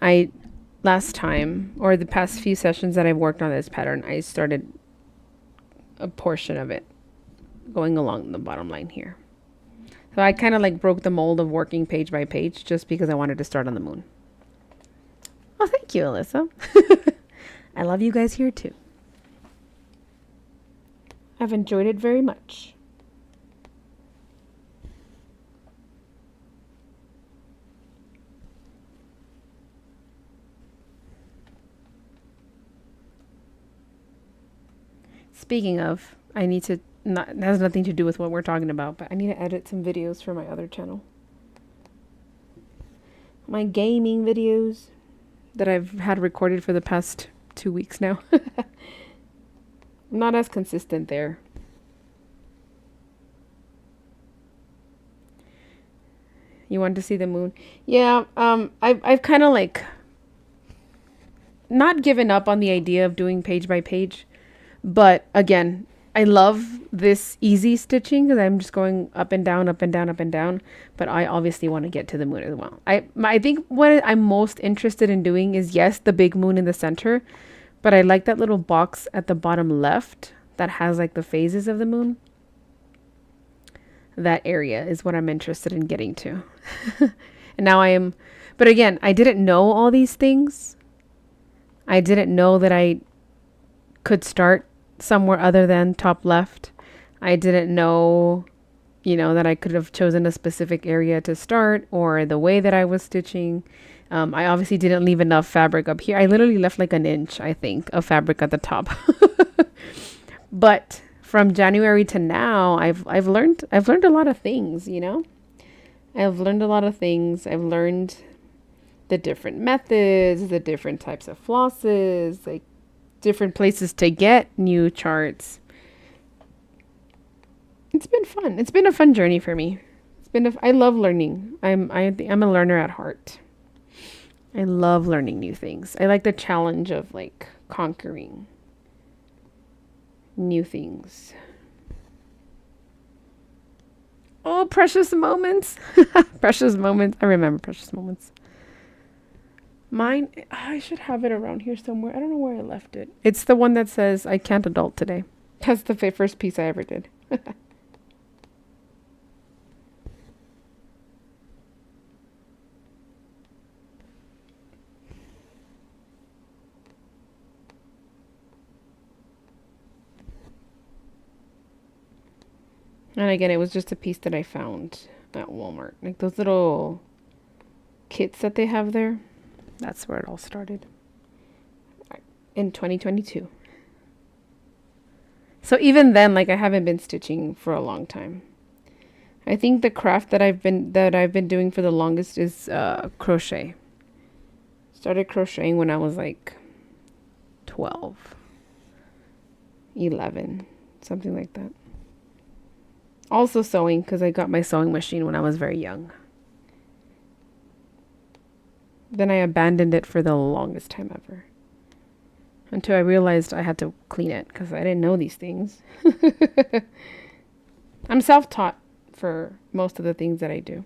last time, or the past few sessions that I've worked on this pattern, I started a portion of it going along the bottom line here. So I kind of like broke the mold of working page by page just because I wanted to start on the moon. Oh, thank you, Alyssa. I love you guys here too. I've enjoyed it very much. Speaking of, it has nothing to do with what we're talking about, but I need to edit some videos for my other channel. My gaming videos that I've had recorded for the past 2 weeks now. I'm not as consistent there. You want to see the moon? Yeah, I've kind of like not given up on the idea of doing page by page. But again, I love this easy stitching because I'm just going up and down, up and down, up and down. But I obviously want to get to the moon as well. I think what I'm most interested in doing is, yes, the big moon in the center. But I like that little box at the bottom left that has like the phases of the moon. That area is what I'm interested in getting to. And now but again, I didn't know all these things. I didn't know that I could start somewhere other than top left. I didn't know, that I could have chosen a specific area to start, or the way that I was stitching. I obviously didn't leave enough fabric up here. I literally left like an inch, I think, of fabric at the top. But from January to now, I've learned a lot of things, I've learned a lot of things. I've learned the different methods, the different types of flosses, like different places to get new charts. It's been fun. It's been a fun journey for me. I love learning. I'm a learner at heart. I love learning new things. I like the challenge of like conquering new things. Oh, precious moments. Precious moments. I remember precious moments. Mine, I should have it around here somewhere. I don't know where I left it. It's the one that says, I can't adult today. That's the first piece I ever did. And again, it was just a piece that I found at Walmart. Like those little kits that they have there. That's where it all started. In 2022. So even then, like I haven't been stitching for a long time. I think the craft that I've been doing for the longest is crochet. Started crocheting when I was like 12, 11, something like that. Also sewing, because I got my sewing machine when I was very young. Then I abandoned it for the longest time ever. Until I realized I had to clean it, because I didn't know these things. I'm self-taught for most of the things that I do.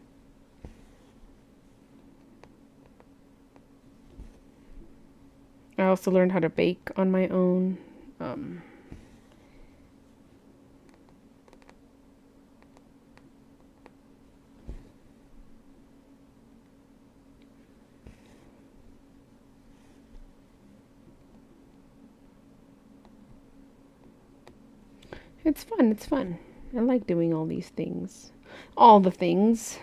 I also learned how to bake on my own. It's fun. It's fun. I like doing all these things. All the things.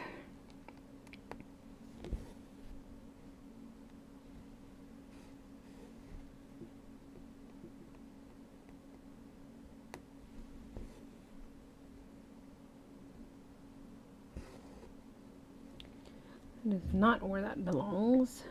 That is not where that belongs.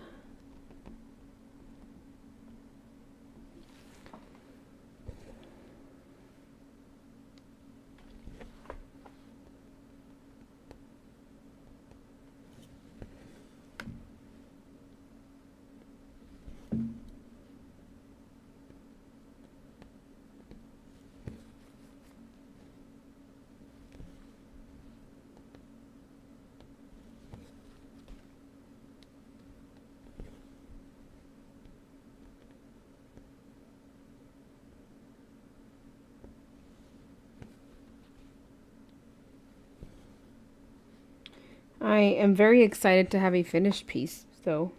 I am very excited to have a finished piece, though.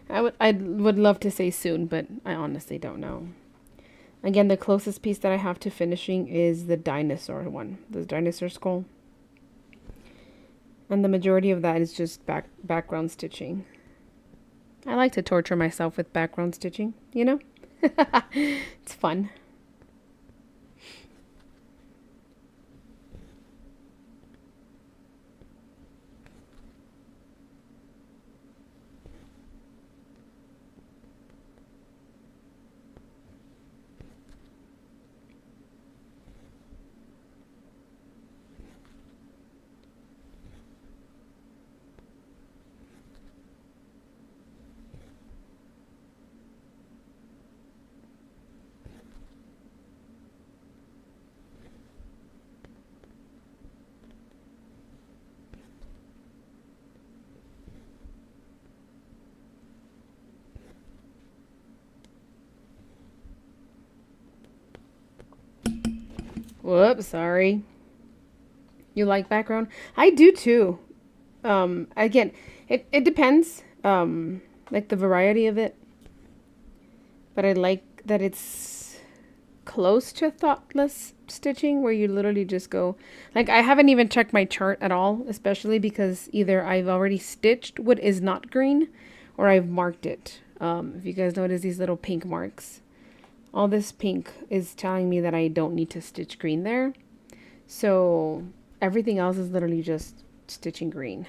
I would love to say soon, but I honestly don't know. Again, the closest piece that I have to finishing is the dinosaur one, the dinosaur skull. And the majority of that is just background stitching. I like to torture myself with background stitching, you know? It's fun. Whoops, sorry. You like background? I do too. Again, it depends. Like the variety of it. But I like that it's close to thoughtless stitching where you literally just go like I haven't even checked my chart at all, especially because either I've already stitched what is not green or I've marked it. If you guys notice these little pink marks, all this pink is telling me that I don't need to stitch green there. So everything else is literally just stitching green.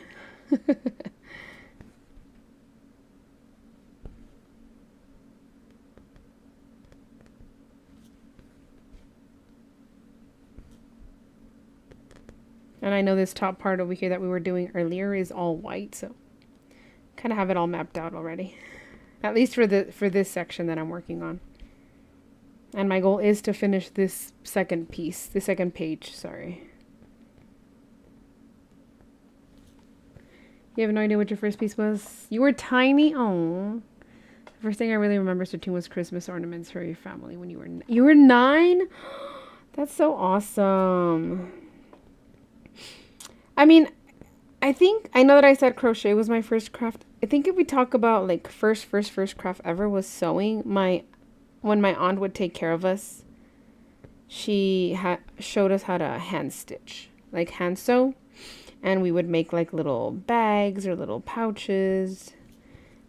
And I know this top part over here that we were doing earlier is all white, so kind of have it all mapped out already. At least for this section that I'm working on. And my goal is to finish this second piece, the second page, sorry. You have no idea what your first piece was? You were tiny? Oh. The first thing I really remember stitching was Christmas ornaments for your family when you were 9? That's so awesome. I mean, I think I know that I said crochet was my first craft. I think if we talk about like first craft ever was sewing. My when my aunt would take care of us, she showed us how to hand stitch, like hand sew, and we would make like little bags or little pouches.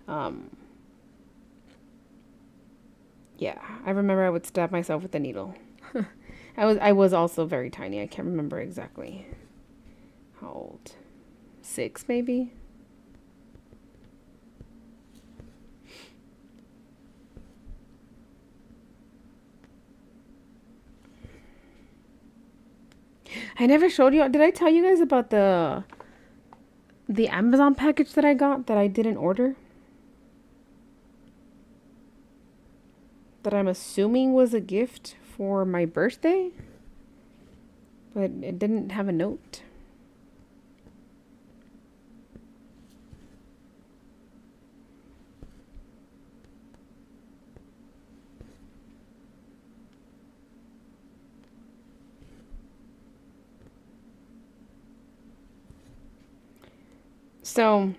Um, yeah, I remember I would stab myself with a needle. I was also very tiny. I can't remember exactly how old. 6 maybe. I never showed you. Did I tell you guys about the Amazon package that I got that I didn't order? That I'm assuming was a gift for my birthday, but it didn't have a note. So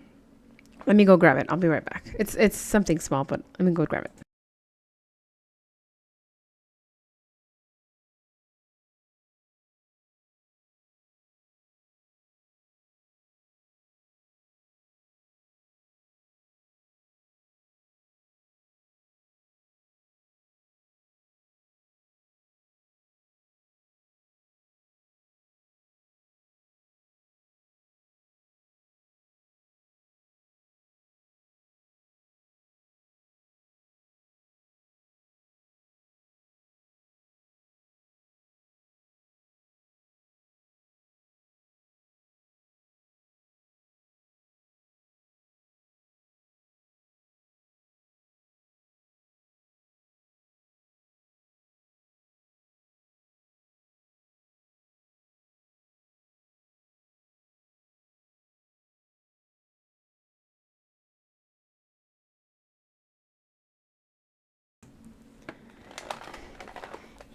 let me go grab it. I'll be right back. It's something small, but let me go grab it.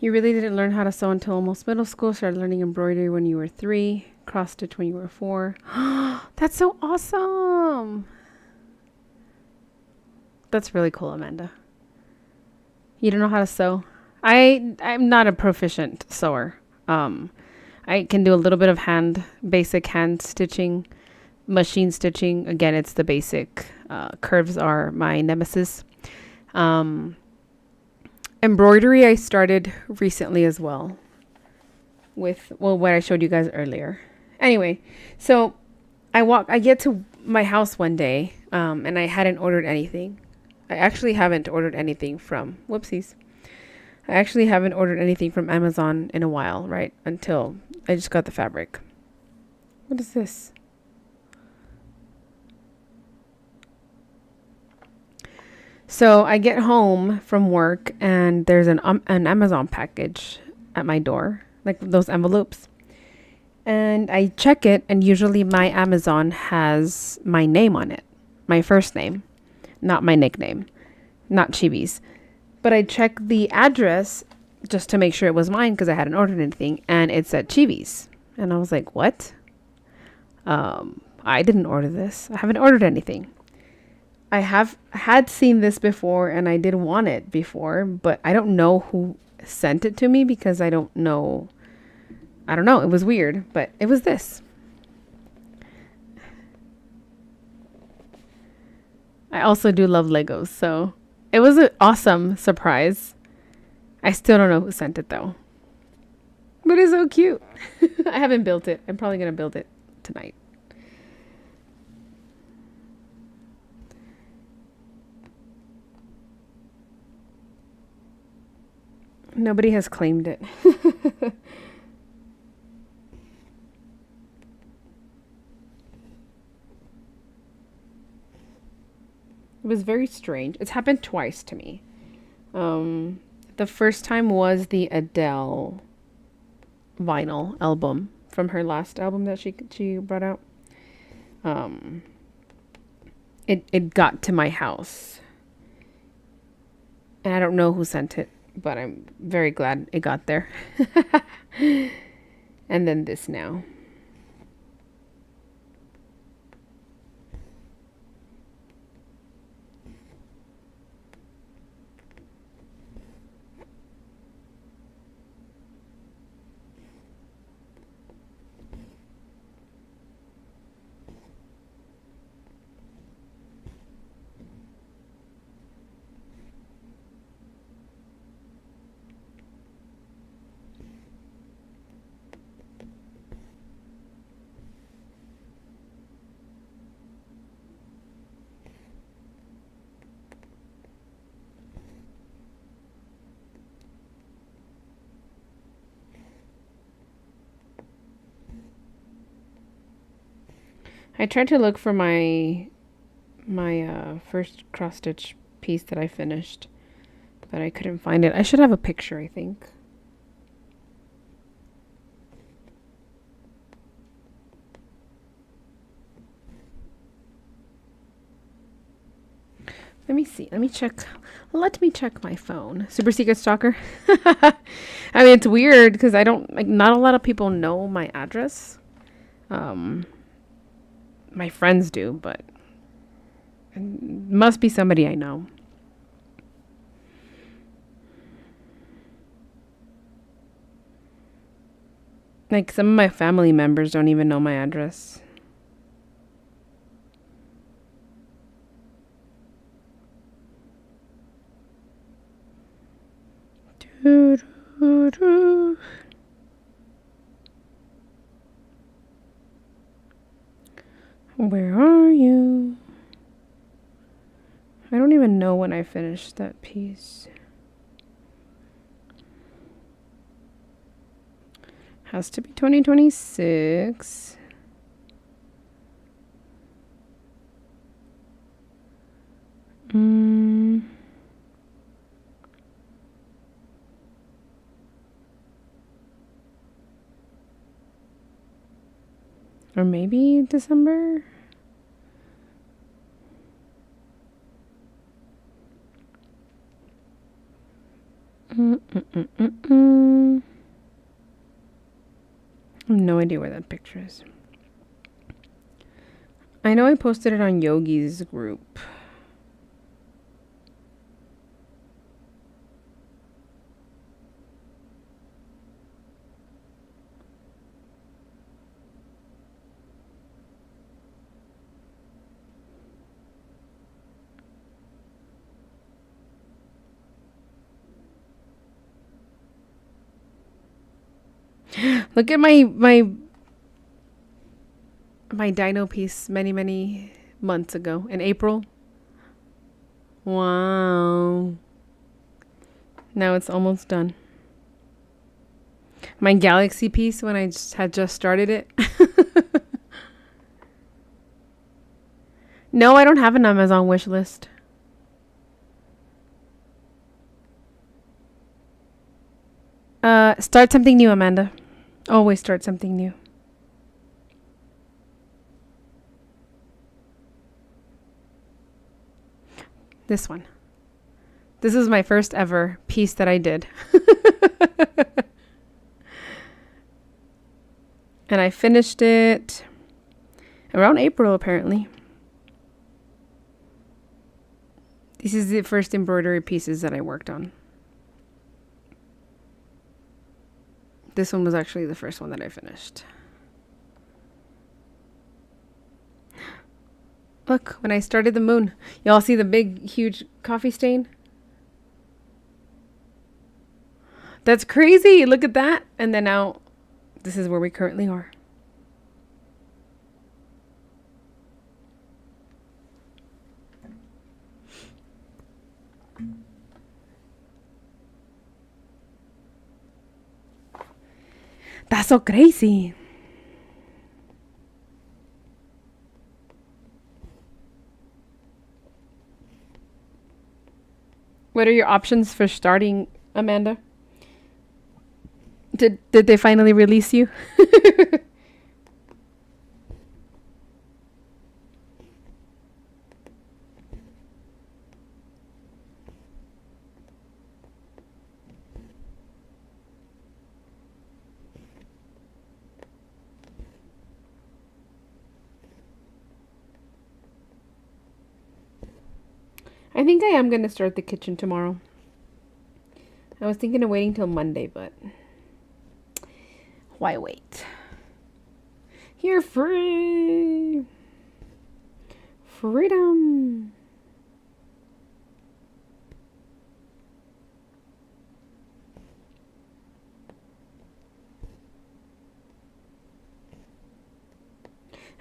You really didn't learn how to sew until almost middle school. Started learning embroidery when you were 3. Cross stitch when you were 4. That's so awesome. That's really cool, Amanda. You don't know how to sew? I'm not a proficient sewer. I can do a little bit of basic hand stitching, machine stitching. Again, it's the basic. Curves are my nemesis. Embroidery I started recently as well with, well, what I showed you guys earlier. Anyway, so I get to my house one day, and I hadn't ordered anything. I actually haven't ordered anything from, whoopsies. I actually haven't ordered anything from Amazon in a while, right? Until I just got the fabric. What is this? So I get home from work and there's an Amazon package at my door, like those envelopes. And I check it, and usually my Amazon has my name on it, my first name, not my nickname, not Chibi's. But I checked the address just to make sure it was mine because I hadn't ordered anything, and it said Chibi's. And I was like, what? I didn't order this. I haven't ordered anything. I had seen this before, and I did want it before, but I don't know who sent it to me because I don't know. I don't know. It was weird, but it was this. I also do love Legos, so it was an awesome surprise. I still don't know who sent it though. But it's so cute. I haven't built it. I'm probably going to build it tonight. Nobody has claimed it. It was very strange. It's happened twice to me. The first time was the Adele vinyl album from her last album that she brought out. It got to my house, and I don't know who sent it, but I'm very glad it got there. And then this now. I tried to look for my first cross stitch piece that I finished, but I couldn't find it. I should have a picture, I think. Let me see. Let me check. Let me check my phone. Super Secret Stalker. I mean, it's weird because I don't, like, not a lot of people know my address. My friends do, but it must be somebody I know. Like, some of my family members don't even know my address. Doo, doo, doo. Where are you? I don't even know when I finished that piece. Has to be 2026. Or maybe December? Mm, mm, mm, mm, mm. I have no idea where that picture is. I know I posted it on Yogi's group. Look at my dino piece many months ago in April. Wow. Now it's almost done. My galaxy piece when I had just started it. No, I don't have an Amazon wish list. Start something new, Amanda. Always start something new. This one. This is my first ever piece that I did. And I finished it around April, apparently. This is the first embroidery pieces that I worked on. This one was actually the first one that I finished. Look, when I started the moon, y'all see the big, huge coffee stain? That's crazy. Look at that. And then now, this is where we currently are. That's so crazy. What are your options for starting, Amanda? Did they finally release you? I think I am going to start the kitchen tomorrow. I was thinking of waiting till Monday, but why wait? You're free. Freedom.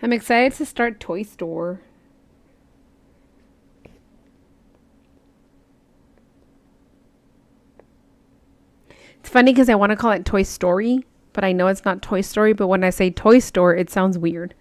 I'm excited to start Toy Store. It's funny because I want to call it Toy Story, but I know it's not Toy Story, but when I say Toy Store, it sounds weird.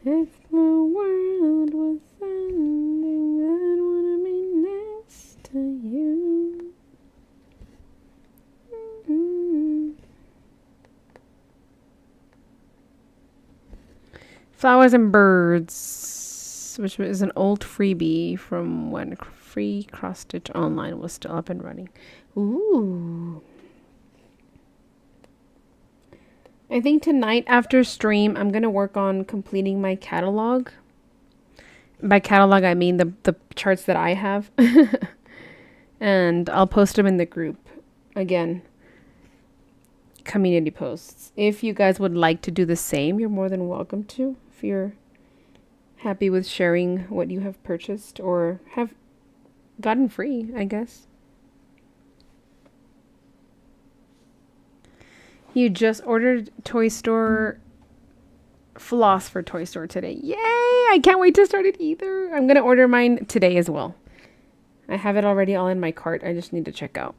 If the world was ending, I'd wanna be next to you. Flowers and Birds, which is an old freebie from when free cross stitch online was still up and running. Ooh. I think tonight after stream, I'm going to work on completing my catalog. By catalog, I mean the charts that I have. And I'll post them in the group. Again, community posts. If you guys would like to do the same, you're more than welcome to. If you're happy with sharing what you have purchased or have gotten free, I guess. You just ordered Toy Store floss for Toy Store today. Yay! I can't wait to start it either. I'm going to order mine today as well. I have it already all in my cart. I just need to check out.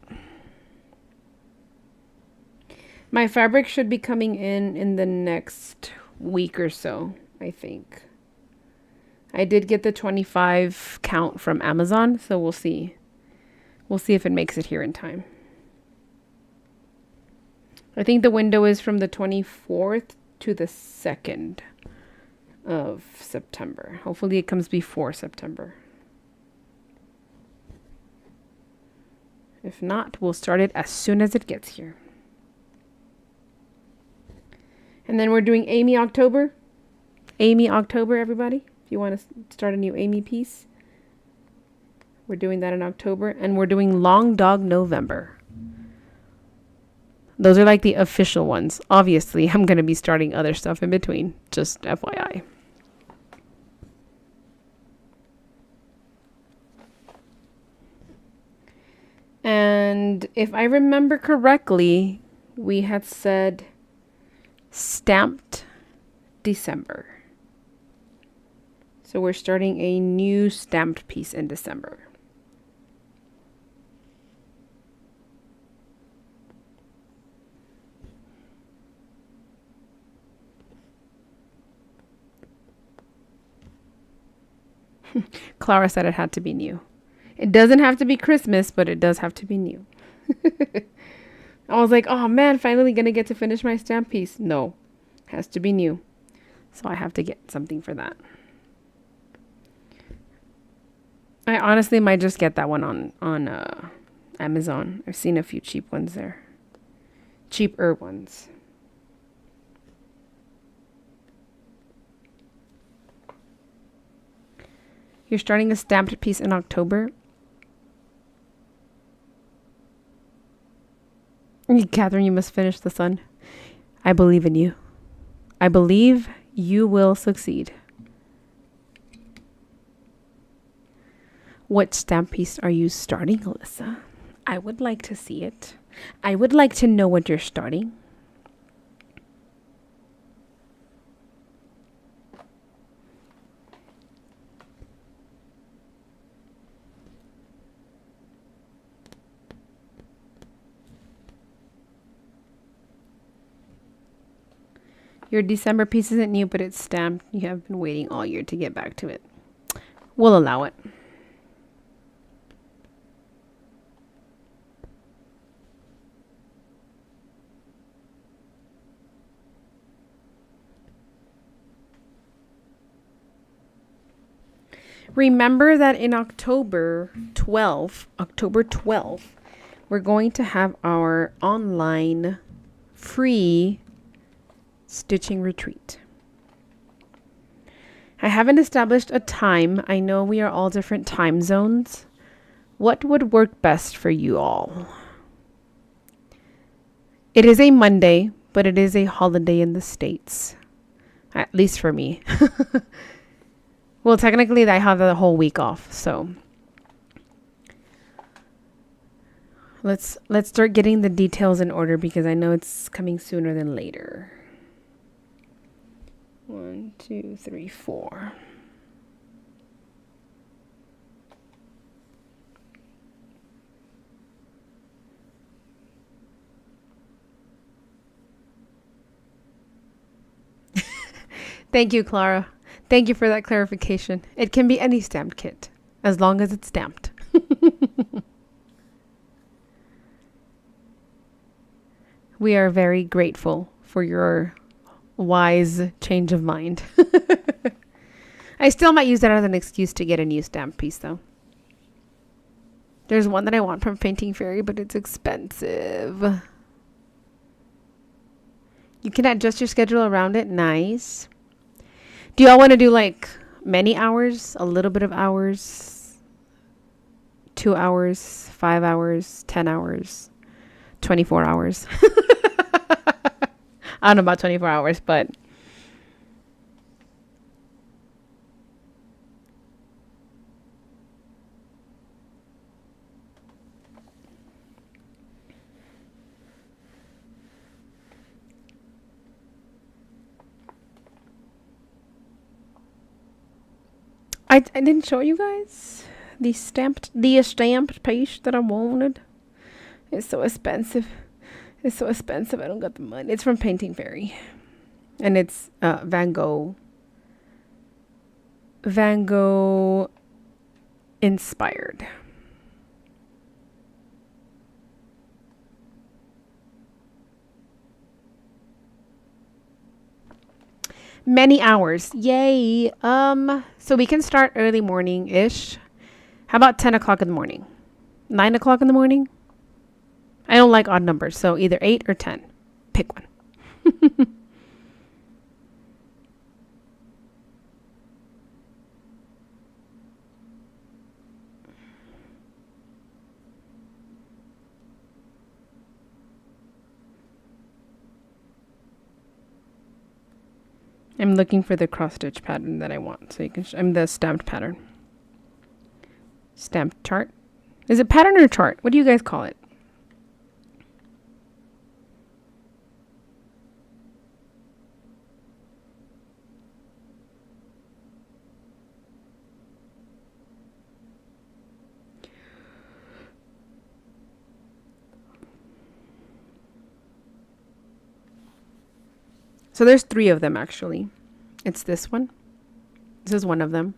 My fabric should be coming in the next week or so, I think. I did get the 25 count from Amazon, so we'll see. We'll see if it makes it here in time. I think the window is from the 24th to the 2nd of September. Hopefully it comes before September. If not, we'll start it as soon as it gets here. And then we're doing Amy October. Amy October, everybody. If you want to start a new Amy piece. We're doing that in October. And we're doing Long Dog November. Those are like the official ones. Obviously, I'm going to be starting other stuff in between. Just FYI. And if I remember correctly, we had said stamped December. So we're starting a new stamped piece in December. Clara said it had to be new. It doesn't have to be Christmas, but it does have to be new. I was like, oh man, finally gonna get to finish my stamp piece. No, has to be new. So I have to get something for that. I honestly might just get that one on Amazon. I've seen a few cheap ones there. Cheaper ones. You're starting a stamped piece in October. Catherine, you must finish the sun. I believe in you. I believe you will succeed. What stamp piece are you starting, Alyssa? I would like to see it. I would like to know what you're starting. Your December piece isn't new, but it's stamped. You have been waiting all year to get back to it. We'll allow it. Remember that in October 12th, we're going to have our online free stitching retreat. I haven't established a time. I know we are all different time zones. What would work best for you all? It is a Monday, but it is a holiday in the States. At least for me. Well, technically I have the whole week off, so let's start getting the details in order because I know it's coming sooner than later. 1, 2, 3, 4. Thank you, Clara. Thank you for that clarification. It can be any stamped kit, as long as it's stamped. We are very grateful for your wise change of mind. I still might use that as an excuse to get a new stamp piece, though. There's one that I want from Painting Fairy, but it's expensive. You can adjust your schedule around it. Nice. Do y'all want to do like many hours, a little bit of hours, 2 hours, 5 hours, 10 hours, 24 hours? I don't know about 24 hours, but I didn't show you guys the stamped piece that I wanted. It's so expensive. It's so expensive. I don't got the money. It's from Painting Fairy, and it's Van Gogh Van Gogh inspired. Many hours. Yay. So we can start early morning-ish. How about 10 o'clock in the morning? 9 o'clock in the morning? I don't like odd numbers, so either 8 or 10. Pick one. I'm looking for the cross stitch pattern that I want. So you can, I'm the stamped pattern. Stamped chart. Is it pattern or chart? What do you guys call it? So there's 3 of them actually. It's this one. This is one of them.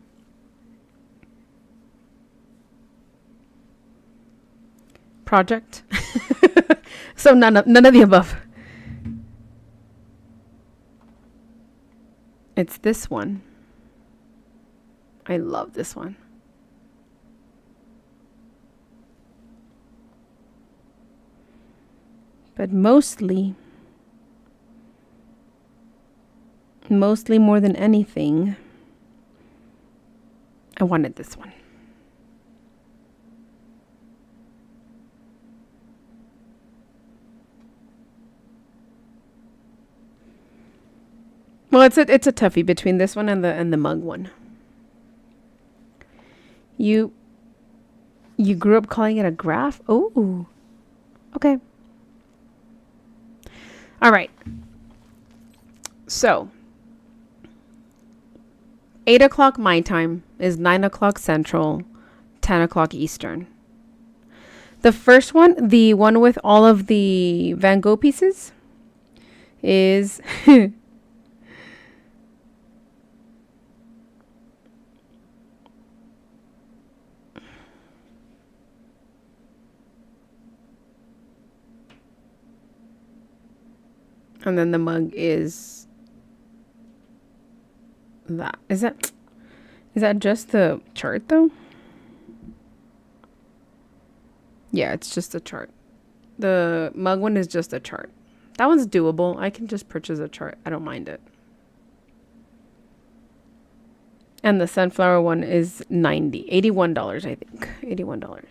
Project. So none of the above. It's this one. I love this one. But mostly more than anything, I wanted this one. Well, it's a toughie between this one and the mug one. You grew up calling it a graph? Oh, okay. All right. So 8 o'clock my time is 9 o'clock Central, 10 o'clock Eastern. The first one, the one with all of the Van Gogh pieces, is and then the mug is that. Is that just the chart though? Yeah, it's just a chart. The mug one is just a chart. That one's doable. I can just purchase a chart. I don't mind it. And the sunflower one is $81, I think. $81.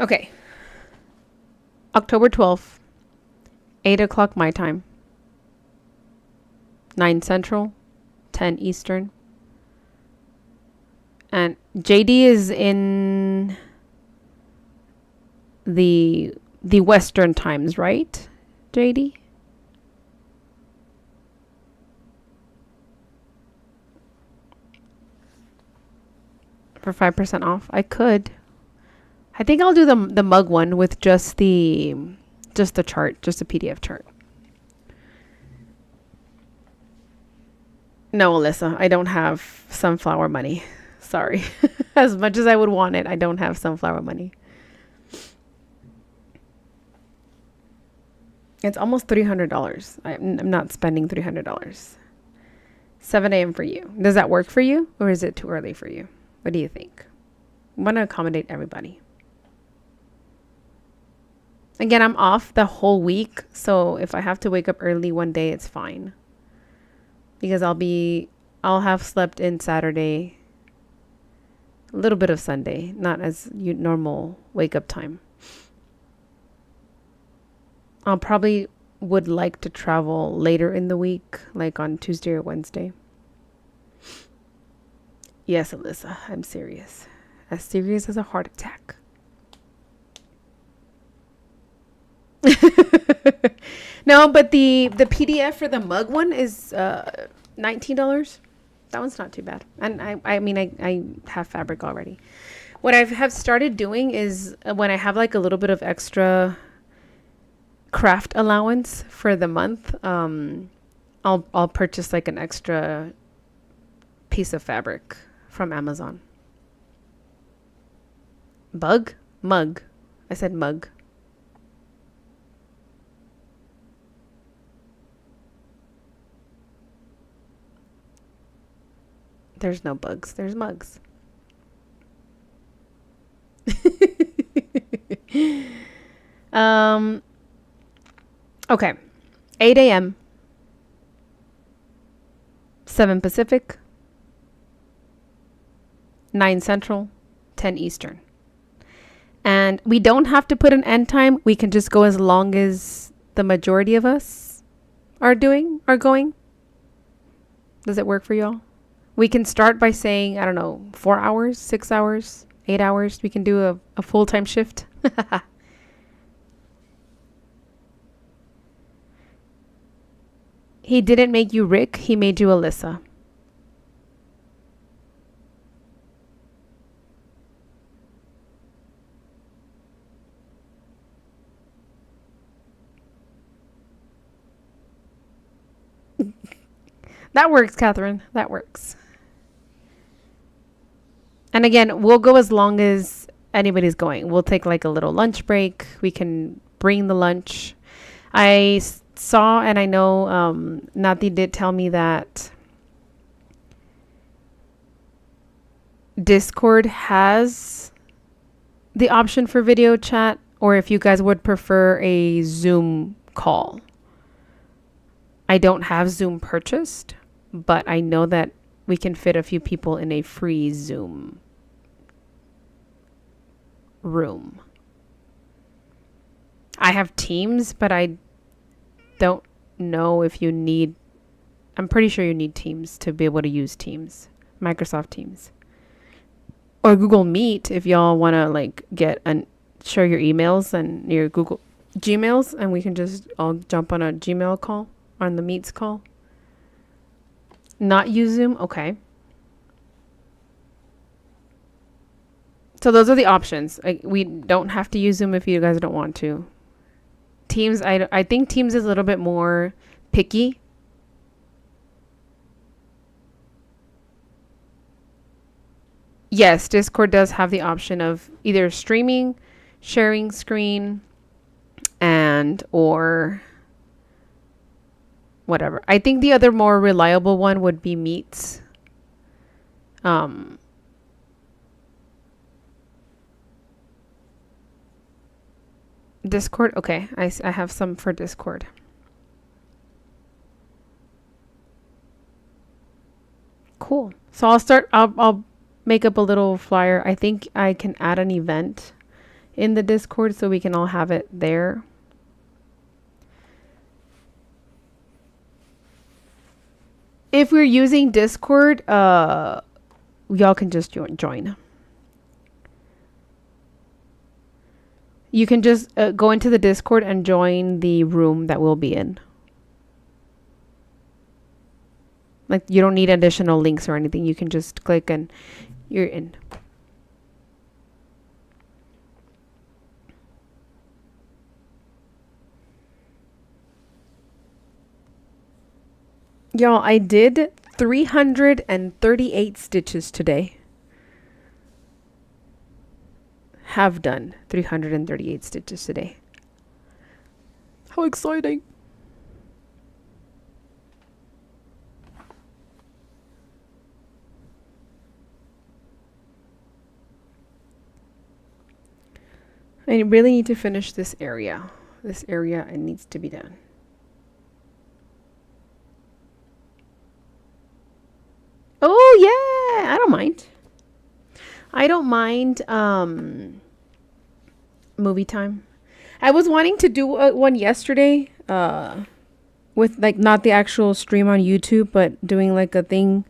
Okay. October 12th, 8 o'clock my time. 9 Central, 10 Eastern. And JD is in the Western times, right? JD? For 5% off? I could. I think I'll do the mug one with just the chart, just a PDF chart. No, Alyssa, I don't have sunflower money. Sorry. As much as I would want it, I don't have sunflower money. It's almost $300. I'm not spending $300. 7 a.m. for you. Does that work for you, or is it too early for you? What do you think? I want to accommodate everybody. Again, I'm off the whole week, so if I have to wake up early one day, it's fine. Because I'll have slept in Saturday, a little bit of Sunday, not as normal wake up time. I'll probably would like to travel later in the week, like on Tuesday or Wednesday. Yes, Alyssa, I'm serious. As serious as a heart attack. No, but the PDF for the mug one is $19. that one's not too bad. And I mean, I have fabric already. What I have started doing is when I have like a little bit of extra craft allowance for the month, I'll purchase like an extra piece of fabric from Amazon. Mug. I said mug. There's no bugs. There's mugs. Okay. 8 a.m. 7 Pacific. 9 Central. 10 Eastern. And we don't have to put an end time. We can just go as long as the majority of us are going. Does it work for y'all? We can start by saying, I don't know, 4 hours, 6 hours, 8 hours. We can do a full-time shift. He didn't make you Rick. He made you Alyssa. That works, Catherine. That works. And again, we'll go as long as anybody's going. We'll take like a little lunch break. We can bring the lunch. I saw and I know Nati did tell me that Discord has the option for video chat, or if you guys would prefer a Zoom call. I don't have Zoom purchased, but I know that we can fit a few people in a free Zoom room. I have Teams, but I don't know if you need, I'm pretty sure you need Teams to be able to use Teams, Microsoft Teams. Or Google Meet if y'all want to like get and share your emails and your Google Gmails, and we can just all jump on a Gmail call, on the Meets call. Not use Zoom? Okay. So those are the options. We don't have to use Zoom if you guys don't want to. Teams, I think Teams is a little bit more picky. Yes, Discord does have the option of either streaming, sharing screen, and or whatever. I think the other more reliable one would be Meets. Discord. Okay, I have some for Discord. Cool. So I'll make up a little flyer. I think I can add an event in the Discord so we can all have it there. If we're using Discord, y'all can just join. You can just go into the Discord and join the room that we'll be in. Like, you don't need additional links or anything. You can just click and you're in. Y'all, I did 338 stitches today. Have done 338 stitches today. How exciting. I really need to finish this area. This area, it needs to be done. Oh yeah, I don't mind. I don't mind movie time. I was wanting to do one yesterday with like not the actual stream on YouTube, but doing like a thing.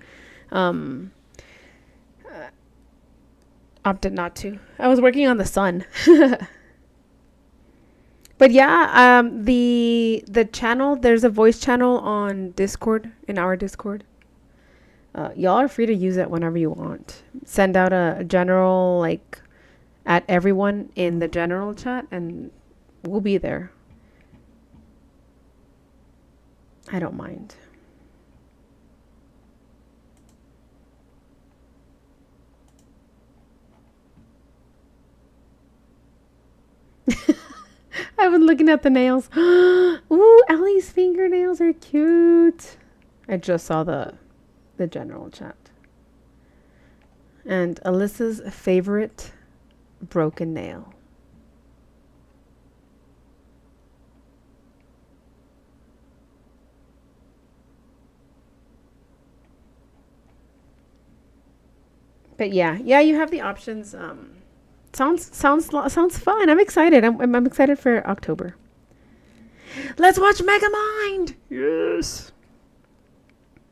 Opted not to. I was working on the sun. But yeah, the channel, there's a voice channel on Discord, in our Discord. Y'all are free to use it whenever you want. Send out a general, like, at everyone in the general chat, and we'll be there. I don't mind. I've been looking at the nails. Ooh, Ellie's fingernails are cute. I just saw the general chat. And Alyssa's favorite broken nail. But yeah, you have the options. Sounds fun. I'm excited. I'm excited for October. Let's watch Megamind. Yes.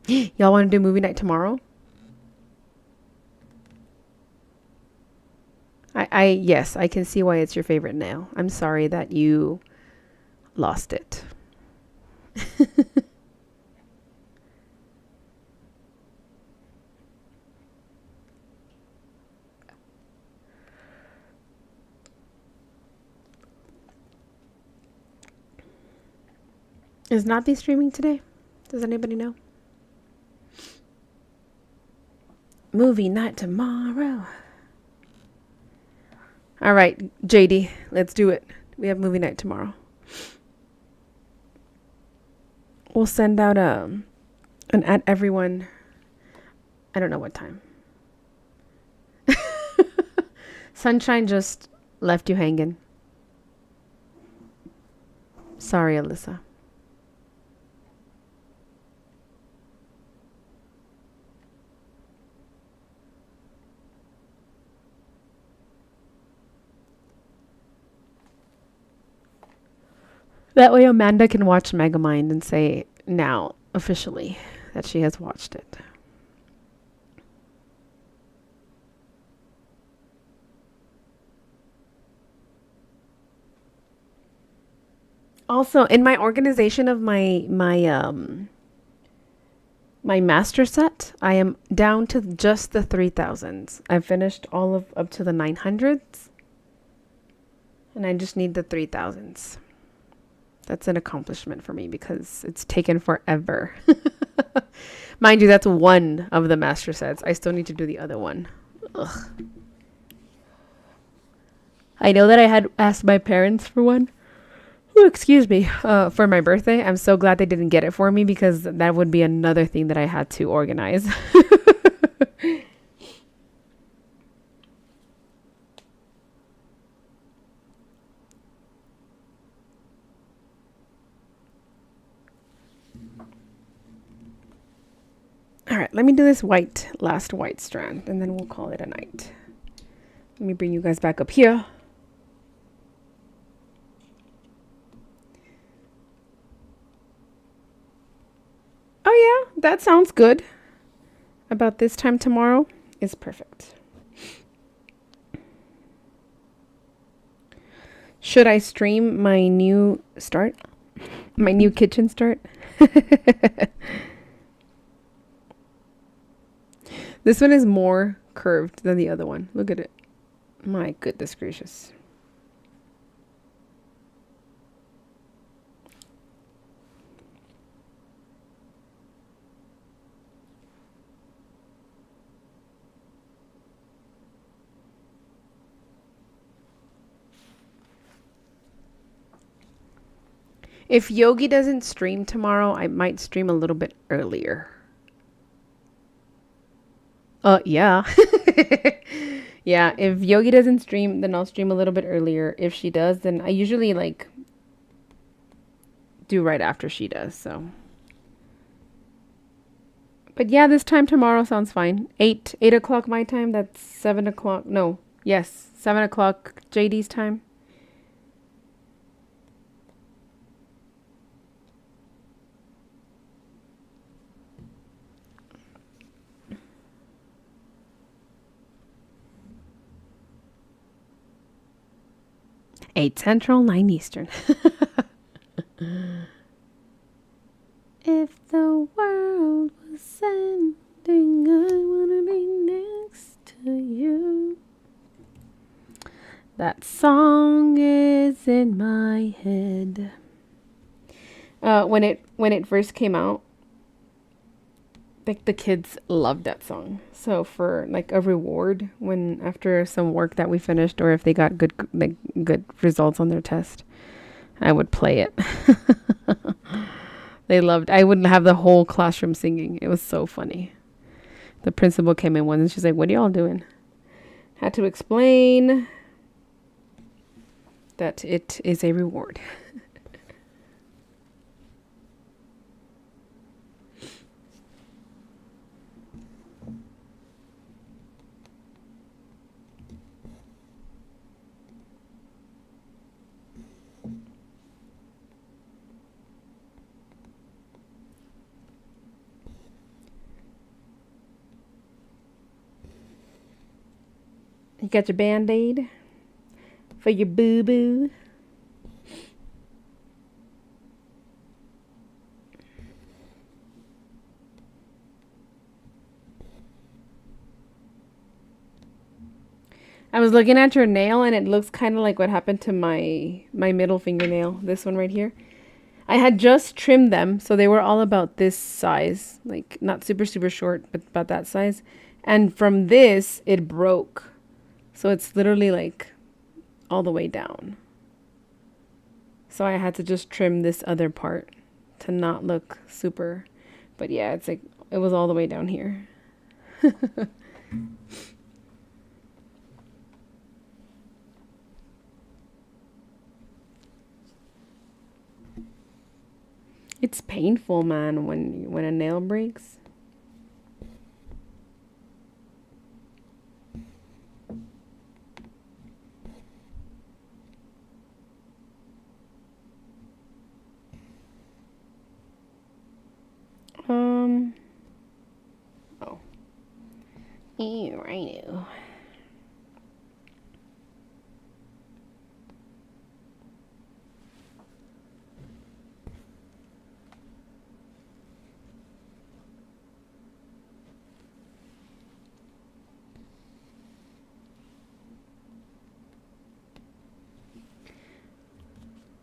Y'all want to do movie night tomorrow? Yes, I can see why it's your favorite nail. I'm sorry that you lost it. Is Navi streaming today? Does anybody know? Movie night tomorrow. All right, JD, let's do it. We have movie night tomorrow. We'll send out an at everyone. I don't know what time. Sunshine just left you hanging. Sorry, Alyssa. That way Amanda can watch Megamind and say now, officially, that she has watched it. Also, in my organization of my master set, I am down to just the 3000s. I've finished all of up to the 900s. And I just need the 3000s. That's an accomplishment for me because it's taken forever. Mind you, that's one of the master sets. I still need to do the other one. Ugh. I know that I had asked my parents for one. Ooh, excuse me, for my birthday. I'm so glad they didn't get it for me because that would be another thing that I had to organize. All right, let me do this last white strand, and then we'll call it a night. Let me bring you guys back up here. Oh yeah, that sounds good. About this time tomorrow is perfect. Should I stream my new start? My new kitchen start? This one is more curved than the other one. Look at it. My goodness gracious. If Yogi doesn't stream tomorrow, I might stream a little bit earlier. Yeah. Yeah, if Yogi doesn't stream, then I'll stream a little bit earlier. If she does, then I usually like do right after she does, so. But yeah, this time tomorrow sounds fine. 8 o'clock my time, that's 7 o'clock. No, yes, 7 o'clock JD's time. Eight Central, 9 Eastern. If the world was ending That song is in my head. When it first came out, like the kids loved that song. So for like a reward, when after some work that we finished, or if they got good results on their test, I would play it. They loved. I would have the whole classroom singing. It was so funny. The principal came in once and she's like, "What are y'all doing?" Had to explain that it is a reward. You got your Band-Aid for your boo-boo. I was looking at your nail and it looks kind of like what happened to my middle fingernail. This one right here. I had just trimmed them, so they were all about this size. Like, not super, super short, but about that size. And from this, it broke. So it's literally like all the way down. So I had to just trim this other part to not look super. But yeah, it's like, it was all the way down here. It's painful, man, when a nail breaks. Oh. Ew, I know.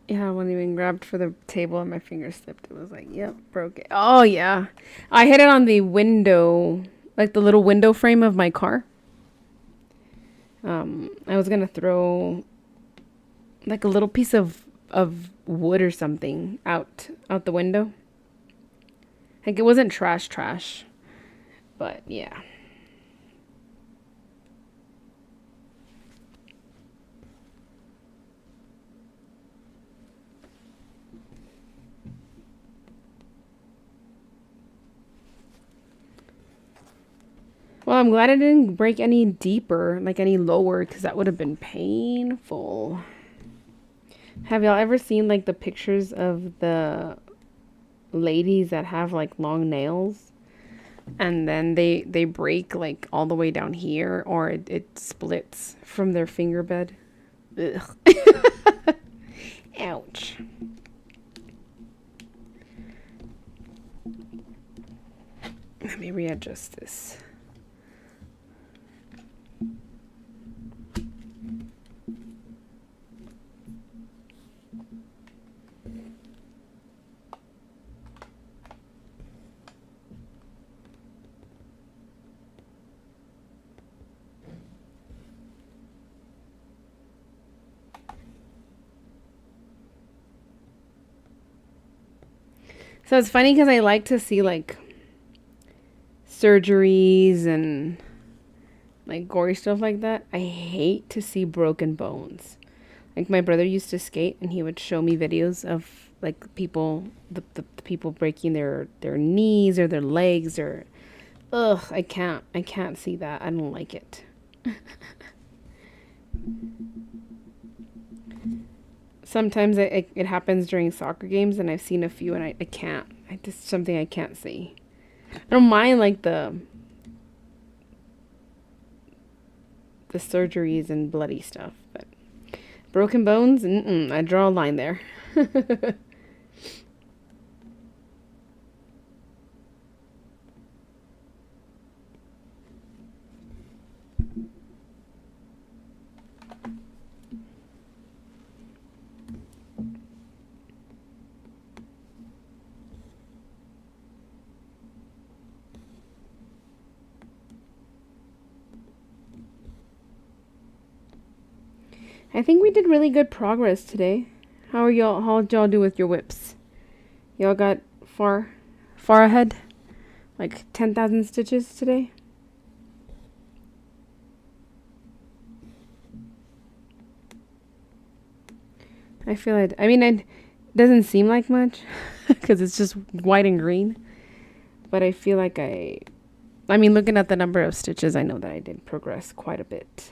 Yeah, when I even grabbed for the table and my finger slipped, it was like, yep, broke it. Oh, yeah. I hit it on the window, like the little window frame of my car. I was going to throw like a little piece of wood or something out the window. Like it wasn't trash, but yeah. Well, I'm glad I didn't break any deeper, like any lower, because that would have been painful. Have y'all ever seen like the pictures of the ladies that have like long nails and then they break like all the way down here, or it splits from their finger bed? Ugh. Ouch. Let me readjust this. So it's funny because I like to see like surgeries and like gory stuff like that. I hate to see broken bones. Like my brother used to skate and he would show me videos of like people, the people breaking their knees or their legs or, ugh, I can't see that. I don't like it. Sometimes it happens during soccer games and I've seen a few and I can't. I just something I can't see. I don't mind like the surgeries and bloody stuff, but broken bones, I draw a line there. I think we did really good progress today. How'd y'all do with your whips? Y'all got far ahead? Like 10,000 stitches today? I feel it. I mean, it doesn't seem like much because it's just white and green. But I feel like I mean, looking at the number of stitches, I know that I did progress quite a bit.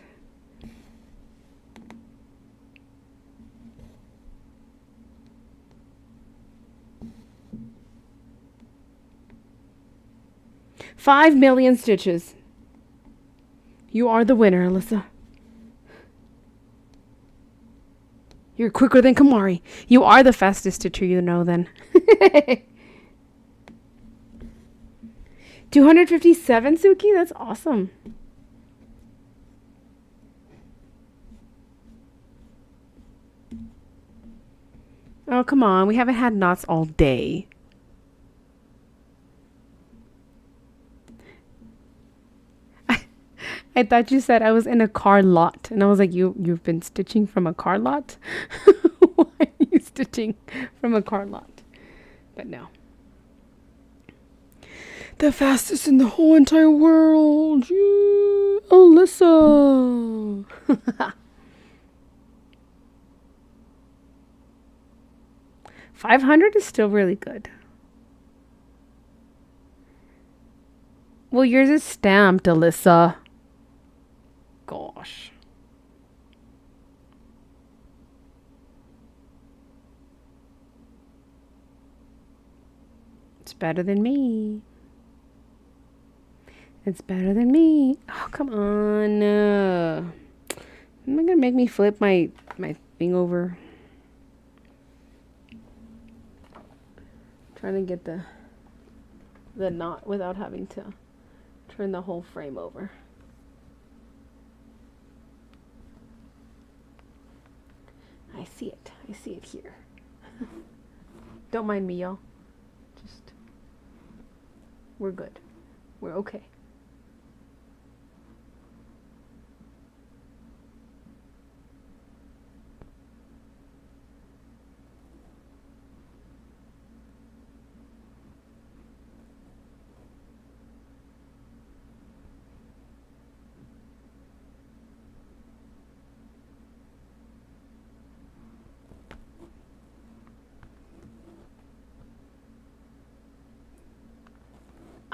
$5 million stitches. You are the winner, Alyssa. You're quicker than Kamari. You are the fastest stitcher you know then. 257, Suki? That's awesome. Oh, come on. We haven't had knots all day. I thought you said I was in a car lot. And I was like, you've been stitching from a car lot? Why are you stitching from a car lot? But no. The fastest in the whole entire world. Yeah. Alyssa. 500 is still really good. Well, yours is stamped, Alyssa. Gosh. It's better than me. It's better than me. Oh, come on. Am I gonna make me flip my thing over? Trying to get the knot without having to turn the whole frame over. I see it. I see it here. Don't mind me, y'all. Just, we're good. We're okay.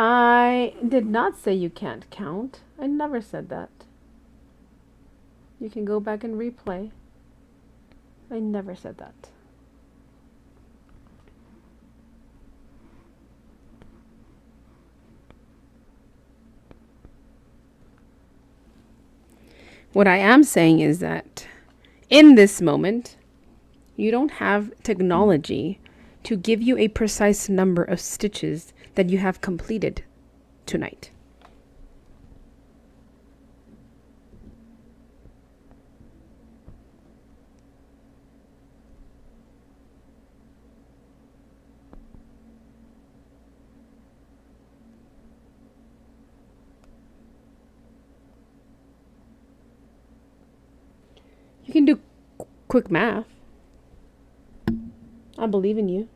I did not say you can't count. I never said that. You can go back and replay. I never said that. What I am saying is that in this moment, you don't have technology to give you a precise number of stitches that you have completed tonight. You can do quick math. I believe in you.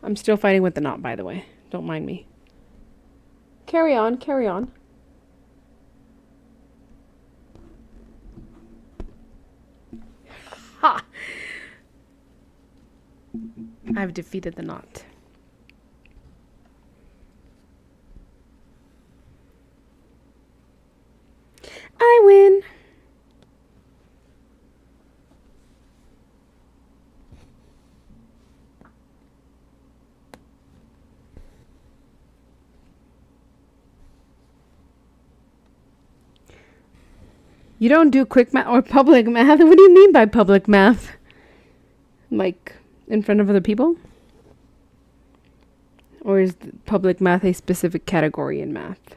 I'm still fighting with the knot, by the way. Don't mind me. Carry on, carry on. Ha! I've defeated the knot. I win. You don't do quick math or public math? What do you mean by public math? Like in front of other people? Or is public math a specific category in math?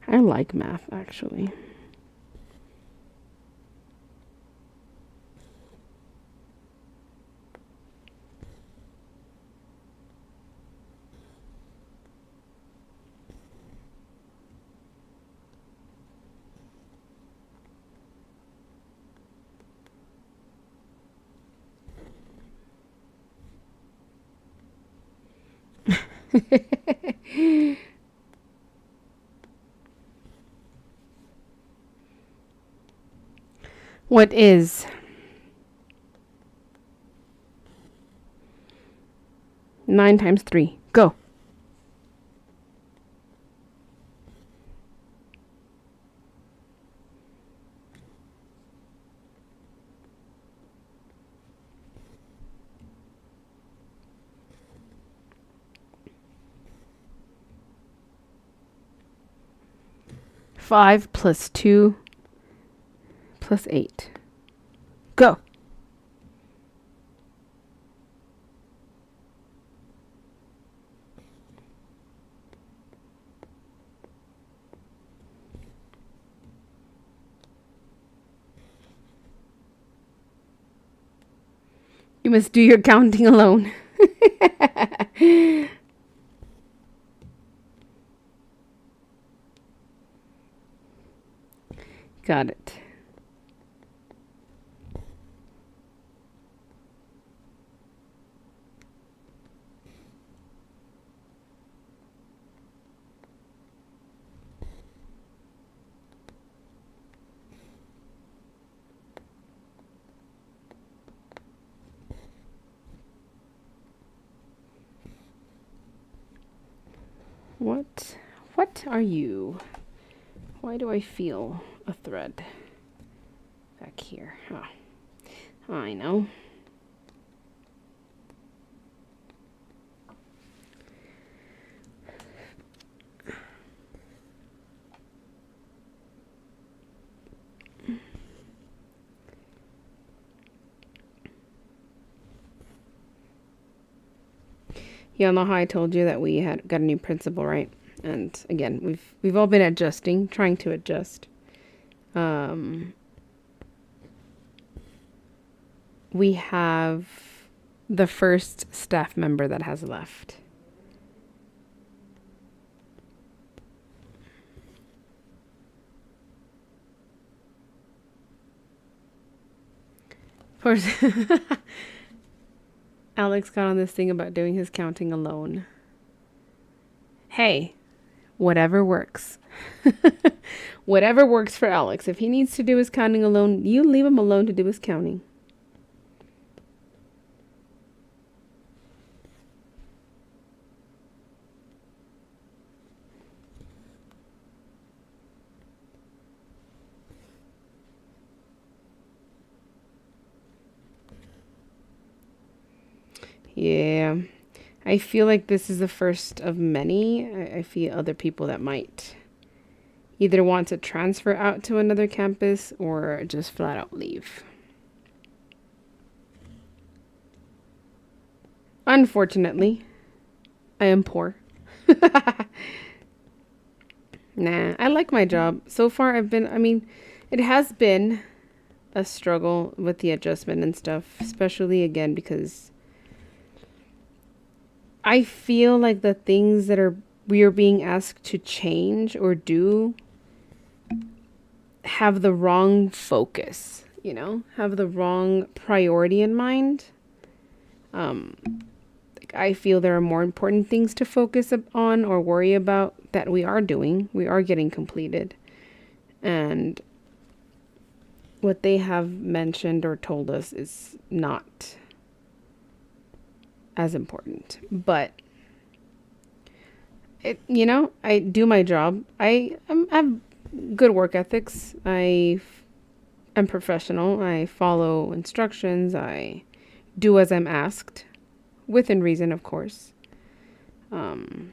I like math, actually. What is 9 times 3? Go. 5 plus 2 plus 8. Go. You must do your counting alone. Got it. What are you? Why do I feel a thread back here? Oh, I know. Y'all know how I told you that we had got a new principal, right? And again, we've all been adjusting, trying to adjust. We have the first staff member that has left. Of course, Alex got on this thing about doing his counting alone. Hey, whatever works. Whatever works for Alex. If he needs to do his counting alone, you leave him alone to do his counting. Yeah. I feel like this is the first of many. I feel other people that might either want to transfer out to another campus or just flat out leave. Unfortunately, I am poor. Nah, I like my job. So far, it has been a struggle with the adjustment and stuff, especially again because I feel like the things that we are being asked to change or do have the wrong focus, have the wrong priority in mind. I feel there are more important things to focus on or worry about that we are getting completed. And what they have mentioned or told us is not as important. But I do my job. I have good work ethics. I am professional. I follow instructions. I do as I'm asked, within reason, of course. I'm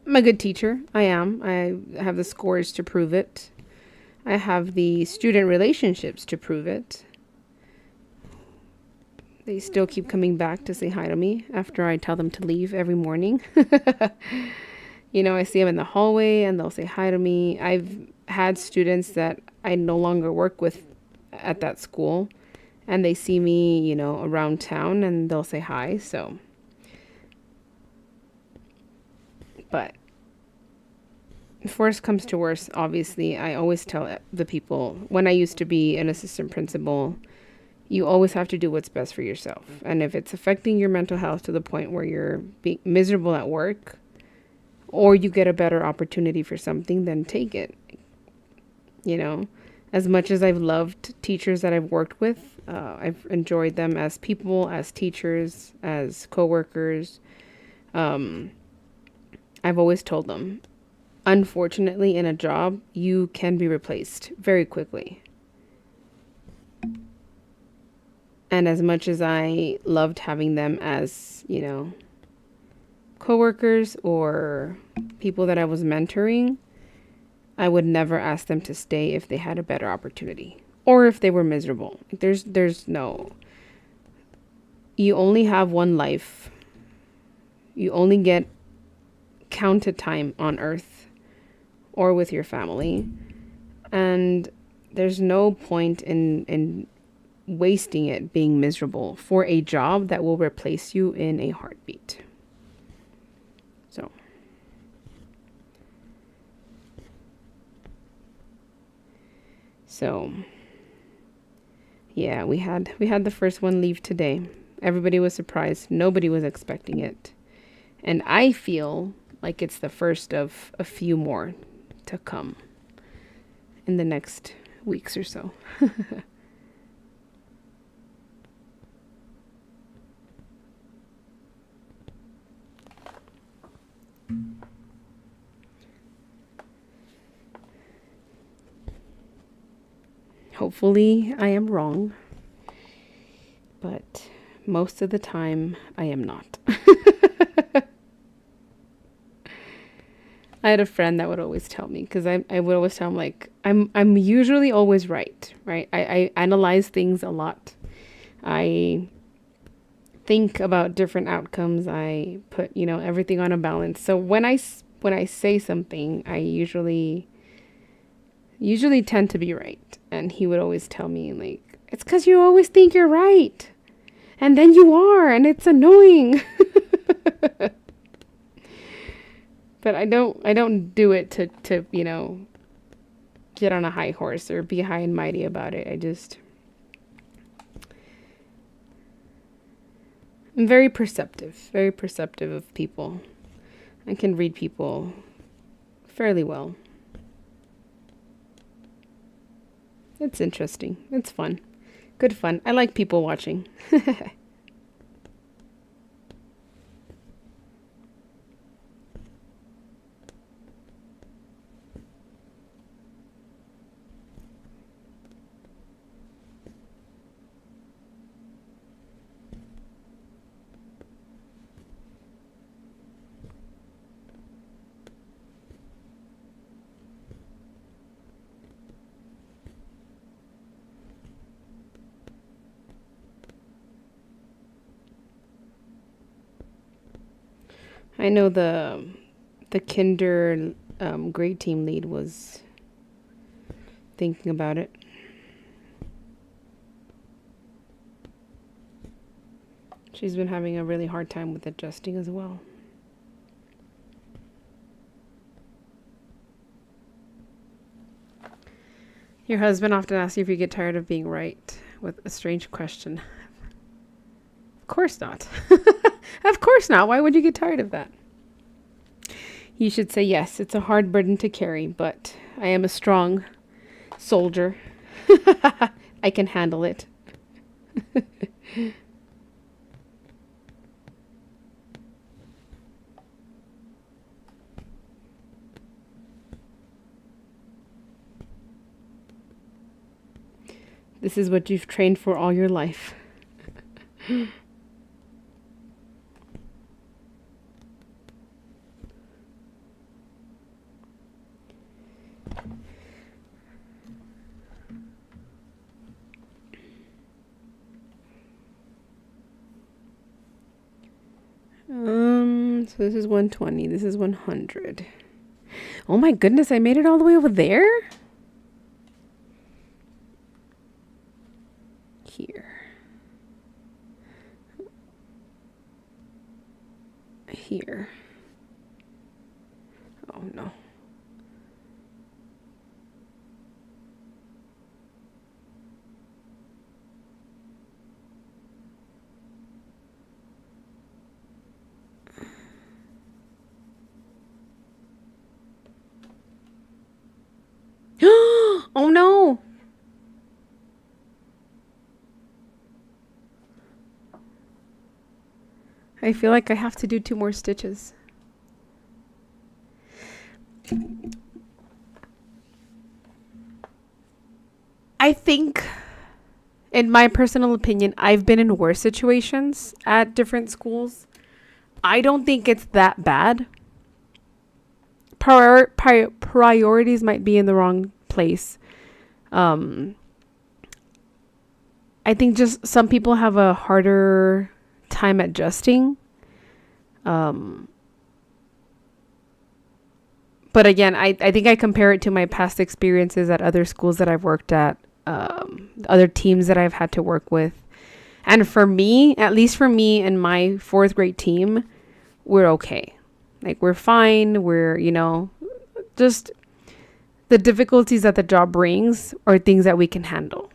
a good teacher. I am. I have the scores to prove it. I have the student relationships to prove it. They still keep coming back to say hi to me after I tell them to leave every morning. I see them in the hallway and they'll say hi to me. I've had students that I no longer work with at that school, and they see me, around town, and they'll say hi. So, but if worst comes to worst, obviously, I always tell the people when I used to be an assistant principal, you always have to do what's best for yourself. And if it's affecting your mental health to the point where you're being miserable at work, or you get a better opportunity for something, then take it. You know, as much as I've loved teachers that I've worked with, I've enjoyed them as people, as teachers, as coworkers. Um, I've always told them, unfortunately, in a job, you can be replaced very quickly. And as much as I loved having them as, coworkers or people that I was mentoring, I would never ask them to stay if they had a better opportunity or if they were miserable. There's no, you only have one life. You only get counted time on earth or with your family. And there's no point in wasting it being miserable for a job that will replace you in a heartbeat. So yeah, we had the first one leave today. Everybody was surprised. Nobody was expecting it. And I feel like it's the first of a few more to come in the next weeks or so. Hopefully, I am wrong, but most of the time, I am not. I had a friend that would always tell me, because I would always tell him, like, I'm usually always right, right? I analyze things a lot. I think about different outcomes. I put, everything on a balance. So when I say something, I usually tend to be right. And he would always tell me, like, it's because you always think you're right. And then you are, and it's annoying. But I don't do it to, get on a high horse or be high and mighty about it. I'm very perceptive of people. I can read people fairly well. It's interesting. It's fun. Good fun. I like people watching. I know the kinder grade team lead was thinking about it. She's been having a really hard time with adjusting as well. Your husband often asks you if you get tired of being right with a strange question. Of course not. Of course not. Why would you get tired of that? You should say yes. It's a hard burden to carry, but I am a strong soldier. I can handle it. This is what you've trained for all your life. So this is 120. This is 100. Oh my goodness, I made it all the way over there? Here. Here. Oh no. Oh no. I feel like I have to do 2 more stitches. I think, in my personal opinion, I've been in worse situations at different schools. I don't think it's that bad. Priorities might be in the wrong place. I think just some people have a harder time adjusting. But again, I think I compare it to my past experiences at other schools that I've worked at, other teams that I've had to work with. And for me, at least for me and my 4th grade team, we're okay. Like, we're fine. We're, just the difficulties that the job brings are things that we can handle.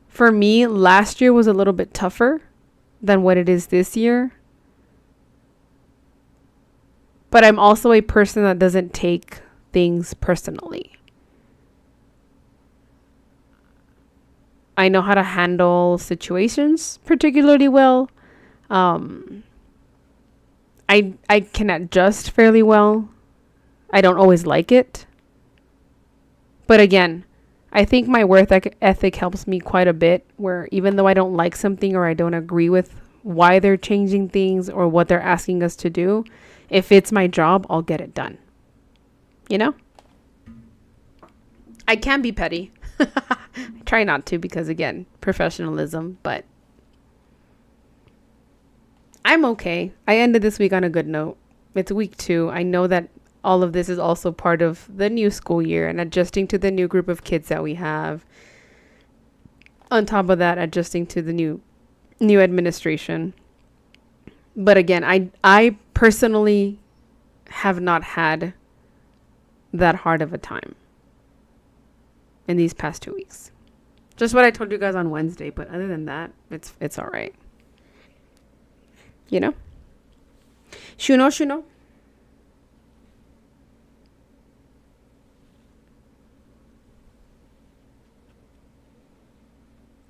For me, last year was a little bit tougher than what it is this year. But I'm also a person that doesn't take things personally. I know how to handle situations particularly well. I can adjust fairly well. I don't always like it. But again, I think my work ethic helps me quite a bit, where even though I don't like something or I don't agree with why they're changing things or what they're asking us to do, if it's my job, I'll get it done. I can be petty. I try not to because, again, professionalism, but I'm okay. I ended this week on a good note. It's week 2. I know that all of this is also part of the new school year and adjusting to the new group of kids that we have. On top of that, adjusting to the new administration. But again, I personally have not had that hard of a time in these past 2 weeks. Just what I told you guys on Wednesday, but other than that, it's all right. Shuno.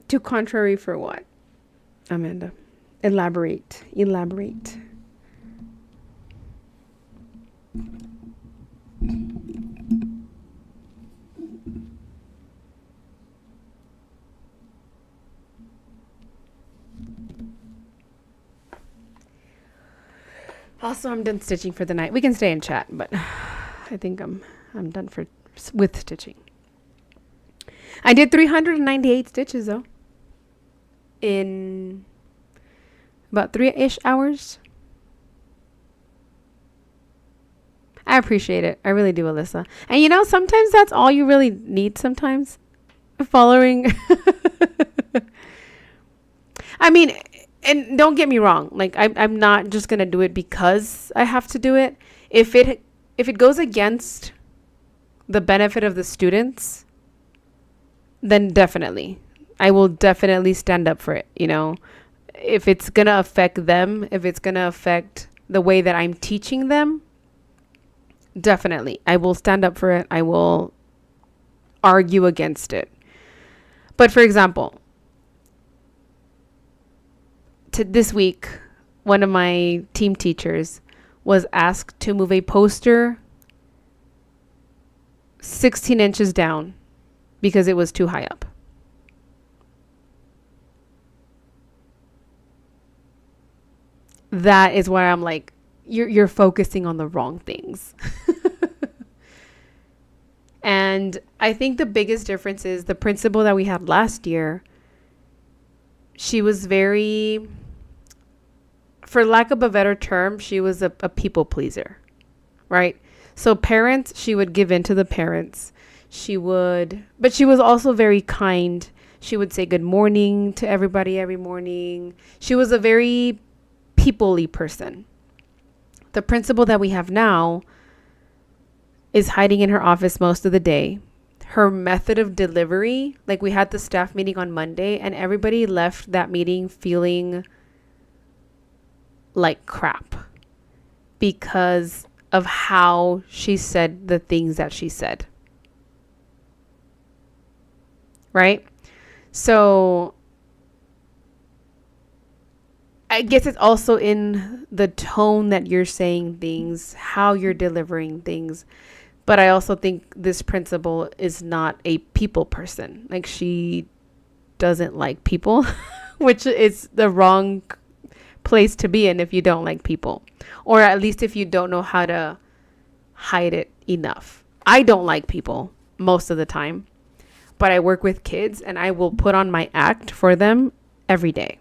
Too contrary for what? Amanda. Elaborate. Also, I'm done stitching for the night. We can stay and chat, but I think I'm done with stitching. I did 398 stitches though in about 3-ish hours. I appreciate it. I really do, Alyssa. And sometimes that's all you really need sometimes. Following. I mean, and don't get me wrong. Like, I'm not just going to do it because I have to do it. If it goes against the benefit of the students, then definitely. I will definitely stand up for it, If it's going to affect them, if it's going to affect the way that I'm teaching them, definitely. I will stand up for it. I will argue against it. But for example, this week, one of my team teachers was asked to move a poster 16 inches down because it was too high up. That is why I'm like, you're focusing on the wrong things. And I think the biggest difference is the principal that we had last year. She was very, for lack of a better term, she was a people pleaser, right? So parents, she would give in to the parents. But she was also very kind. She would say good morning to everybody every morning. She was a very people-y person. The principal that we have now is hiding in her office most of the day. Her method of delivery, like we had the staff meeting on Monday and everybody left that meeting feeling like crap because of how she said the things that she said. Right? So I guess it's also in the tone that you're saying things, how you're delivering things. But I also think this principal is not a people person. Like, she doesn't like people, which is the wrong place to be in if you don't like people. Or at least if you don't know how to hide it enough. I don't like people most of the time, but I work with kids and I will put on my act for them every day.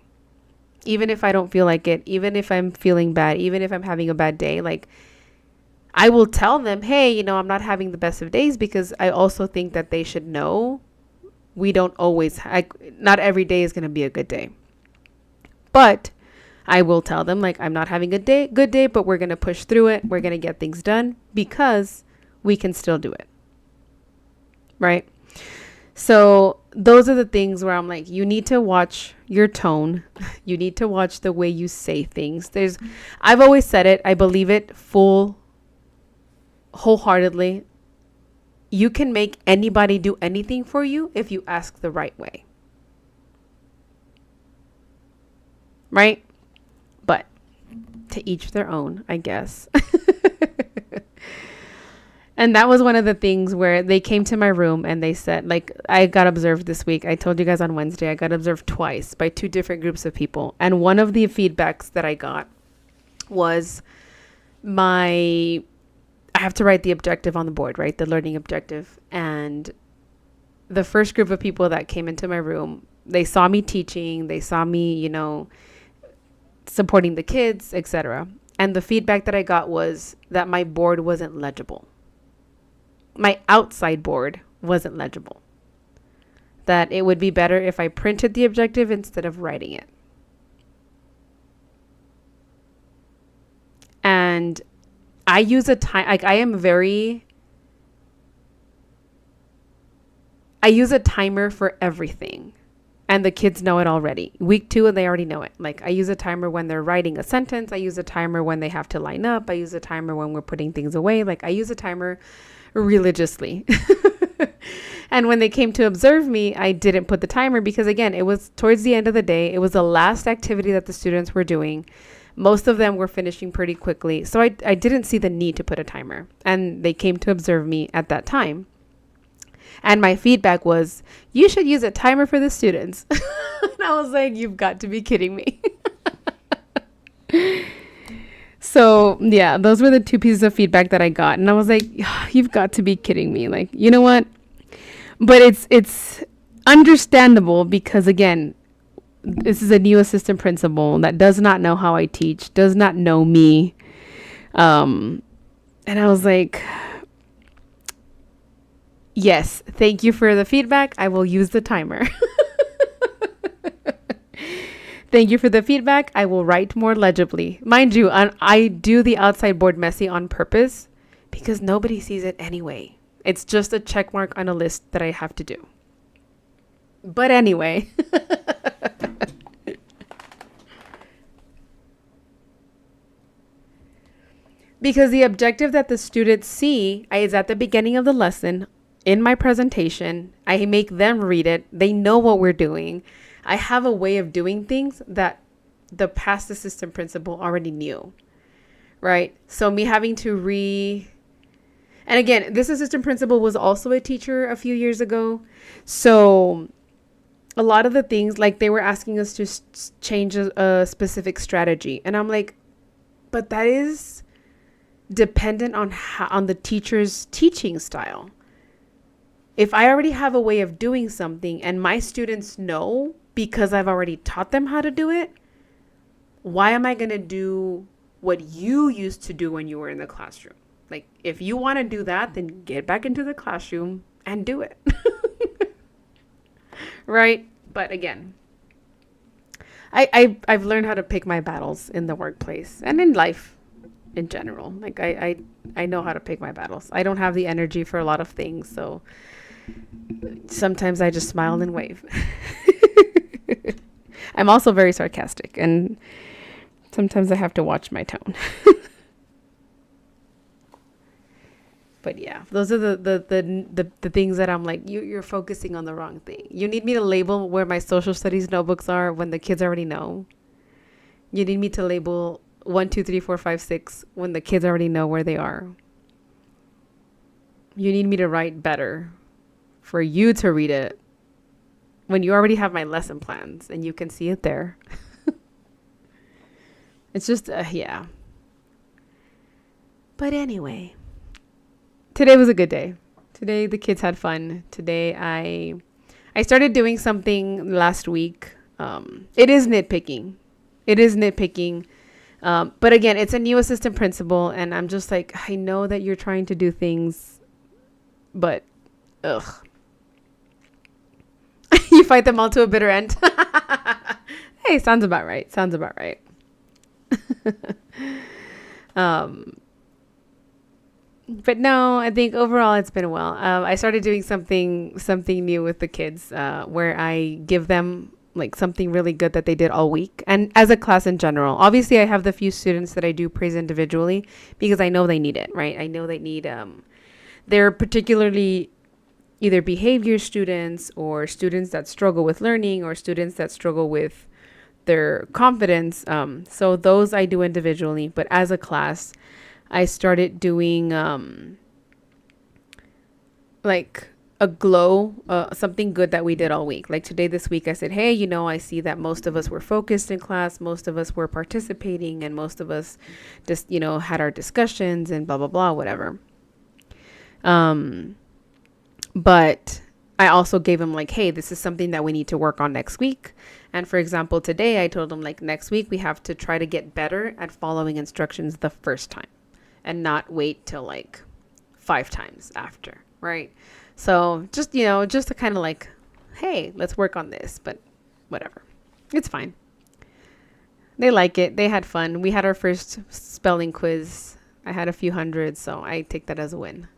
Even if I don't feel like it, even if I'm feeling bad, even if I'm having a bad day, like, I will tell them, hey, I'm not having the best of days, because I also think that they should know we don't always, not every day is going to be a good day. But I will tell them, like, I'm not having a good day, but we're going to push through it. We're going to get things done because we can still do it. Right? So those are the things where I'm like, you need to watch your tone. You need to watch the way you say things. I've always said it. I believe it wholeheartedly. You can make anybody do anything for you if you ask the right way. Right? But to each their own, I guess. And that was one of the things where they came to my room and they said, like, I got observed this week. I told you guys on Wednesday, I got observed twice by 2 different groups of people. And one of the feedbacks that I got was I have to write the objective on the board, right? The learning objective. And the first group of people that came into my room, they saw me teaching, they saw me, supporting the kids, etc. And the feedback that I got was that my board wasn't legible. My outside board wasn't legible. That it would be better if I printed the objective instead of writing it. And I use I use a timer for everything. And the kids know it already. Week 2 and they already know it. Like, I use a timer when they're writing a sentence. I use a timer when they have to line up. I use a timer when we're putting things away. Like, I use a timer religiously. And when they came to observe me, I didn't put the timer because, again, it was towards the end of the day. It was the last activity that the students were doing. Most of them were finishing pretty quickly. So I didn't see the need to put a timer. And they came to observe me at that time. And my feedback was, you should use a timer for the students. And I was like, you've got to be kidding me. So, yeah, those were the 2 pieces of feedback that I got. And I was like, you've got to be kidding me. Like, you know what? But it's understandable because, again, this is a new assistant principal that does not know how I teach, does not know me. And I was like, yes, thank you for the feedback. I will use the timer. Thank you for the feedback. I will write more legibly. Mind you, I do the outside board messy on purpose because nobody sees it anyway. It's just a check mark on a list that I have to do. But anyway. Because the objective that the students see is at the beginning of the lesson. In my presentation, I make them read it. They know what we're doing. I have a way of doing things that the past assistant principal already knew, right? So me having to and again, this assistant principal was also a teacher a few years ago. So a lot of the things, like, they were asking us to change a specific strategy. And I'm like, but that is dependent on the teacher's teaching style. If I already have a way of doing something and my students know because I've already taught them how to do it, Why am I going to do what you used to do when you were in the classroom? Like, if you want to do that, then get back into the classroom and do it. Right? But again, I've learned how to pick my battles in the workplace and in life in general. Like, I know how to pick my battles. I don't have the energy for a lot of things, so sometimes I just smile and wave. I'm also very sarcastic, and sometimes I have to watch my tone. But yeah, those are the things that I'm like, you're focusing on the wrong thing. You need me to label where my social studies notebooks are when the kids already know. You need me to label 1, 2, 3, 4, 5, 6 when the kids already know where they are. You need me to write better for you to read it when you already have my lesson plans and you can see it there. It's just, yeah. But anyway, today was a good day. Today the kids had fun. Today I started doing something last week. It is nitpicking. But again, it's a new assistant principal, and I'm just like, I know that you're trying to do things, but ugh. You fight them all to a bitter end. Hey, sounds about right. But no, I think overall it's been well. I started doing something new with the kids, where I give them like something really good that they did all week, and as a class in general. Obviously, I have the few students that I do praise individually because I know they need it, right? I know they need. They're particularly either behavior students or students that struggle with learning or students that struggle with their confidence. So those I do individually, but as a class, I started doing like a glow, something good that we did all week. Like this week, I said, hey, I see that most of us were focused in class, most of us were participating, and most of us just, had our discussions and blah, blah, blah, whatever. But I also gave them like, hey, this is something that we need to work on next week. And for example, today I told them like next week we have to try to get better at following instructions the first time and not wait till like 5 times after. Right. So just to kind of like, hey, let's work on this. But whatever. It's fine. They like it. They had fun. We had our first spelling quiz. I had a few hundred, so I take that as a win.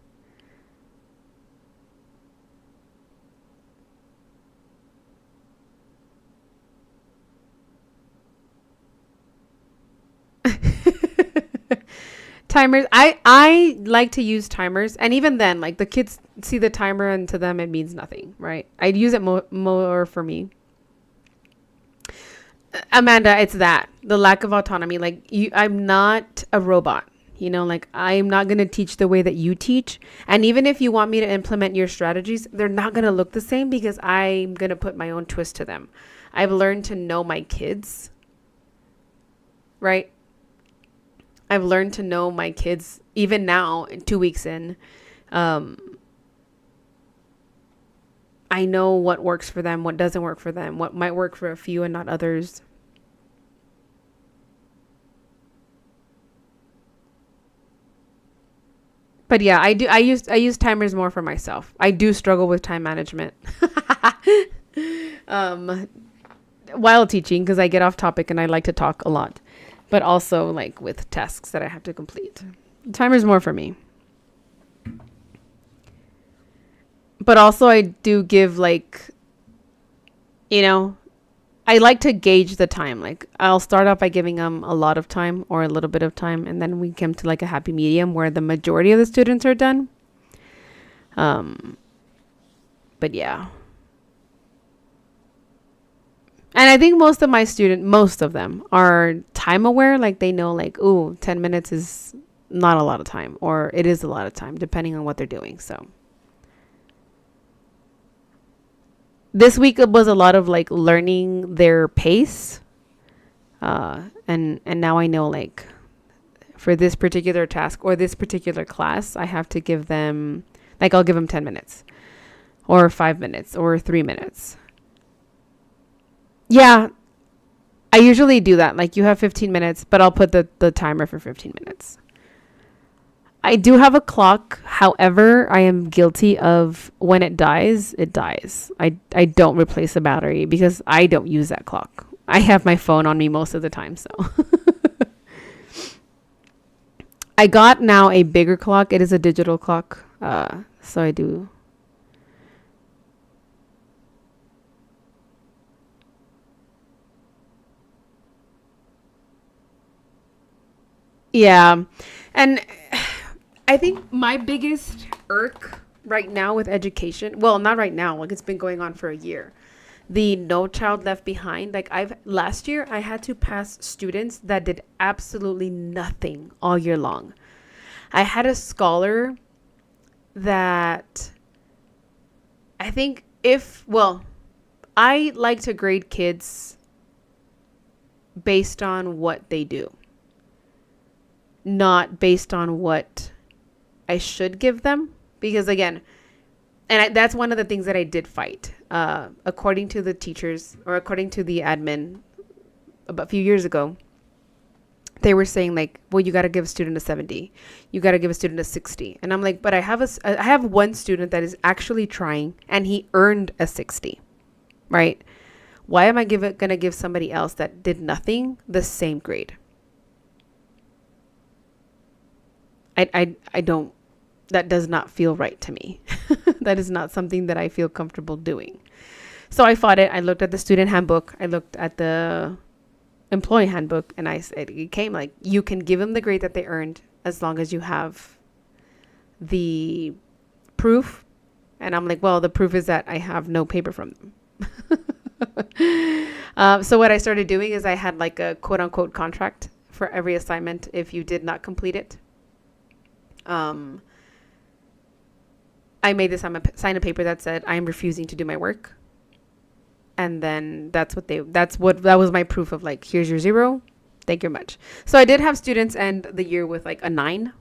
Timers. I like to use timers, and even then, like the kids see the timer and to them it means nothing, right? I'd use it more for me. Amanda, it's the lack of autonomy. Like I'm not a robot, like I'm not going to teach the way that you teach. And even if you want me to implement your strategies, they're not going to look the same because I'm going to put my own twist to them. I've learned to know my kids, right? I've learned to know my kids even now, 2 weeks in. I know what works for them, what doesn't work for them, what might work for a few and not others. But yeah, I use timers more for myself. I do struggle with time management. While teaching, because I get off topic and I like to talk a lot. But also like with tasks that I have to complete. Timer's more for me. But also I do give like, I like to gauge the time. Like I'll start off by giving them a lot of time or a little bit of time. And then we come to like a happy medium where the majority of the students are done. But yeah. And I think most of them are time aware. Like they know like, ooh, 10 minutes is not a lot of time, or it is a lot of time depending on what they're doing. So this week it was a lot of like learning their pace. And now I know like for this particular task or this particular class, I have to give them like, I'll give them 10 minutes or 5 minutes or 3 minutes. Yeah, I usually do that. Like, you have 15 minutes, but I'll put the timer for 15 minutes. I do have a clock. However, I am guilty of when it dies, it dies. I don't replace the battery because I don't use that clock. I have my phone on me most of the time, so. I got now a bigger clock. It is a digital clock. So I do. Yeah. And I think my biggest irk right now with education, well, not right now, like it's been going on for a year. The No Child Left Behind. Like, I've last year I had to pass students that did absolutely nothing all year long. I had a scholar that I think if, well, I like to grade kids based on what they do, not based on what I should give them. Because again, that's one of the things that I did fight. According to the teachers, or according to the admin a few years ago, they were saying like, well, you got to give a student a 70. You got to give a student a 60. And I'm like, but I have one student that is actually trying and he earned a 60, right? Why am I going to give somebody else that did nothing the same grade? I don't, that does not feel right to me. That is not something that I feel comfortable doing. So I fought it. I looked at the student handbook. I looked at the employee handbook, and I said, it came like, you can give them the grade that they earned as long as you have the proof. And I'm like, well, the proof is that I have no paper from them. So what I started doing is I had like a quote unquote contract for every assignment if you did not complete it. I made this sign a paper that said I am refusing to do my work. And then that was my proof of like, here's your 0. Thank you very much. So I did have students end the year with like a 9,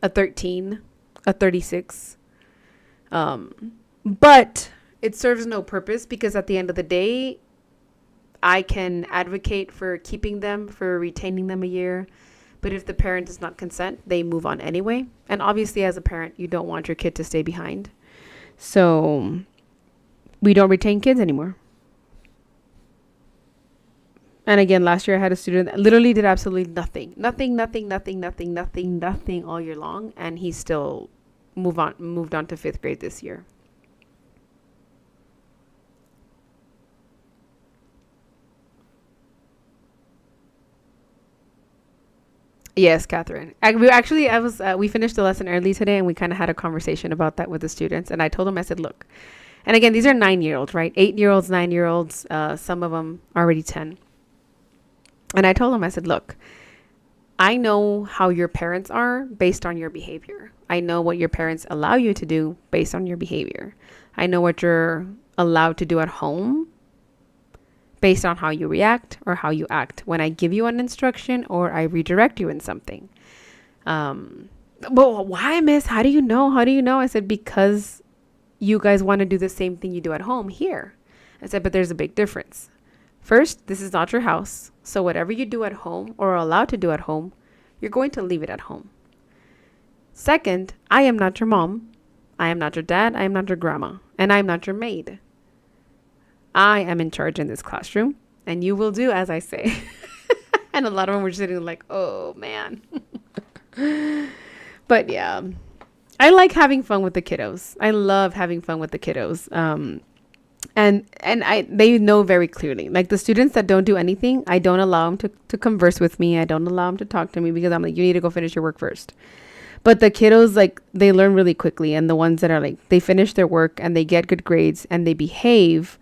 a 13, a 36. But it serves no purpose because at the end of the day, I can advocate for keeping them, for retaining them a year. But if the parent does not consent, they move on anyway. And obviously, as a parent, you don't want your kid to stay behind. So we don't retain kids anymore. And again, last year I had a student that literally did absolutely nothing all year long. And he still moved on to 5th grade this year. Yes, Catherine. We finished the lesson early today and we kind of had a conversation about that with the students. And I told them, I said, look, and again, these are 9-year-olds, right? 8-year-olds, 9-year-olds, some of them already 10. And I told them, I said, look, I know how your parents are based on your behavior. I know what your parents allow you to do based on your behavior. I know what you're allowed to do at home based on how you react or how you act when I give you an instruction or I redirect you in something. Well, why, miss? How do you know? I said, because you guys want to do the same thing you do at home here. I said, but there's a big difference. First, this is not your house. So whatever you do at home or are allowed to do at home, you're going to leave it at home. Second, I am not your mom. I am not your dad. I am not your grandma. And I am not your maid. I am in charge in this classroom, and you will do as I say. And a lot of them were sitting like, oh, man. But yeah, I like having fun with the kiddos. I love having fun with the kiddos. And they know very clearly, like the students that don't do anything, I don't allow them to converse with me. I don't allow them to talk to me because I'm like, you need to go finish your work first. But the kiddos, like, they learn really quickly. And the ones that are like, they finish their work and they get good grades and they behave,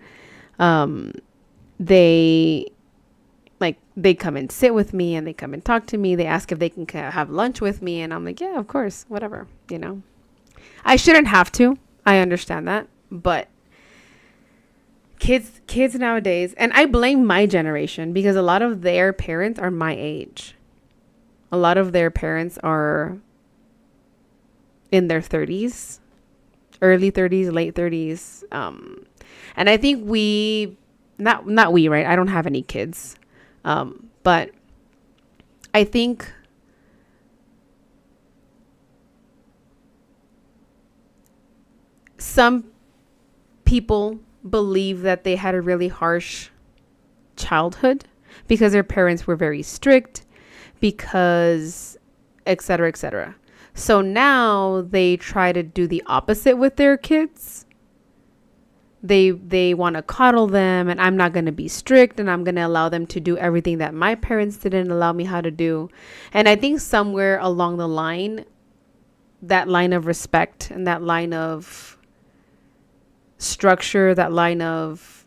they come and sit with me and they come and talk to me. They ask if they can have lunch with me. And I'm like, yeah, of course, whatever, I shouldn't have to. I understand that. But kids nowadays, and I blame my generation because a lot of their parents are my age. A lot of their parents are in their 30s, early 30s, late 30s. And I think we not we, right? I don't have any kids. But I think some people believe that they had a really harsh childhood because their parents were very strict, because etc etc. So now they try to do the opposite with their kids. They want to coddle them, and I'm not going to be strict, and I'm going to allow them to do everything that my parents didn't allow me how to do. And I think somewhere along the line, that line of respect and that line of structure, that line of,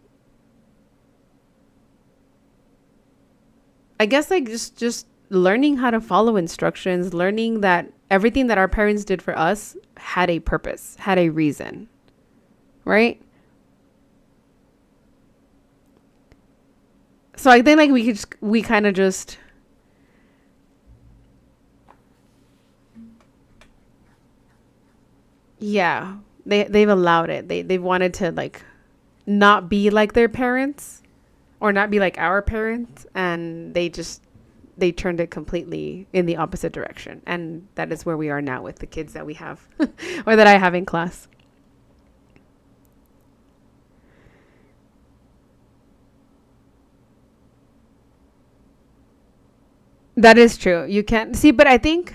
I guess, like just learning how to follow instructions, learning that everything that our parents did for us had a purpose, had a reason, right? So I think like we kind of just, yeah, they've allowed it. They've wanted to like not be like their parents or not be like our parents, and they turned it completely in the opposite direction. And that is where we are now with the kids that we have or that I have in class. That is true. You can't see, but I think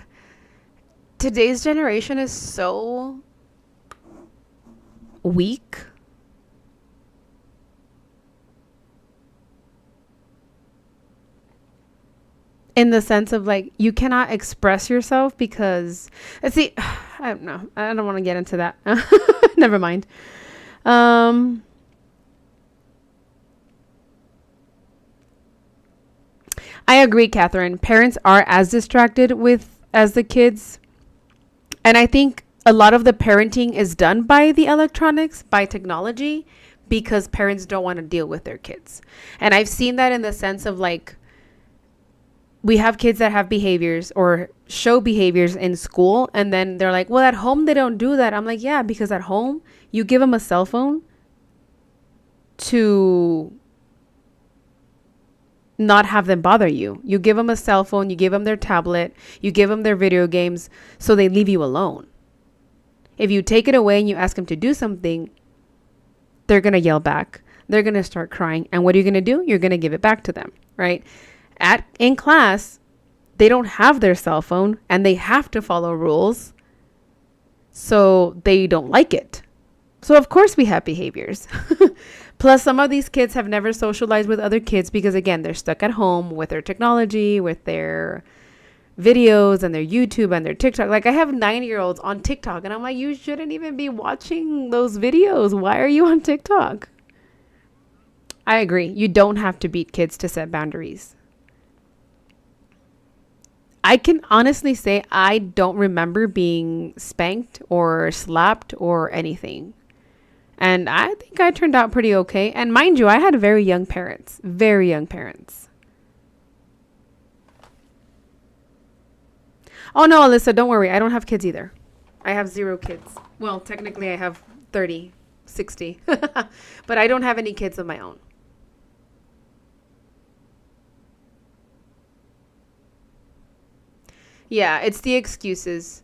today's generation is so weak in the sense of like you cannot express yourself because see, I don't know. I don't want to get into that. Never mind. Um I agree, Catherine. Parents are as distracted with as the kids. And I think a lot of the parenting is done by the electronics, by technology, because parents don't want to deal with their kids. And I've seen that in the sense of like, we have kids that have behaviors or show behaviors in school. And then they're like, well, at home, they don't do that. I'm like, yeah, because at home, you give them a cell phone to not have them bother you. You give them a cell phone, you give them their tablet, you give them their video games, so they leave you alone. If you take it away and you ask them to do something, they're going to yell back. They're going to start crying. And what are you going to do? You're going to give it back to them, right? In class, they don't have their cell phone and they have to follow rules. So they don't like it. So of course we have behaviors. Plus, some of these kids have never socialized with other kids because, again, they're stuck at home with their technology, with their videos and their YouTube and their TikTok. Like, I have 9-year-olds on TikTok, and I'm like, you shouldn't even be watching those videos. Why are you on TikTok? I agree. You don't have to beat kids to set boundaries. I can honestly say I don't remember being spanked or slapped or anything. And I think I turned out pretty okay. And mind you, I had very young parents. Very young parents. Oh no, Alyssa, don't worry. I don't have kids either. I have 0 kids. Well, technically I have 30, 60. But I don't have any kids of my own. Yeah, it's the excuses.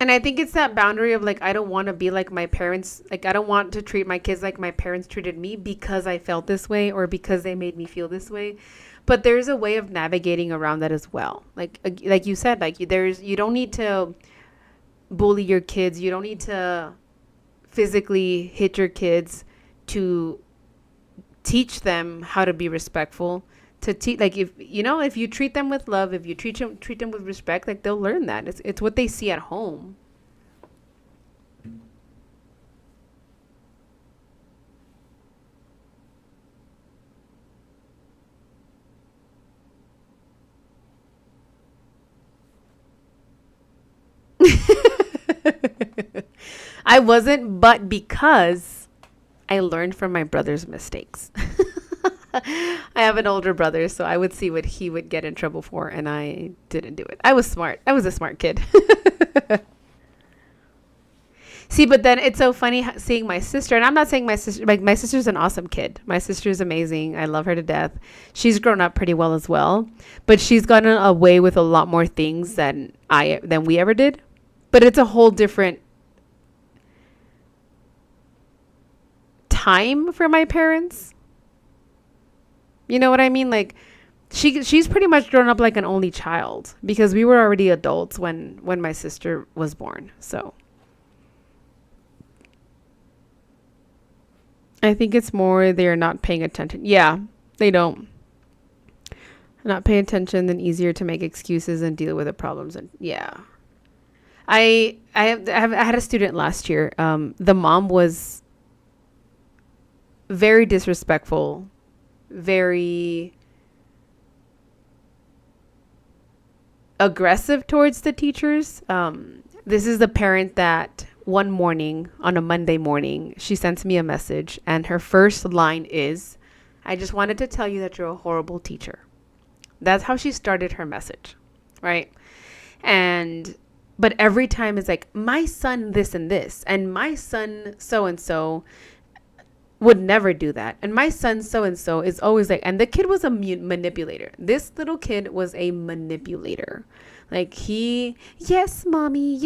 And I think it's that boundary of like, I don't want to be like my parents. Like, I don't want to treat my kids like my parents treated me because I felt this way or because they made me feel this way. But there's a way of navigating around that as well. Like you said, like you don't need to bully your kids. You don't need to physically hit your kids to teach them how to be respectful. To teach, like, if you treat them with love, if you treat them with respect, like, they'll learn that. It's what they see at home. I wasn't, but because I learned from my brother's mistakes. I have an older brother, so I would see what he would get in trouble for, and I didn't do it. I was smart. I was a smart kid. See, but then it's so funny seeing my sister, and I'm not saying my sister, like my sister's an awesome kid. My sister's amazing. I love her to death. She's grown up pretty well as well, but she's gotten away with a lot more things than we ever did. But it's a whole different time for my parents. You know what I mean? Like she's pretty much grown up like an only child because we were already adults when my sister was born. So I think it's more they're not paying attention. Yeah, they don't. Not pay attention, then easier to make excuses and deal with the problems. And yeah, I had a student last year. The mom was very disrespectful, very aggressive towards the teachers. This is the parent that one morning on a Monday morning, she sends me a message and her first line is, "I just wanted to tell you that you're a horrible teacher." That's how she started her message, right? But every time it's like, my son this and this, and my son so and so would never do that, and my son so and so is always like, and the kid was a manipulator. This little kid was a manipulator. Like yes mommy,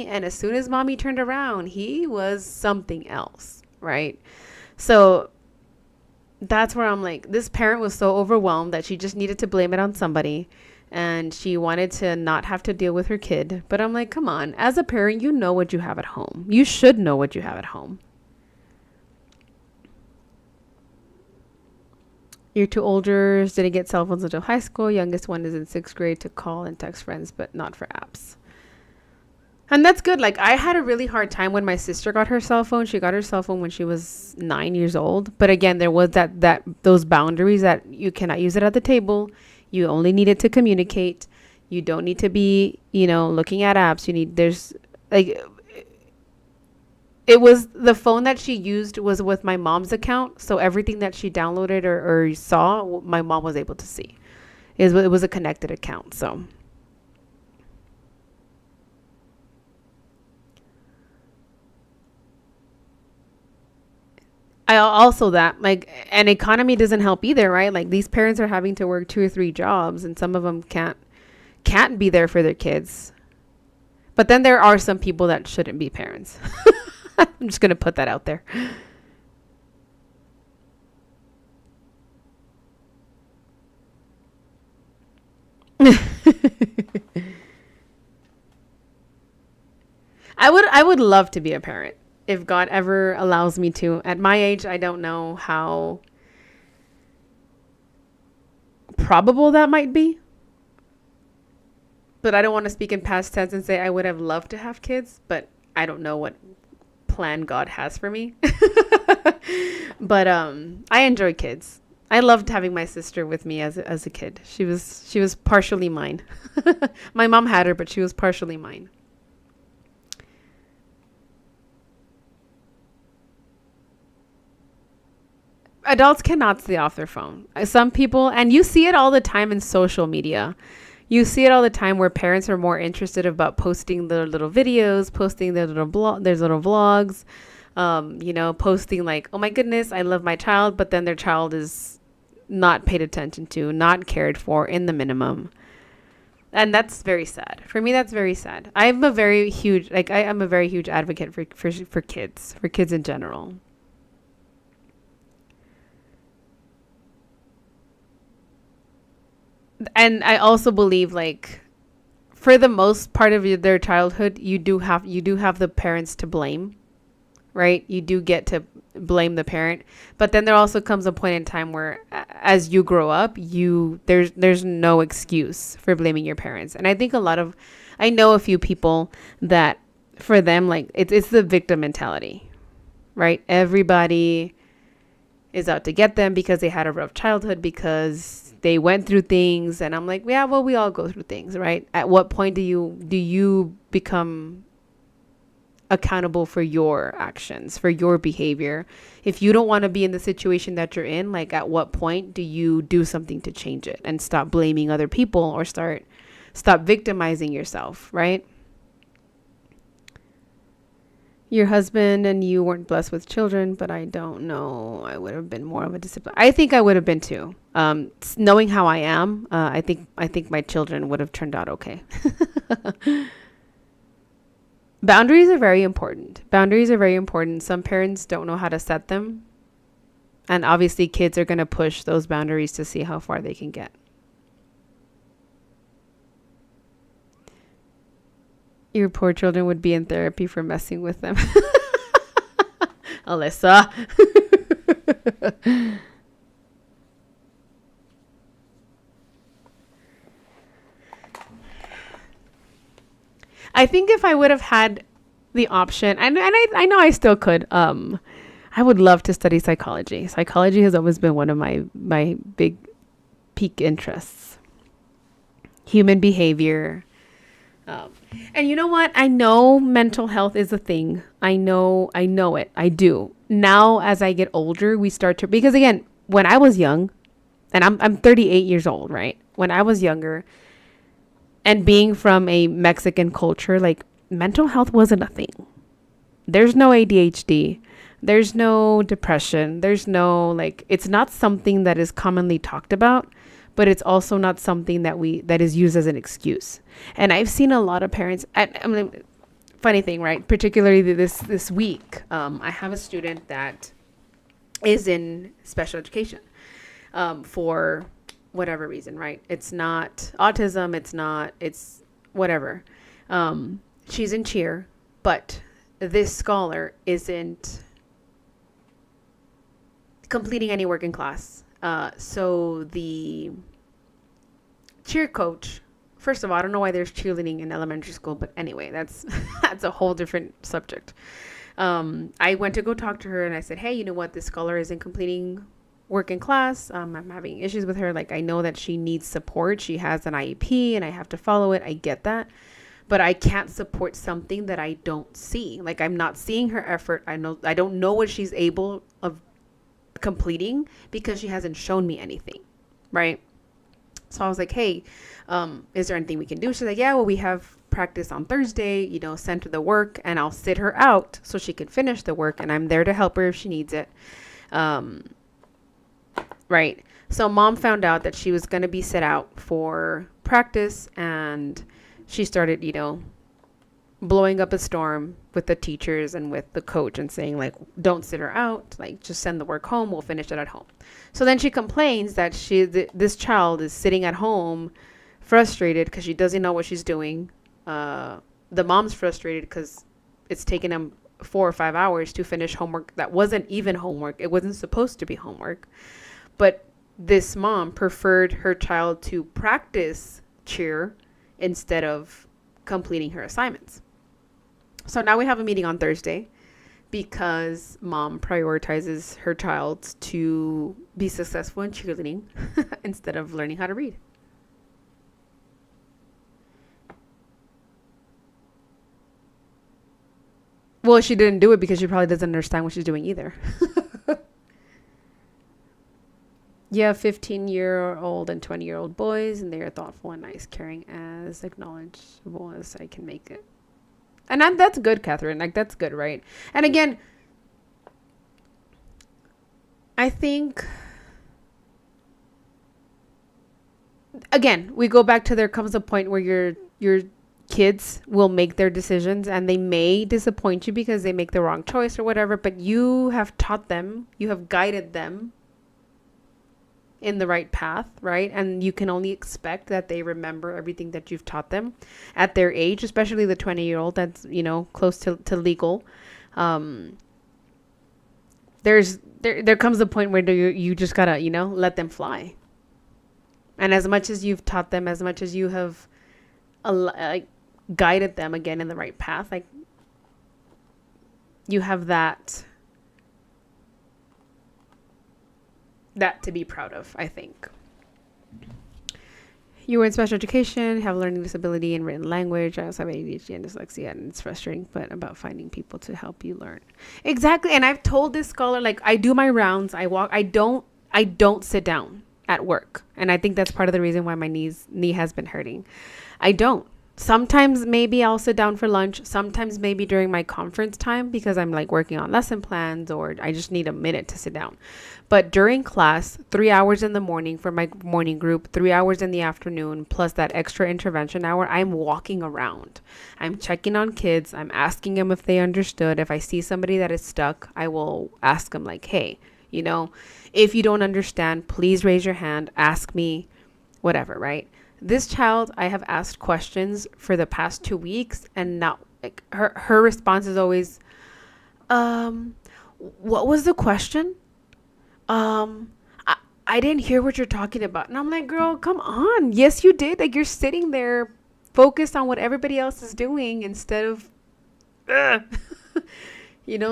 and as soon as mommy turned around, he was something else, right? So that's where I'm like, this parent was so overwhelmed that she just needed to blame it on somebody, and she wanted to not have to deal with her kid. But I'm like, come on, as a parent, you know what you have at home. You should know what you have at home. Your two olders didn't get cell phones until high school. Youngest one is in 6th grade to call and text friends, but not for apps. And that's good. Like, I had a really hard time when my sister got her cell phone. She got her cell phone when she was 9 years old. But again, there was those boundaries that you cannot use it at the table. You only need it to communicate. You don't need to be, looking at apps. It was the phone that she used was with my mom's account. So everything that she downloaded or saw, my mom was able to see. It was a connected account. So I also that like an economy doesn't help either, right? Like these parents are having to work 2 or 3 jobs, and some of them can't be there for their kids. But then there are some people that shouldn't be parents. I'm just going to put that out there. I would love to be a parent if God ever allows me to. At my age, I don't know how probable that might be. But I don't want to speak in past tense and say I would have loved to have kids, but I don't know what plan God has for me. But I enjoy kids. I loved having my sister with me as a kid. She was partially mine. My mom had her, but she was partially mine. Adults cannot stay off their phone. Some people, and you see it all the time in social media. You see it all the time where parents are more interested about posting their little videos, posting their little vlogs, posting like, oh my goodness, I love my child, but then their child is not paid attention to, not cared for in the minimum. And that's very sad. For me, that's very sad. I am a very huge advocate for kids in general. And I also believe, like, for the most part of their childhood, you do have the parents to blame, right? You do get to blame the parent, but then there also comes a point in time where, as you grow up, there's no excuse for blaming your parents. And I think I know a few people that for them, like, it's the victim mentality, right? Everybody is out to get them because they had a rough childhood, because they went through things. And I'm like, yeah, well, we all go through things, right? At what point do you become accountable for your actions, for your behavior? If you don't want to be in the situation that you're in, like, at what point do you do something to change it and stop blaming other people, or stop victimizing yourself, right? Your husband and you weren't blessed with children, but I don't know. I would have been more of a discipline. I think I would have been too. Knowing how I am, I think my children would have turned out okay. Boundaries are very important. Boundaries are very important. Some parents don't know how to set them. And obviously, kids are going to push those boundaries to see how far they can get. Your poor children would be in therapy for messing with them. Alyssa. I think if I would have had the option, and I know I still could, I would love to study psychology. Psychology has always been one of my big peak interests. Human behavior. And you know what? I know mental health is a thing. I know it. I do. Now, as I get older, we start to, because again, when I was young, and I'm 38 years old, right? When I was younger, and being from a Mexican culture, like mental health wasn't a thing. There's no ADHD. There's no depression. There's no, like, it's not something that is commonly talked about, but it's also not something that is used as an excuse. And I've seen a lot of parents, I mean, funny thing, right? Particularly this week, I have a student that is in special education, for whatever reason, right? It's not autism. It's whatever. She's in cheer, but this scholar isn't completing any work in class. So the cheer coach, first of all, I don't know why there's cheerleading in elementary school, but anyway, that's a whole different subject. I went to go talk to her and I said, hey, you know what? This scholar isn't completing work in class. I'm having issues with her. Like, I know that she needs support. She has an IEP and I have to follow it. I get that. But I can't support something that I don't see. Like, I'm not seeing her effort. I don't know what she's able of completing because she hasn't shown me anything, right? So I was like, hey, is there anything we can do? She's like, yeah, well, we have practice on Thursday, send her the work and I'll sit her out so she can finish the work, and I'm there to help her if she needs it. Right. So mom found out that she was going to be sit out for practice, and she started, blowing up a storm with the teachers and with the coach and saying, like, don't sit her out, like, just send the work home, we'll finish it at home. So then she complains that this child is sitting at home frustrated because she doesn't know what she's doing. The mom's frustrated because it's taken them 4 or 5 hours to finish homework that wasn't even homework. It wasn't supposed to be homework. But this mom preferred her child to practice cheer instead of completing her assignments. So now we have a meeting on Thursday because mom prioritizes her child to be successful in cheerleading instead of learning how to read. Well, she didn't do it because she probably doesn't understand what she's doing either. You have 15-year-old and 20-year-old boys, and they are thoughtful and nice, caring, as acknowledgeable as I can make it. And that's good, Catherine. Like, that's good, right? And again, I think, again, we go back to, there comes a point where your kids will make their decisions, and they may disappoint you because they make the wrong choice or whatever, but you have taught them, you have guided them in the right path, right? And you can only expect that they remember everything that you've taught them at their age, especially the 20-year-old that's, close to legal. There comes a point where you just gotta, let them fly. And as much as you've taught them, as much as you have guided them again in the right path, like, you have that to be proud of, I think. You were in special education, have a learning disability and written language. I also have ADHD and dyslexia, and it's frustrating, but about finding people to help you learn. Exactly. And I've told this scholar, like, I do my rounds, I walk, I don't sit down at work. And I think that's part of the reason why my knee has been hurting. I don't. Sometimes maybe I'll sit down for lunch. Sometimes maybe during my conference time because I'm like working on lesson plans or I just need a minute to sit down. But during class, 3 hours in the morning for my morning group, 3 hours in the afternoon, plus that extra intervention hour, I'm walking around. I'm checking on kids. I'm asking them if they understood. If I see somebody that is stuck, I will ask them like, hey, if you don't understand, please raise your hand, ask me, whatever, right? This child, I have asked questions for the past 2 weeks, and now like her response is always, what was the question? Um, I didn't hear what you're talking about. And I'm like, girl, come on. Yes, you did. Like, you're sitting there focused on what everybody else is doing instead of, ugh.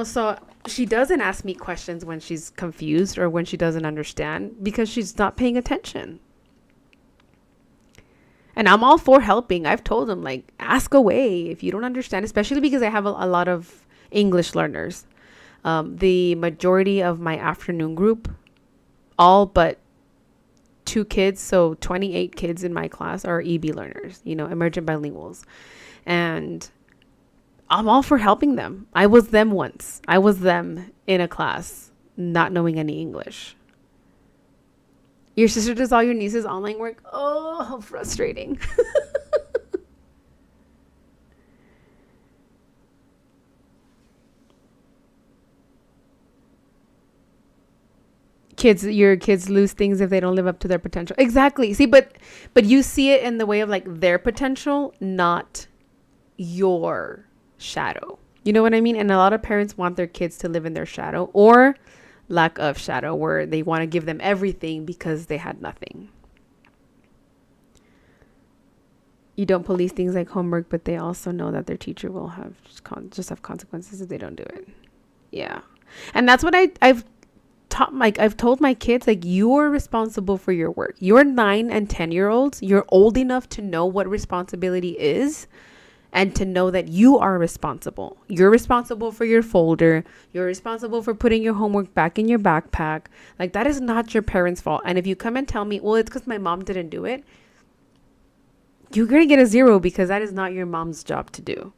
So she doesn't ask me questions when she's confused or when she doesn't understand because she's not paying attention. And I'm all for helping. I've told them, like, ask away if you don't understand, especially because I have a lot of English learners. The majority of my afternoon group, all but 2 kids, so 28 kids in my class are EB learners, emergent bilinguals. And I'm all for helping them. I was them once. I was them in a class, not knowing any English. Your sister does all your niece's online work. Oh, how frustrating. Your kids lose things if they don't live up to their potential. Exactly. See, but you see it in the way of like their potential, not your shadow. You know what I mean? And a lot of parents want their kids to live in their shadow or lack of shadow, where they want to give them everything because they had nothing. You don't police things like homework, but they also know that their teacher will have consequences if they don't do it. Yeah. And that's what I've taught, like I've told my kids, like, you're responsible for your work. You're 9 and 10-year-olds. You're old enough to know what responsibility is and to know that you are responsible. You're responsible for your folder. You're responsible for putting your homework back in your backpack. Like, that is not your parents' fault. And if you come and tell me, well, it's because my mom didn't do it, you're going to get a 0 because that is not your mom's job to do.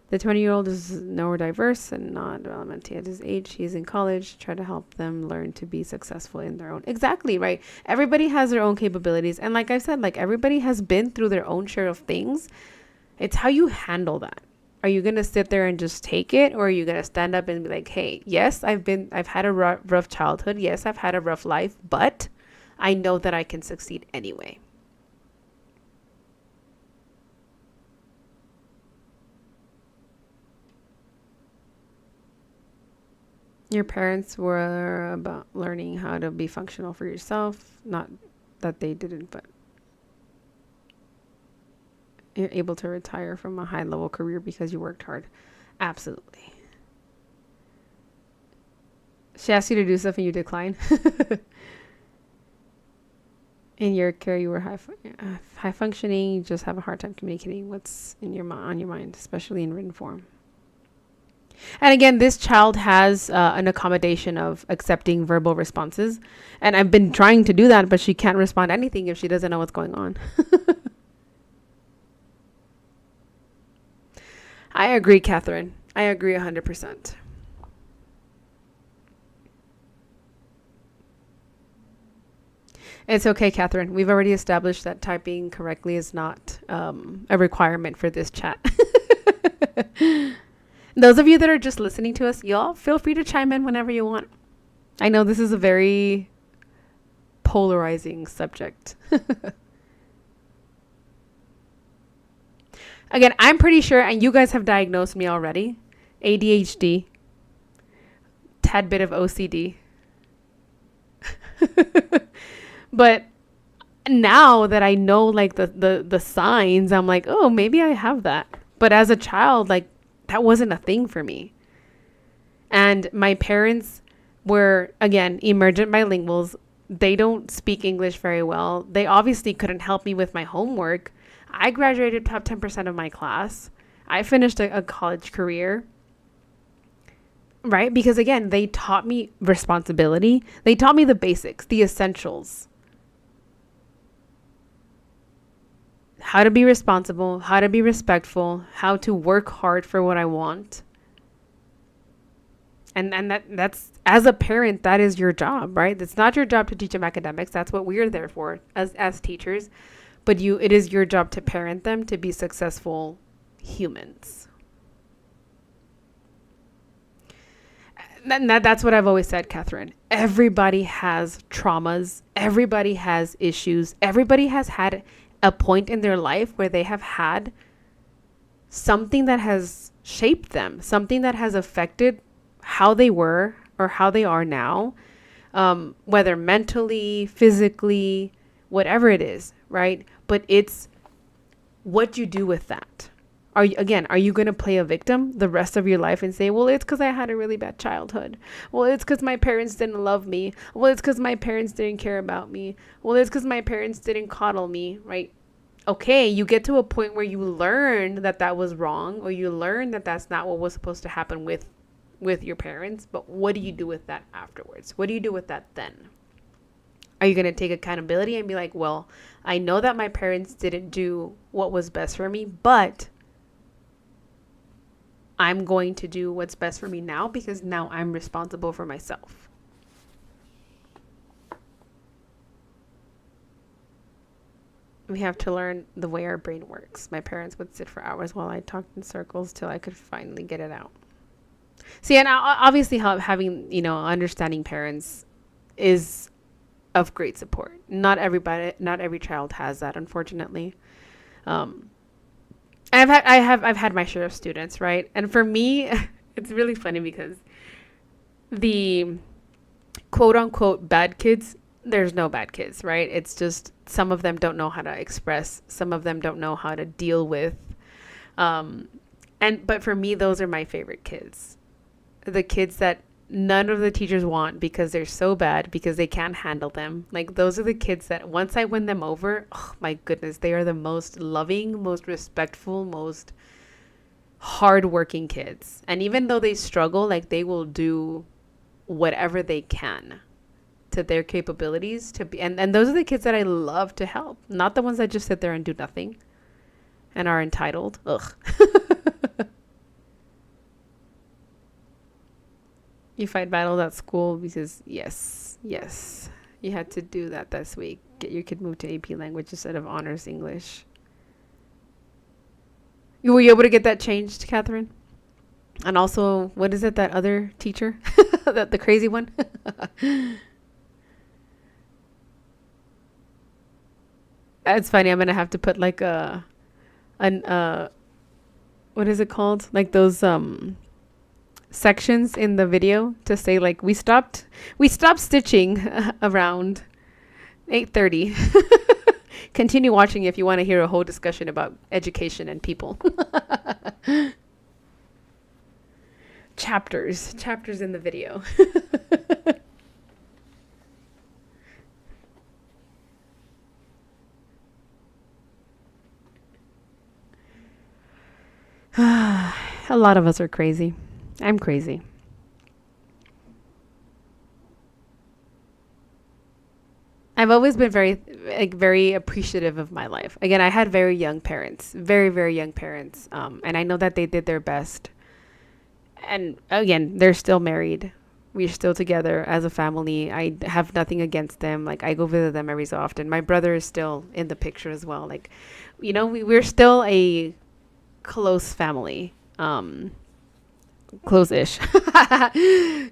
The 20-year-old is neurodiverse and not developmentally at his age. He's in college. Try to help them learn to be successful in their own. Exactly, right? Everybody has their own capabilities. And like I said, like, everybody has been through their own share of things. It's how you handle that. Are you going to sit there and just take it? Or are you going to stand up and be like, hey, yes, I've had a rough childhood. Yes, I've had a rough life, but I know that I can succeed anyway. Your parents were about learning how to be functional for yourself. Not that they didn't, but you're able to retire from a high-level career because you worked hard. Absolutely. She asked you to do stuff and you decline. In your career, you were high functioning. You just have a hard time communicating what's on your mind, especially in written form. And again, this child has an accommodation of accepting verbal responses. And I've been trying to do that, but she can't respond to anything if she doesn't know what's going on. I agree, Catherine. I agree 100%. It's okay, Catherine. We've already established that typing correctly is not a requirement for this chat. Those of you that are just listening to us, y'all feel free to chime in whenever you want. I know this is a very polarizing subject. Again, I'm pretty sure, and you guys have diagnosed me already, ADHD, tad bit of OCD. But now that I know like the signs, I'm like, oh, maybe I have that. But as a child, like, that wasn't a thing for me. And my parents were, again, emergent bilinguals. They don't speak English very well. They obviously couldn't help me with my homework. I graduated top 10% of my class. I finished a college career. Right? Because again, they taught me responsibility. They taught me the basics, the essentials. how to be responsible, how to be respectful, how to work hard for what I want. And that's, as a parent, that is your job, right? It's not your job to teach them academics. That's what we're there for as teachers. But it is your job to parent them to be successful humans. That's what I've always said, Catherine. Everybody has traumas. Everybody has issues. Everybody has had a point in their life where they have had something that has shaped them, something that has affected how they were or how they are now, whether mentally, physically, whatever it is, right? But it's what you do with that. Are you going to play a victim the rest of your life and say, well, it's because I had a really bad childhood. Well, it's because my parents didn't love me. Well, it's because my parents didn't care about me. Well, it's because my parents didn't coddle me, right? Okay, you get to a point where you learn that was wrong, or you learn that that's not what was supposed to happen with your parents. But what do you do with that afterwards? What do you do with that then? Are you going to take accountability and be like, well, I know that my parents didn't do what was best for me, but I'm going to do what's best for me now because now I'm responsible for myself. We have to learn the way our brain works. My parents would sit for hours while I talked in circles till I could finally get it out. See, and obviously having, understanding parents is of great support. Not every child has that, unfortunately. I've had my share of students, right? And for me, it's really funny because the quote unquote bad kids, there's no bad kids, right? It's just some of them don't know how to express, some of them don't know how to deal with. But for me, those are my favorite kids. The kids that none of the teachers want because they're so bad, because they can't handle them. Like, those are the kids that once I win them over, oh my goodness, they are the most loving, most respectful, most hardworking kids. And even though they struggle, like, they will do whatever they can to their capabilities to be. And those are the kids that I love to help, not the ones that just sit there and do nothing and are entitled. Ugh. You fight battles at school because yes, you had to do that this week. Get your kid moved to AP language instead of honors English. Were you able to get that changed, Catherine? And also, what is it, that other teacher? The crazy one? It's funny. I'm going to have to put like what is it called? Like those, sections in the video to say, like, we stopped stitching around 8:30. Continue watching if you want to hear a whole discussion about education and people. chapters in the video. A lot of us are crazy. I'm crazy. I've always been very appreciative of my life. Again, I had very young parents, very, very young parents. And I know that they did their best. And again, they're still married. We're still together as a family. I have nothing against them. Like, I go visit them every so often. My brother is still in the picture as well. Like, we're still a close family. Close-ish.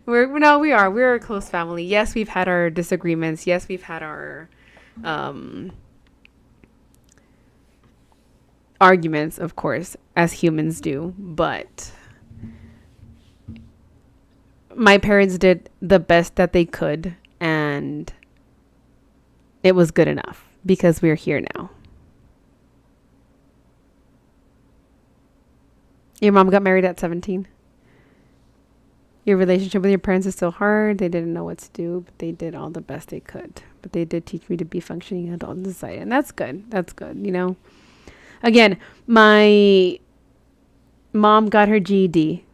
We're a close family. Yes, we've had our disagreements. Yes, we've had our arguments, of course, as humans do. But my parents did the best that they could, and it was good enough because we're here now. Your mom got married at 17. Your relationship with your parents is still hard. They didn't know what to do, but they did all the best they could. But they did teach me to be functioning adult in society. And that's good. That's good. Again, my mom got her GED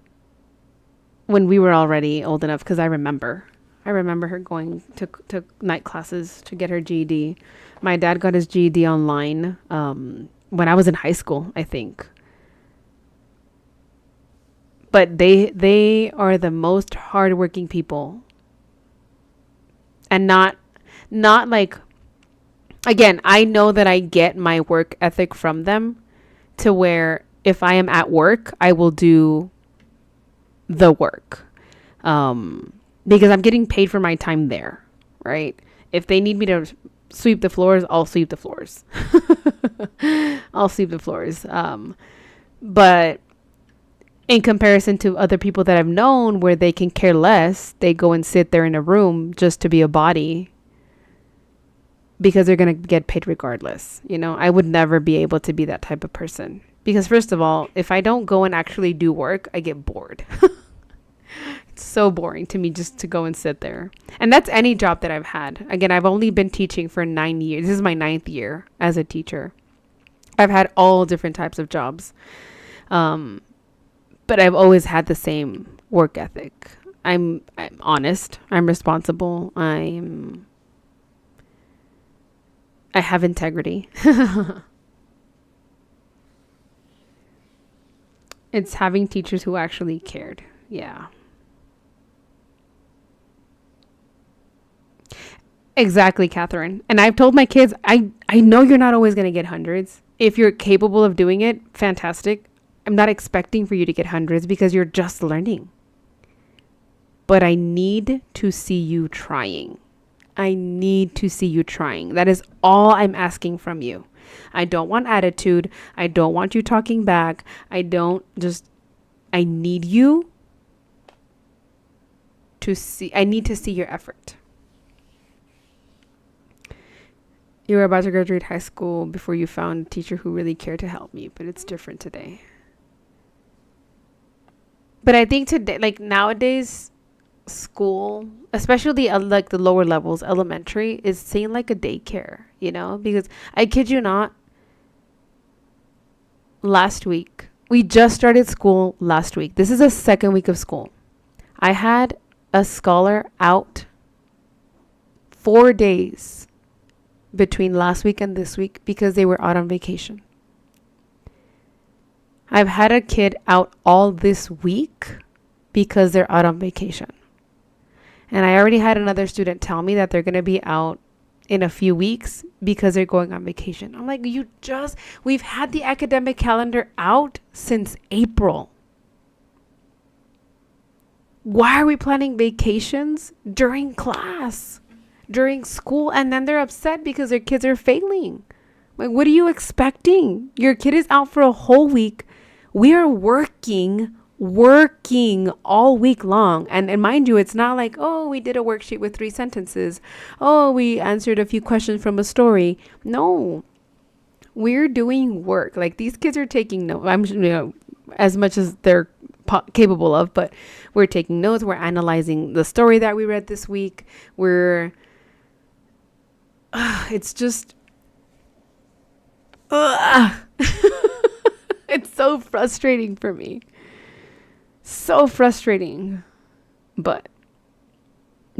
when we were already old enough, because I remember her going to night classes to get her GED. My dad got his GED online. when I was in high school, I think. But they are the most hardworking people, and not like, again, I know that I get my work ethic from them, to where if I am at work, I will do the work, because I'm getting paid for my time there, right? If they need me to sweep the floors, I'll sweep the floors. I'll sweep the floors. But in comparison to other people that I've known, where they can care less, they go and sit there in a room just to be a body, because they're going to get paid regardless. I would never be able to be that type of person, because first of all, if I don't go and actually do work, I get bored. It's so boring to me just to go and sit there. And that's any job that I've had. Again, I've only been teaching for 9 years. This is my 9th year as a teacher. I've had all different types of jobs. But I've always had the same work ethic. I'm honest. I'm responsible. I have integrity. It's having teachers who actually cared. Yeah. Exactly, Catherine. And I've told my kids, I know you're not always going to get hundreds. If you're capable of doing it, fantastic. I'm not expecting for you to get hundreds, because you're just learning. But I need to see you trying. I need to see you trying. That is all I'm asking from you. I don't want attitude. I don't want you talking back. I need you to see. I need to see your effort. You were about to graduate high school before you found a teacher who really cared to help me, but it's different today. But I think today, like nowadays, school, especially like the lower levels, elementary, is seen like a daycare, because I kid you not, last week, we just started school last week. This is the second week of school. I had a scholar out 4 days between last week and this week because they were out on vacation. I've had a kid out all this week because they're out on vacation. And I already had another student tell me that they're going to be out in a few weeks because they're going on vacation. I'm like, we've had the academic calendar out since April. Why are we planning vacations during class, during school? And then they're upset because their kids are failing. Like, what are you expecting? Your kid is out for a whole week. We are working all week long. And mind you, it's not like, oh, we did a worksheet with 3 sentences. Oh, we answered a few questions from a story. No, we're doing work. Like, these kids are taking notes. As much as they're capable of, but we're taking notes. We're analyzing the story that we read this week. It's just, it's so frustrating for me. So frustrating. But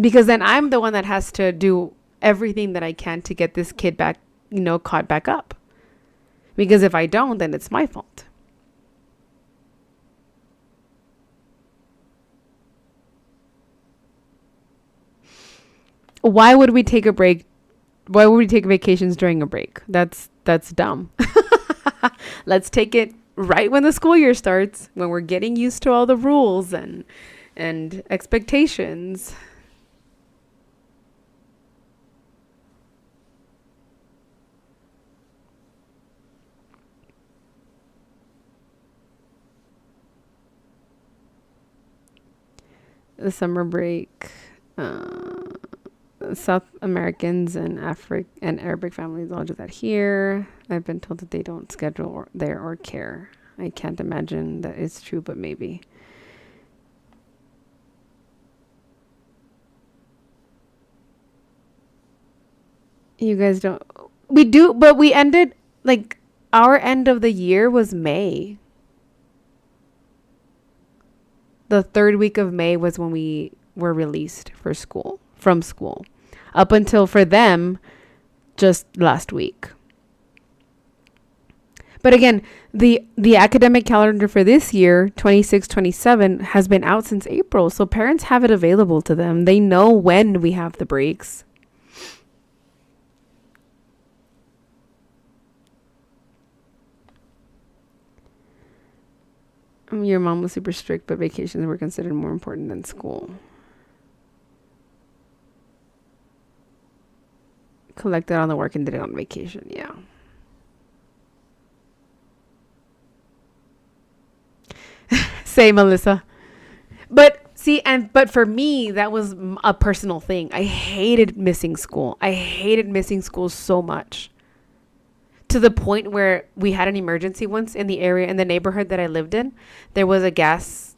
because then I'm the one that has to do everything that I can to get this kid back, caught back up. Because if I don't, then it's my fault. Why would we take a break? Why would we take vacations during a break? That's dumb. Let's take it right when the school year starts, when we're getting used to all the rules and expectations. The summer break, South Americans and Arabic families all do that here. I've been told that they don't schedule there or care. I can't imagine that it's true, but maybe. You guys don't. We do, but we ended, like, our end of the year was May. The 3rd week of May was when we were released from school. Up until, for them, just last week. But again, the academic calendar for this year, 26, 27, has been out since April. So parents have it available to them. They know when we have the breaks. Your mom was super strict, but vacations were considered more important than school. Collected on the work and did it on vacation. Yeah. Say, Melissa. But see, but for me, that was a personal thing. I hated missing school. I hated missing school so much, to the point where we had an emergency once in the area, in the neighborhood that I lived in. There was a gas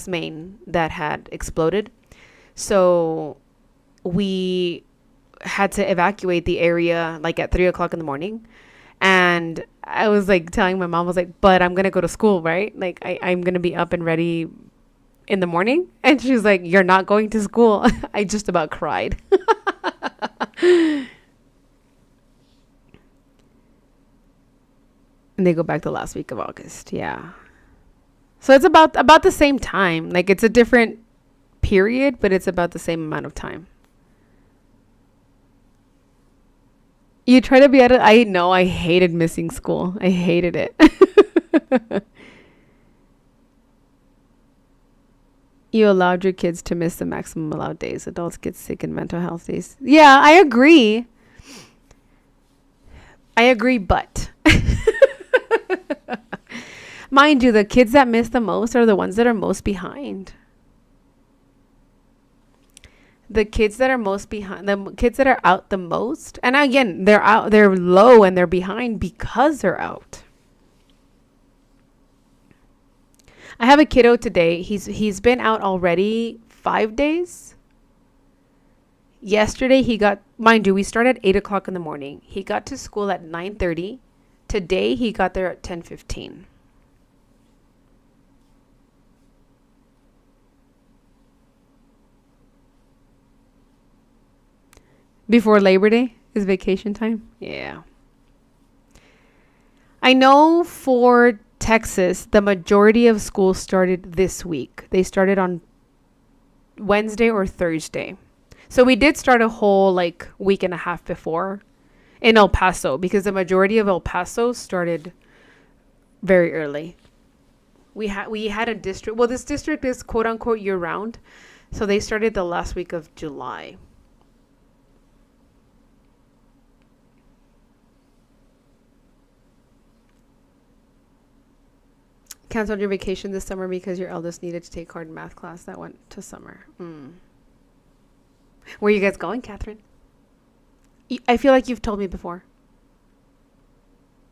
main that had exploded. So we had to evacuate the area like at 3 o'clock in the morning. And I was like telling my mom, I was like, but I'm going to go to school, right? Like I'm going to be up and ready in the morning. And she was like, you're not going to school. I just about cried. And they go back the last week of August. Yeah. So it's about the same time. Like it's a different period, but it's about the same amount of time. You try to be at it. I know. I hated missing school. I hated it. You allowed your kids to miss the maximum allowed days. Adults get sick in mental health days. Yeah, I agree. But mind you, the kids that miss the most are the ones that are most behind. The kids that are most behind, the kids that are out the most, and again, they're low and they're behind because they're out. I have a kiddo today. He's been out already 5 days. Yesterday he got, mind you, we start at 8 o'clock in the morning. He got to school at 9:30. Today he got there at 10:15. Before Labor Day is vacation time. Yeah. I know for Texas, the majority of schools started this week. They started on Wednesday or Thursday. So we did start a whole like week and a half before in El Paso, because the majority of El Paso started very early. We had a district. Well, this district is quote unquote year round. So they started the last week of July. Canceled your vacation this summer because your eldest needed to take hard math class that went to summer. Where are you guys going, Catherine? I feel like you've told me before.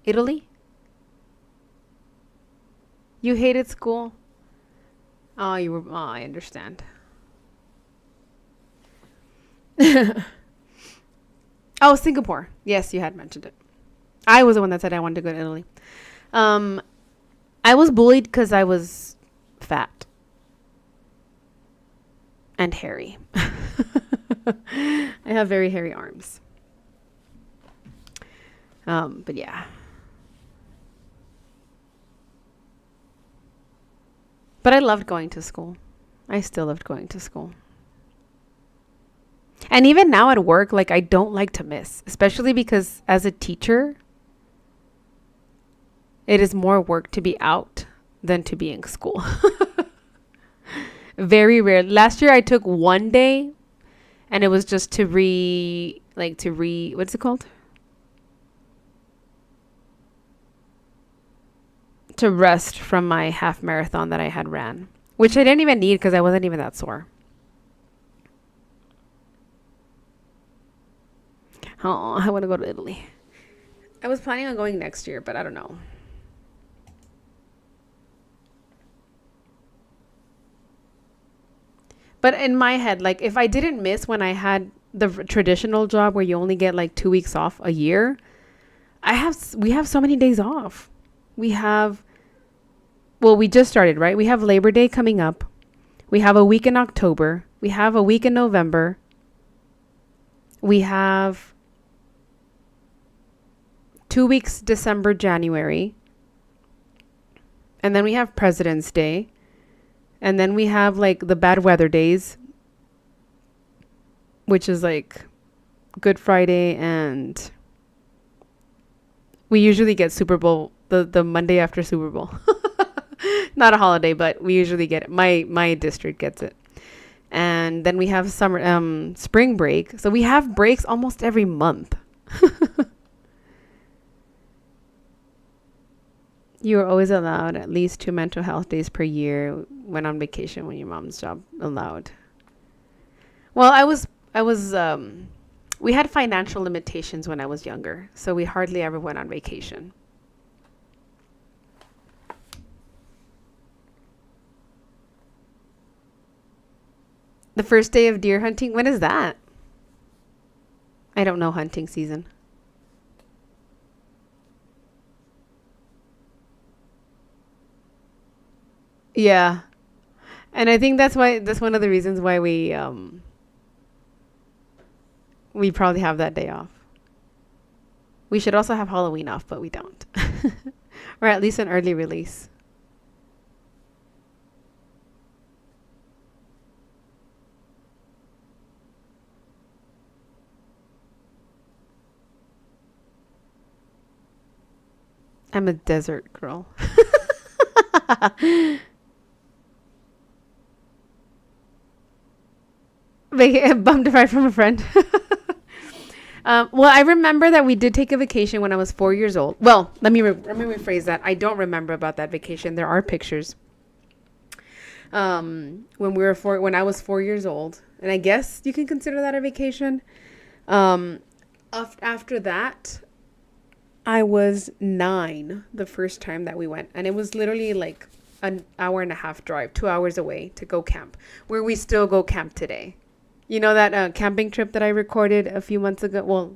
Italy? You hated school? Oh, you were. Oh, I understand. Oh, Singapore. Yes, you had mentioned it. I was the one that said I wanted to go to Italy. I was bullied because I was fat and hairy. I have very hairy arms. But yeah. But I loved going to school. I still loved going to school. And even now at work, like I don't like to miss, especially because as a teacher, it is more work to be out than to be in school. Very rare. Last year I took 1 day and it was just to what's it called? To rest from my half marathon that I had ran, which I didn't even need because I wasn't even that sore. Oh, I want to go to Italy. I was planning on going next year, but I don't know. But in my head, like if I didn't miss when I had the traditional job where you only get like 2 weeks off a year, we have so many days off. We just started, right? We have Labor Day coming up. We have a week in October. We have a week in November. We have 2 weeks December, January. And then we have President's Day. And then we have like the bad weather days, which is like Good Friday, and we usually get Super Bowl the Monday after Super Bowl. Not a holiday, but we usually get it. My district gets it. And then we have spring break. So we have breaks almost every month. You are always allowed at least 2 mental health days per year when on vacation when your mom's job allowed. Well, we had financial limitations when I was younger, so we hardly ever went on vacation. The first day of deer hunting, when is that? I don't know hunting season. Yeah. And I think that's one of the reasons why we probably have that day off. We should also have Halloween off, but we don't. Or at least an early release. I'm a desert girl. Bummed to from a friend. Well, I remember that we did take a vacation when I was 4 years old. Well, let me rephrase that. I don't remember about that vacation. There are pictures. When I was 4 years old, and I guess you can consider that a vacation. Um, After that, I was 9 the first time that we went, and it was literally like an hour and a half drive, 2 hours away to go camp, where we still go camp today. You know that camping trip that I recorded a few months ago? Well,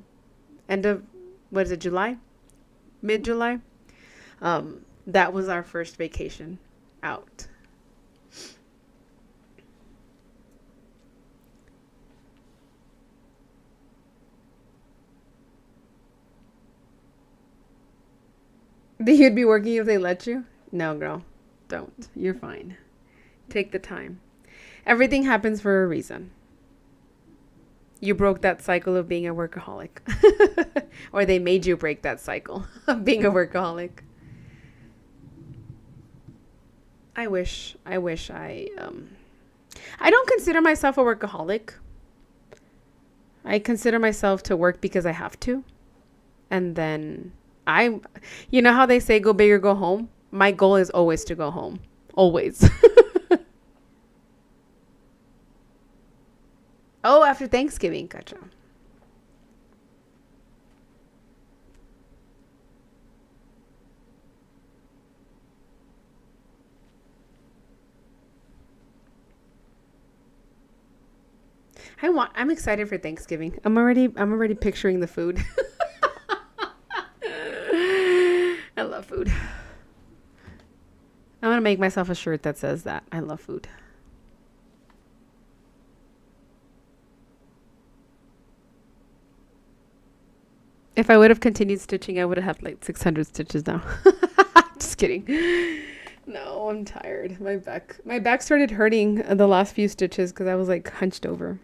end of, what is it, July? Mid-July? That was our first vacation out. You'd be working if they let you? No, girl. Don't. You're fine. Take the time. Everything happens for a reason. You broke that cycle of being a workaholic. Or they made you break that cycle of being a workaholic. I don't consider myself a workaholic. I consider myself to work because I have to. And then you know how they say go big or go home? My goal is always to go home. Always. Oh, after Thanksgiving. Gotcha. I'm excited for Thanksgiving. I'm already picturing the food. I love food. I'm gonna make myself a shirt that says that. I love food. If I would have continued stitching, I would have had like 600 stitches now. Just kidding. No, I'm tired. My back started hurting the last few stitches because I was like hunched over.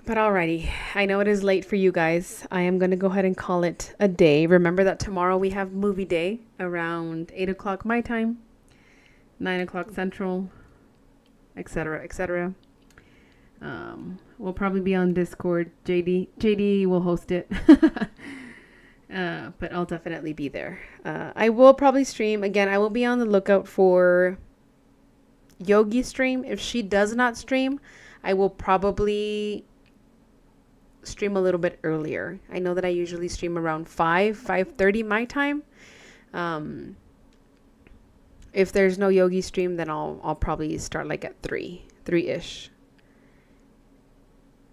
But alrighty, I know it is late for you guys. I am going to go ahead and call it a day. Remember that tomorrow we have movie day around 8 o'clock my time, 9 o'clock central, etc., etc. We'll probably be on Discord. JD will host it. But I'll definitely be there. I will probably stream. Again, I will be on the lookout for Yogi stream. If she does not stream, I will probably stream a little bit earlier. I know that I usually stream around 5:30 my time. Um, if there's no Yogi stream, then I'll probably start like at 3-ish.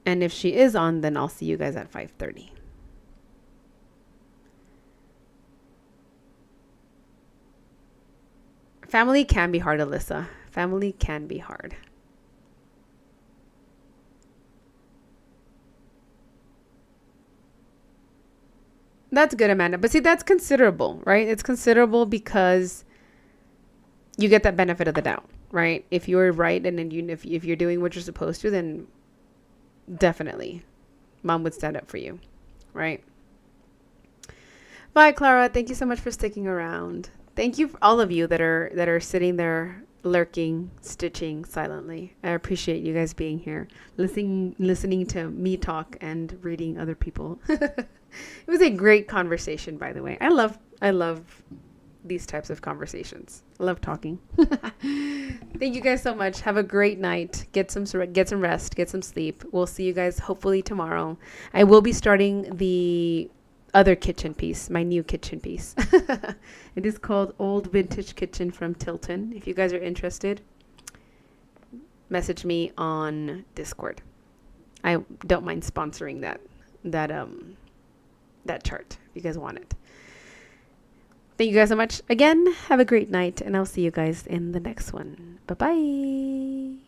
And if she is on, then I'll see you guys at 5:30. Family can be hard, Alyssa. Family can be hard. That's good, Amanda. But see, that's considerable, right? It's considerable because you get that benefit of the doubt, right? If you're right and then if you're doing what you're supposed to, then definitely mom would stand up for you, right? Bye, Clara. Thank you so much for sticking around. Thank you for all of you that are sitting there lurking, stitching silently. I appreciate you guys being here, listening to me talk and reading other people. It was a great conversation, by the way. I love these types of conversations. I love talking. Thank you guys so much. Have a great night. Get some rest, get some sleep. We'll see you guys hopefully tomorrow. I will be starting the other kitchen piece, my new kitchen piece. It is called Old Vintage Kitchen from Tilton. If you guys are interested, message me on Discord. I don't mind sponsoring that chart if you guys want it. Thank you guys so much. Again, have a great night, and I'll see you guys in the next one. Bye-bye.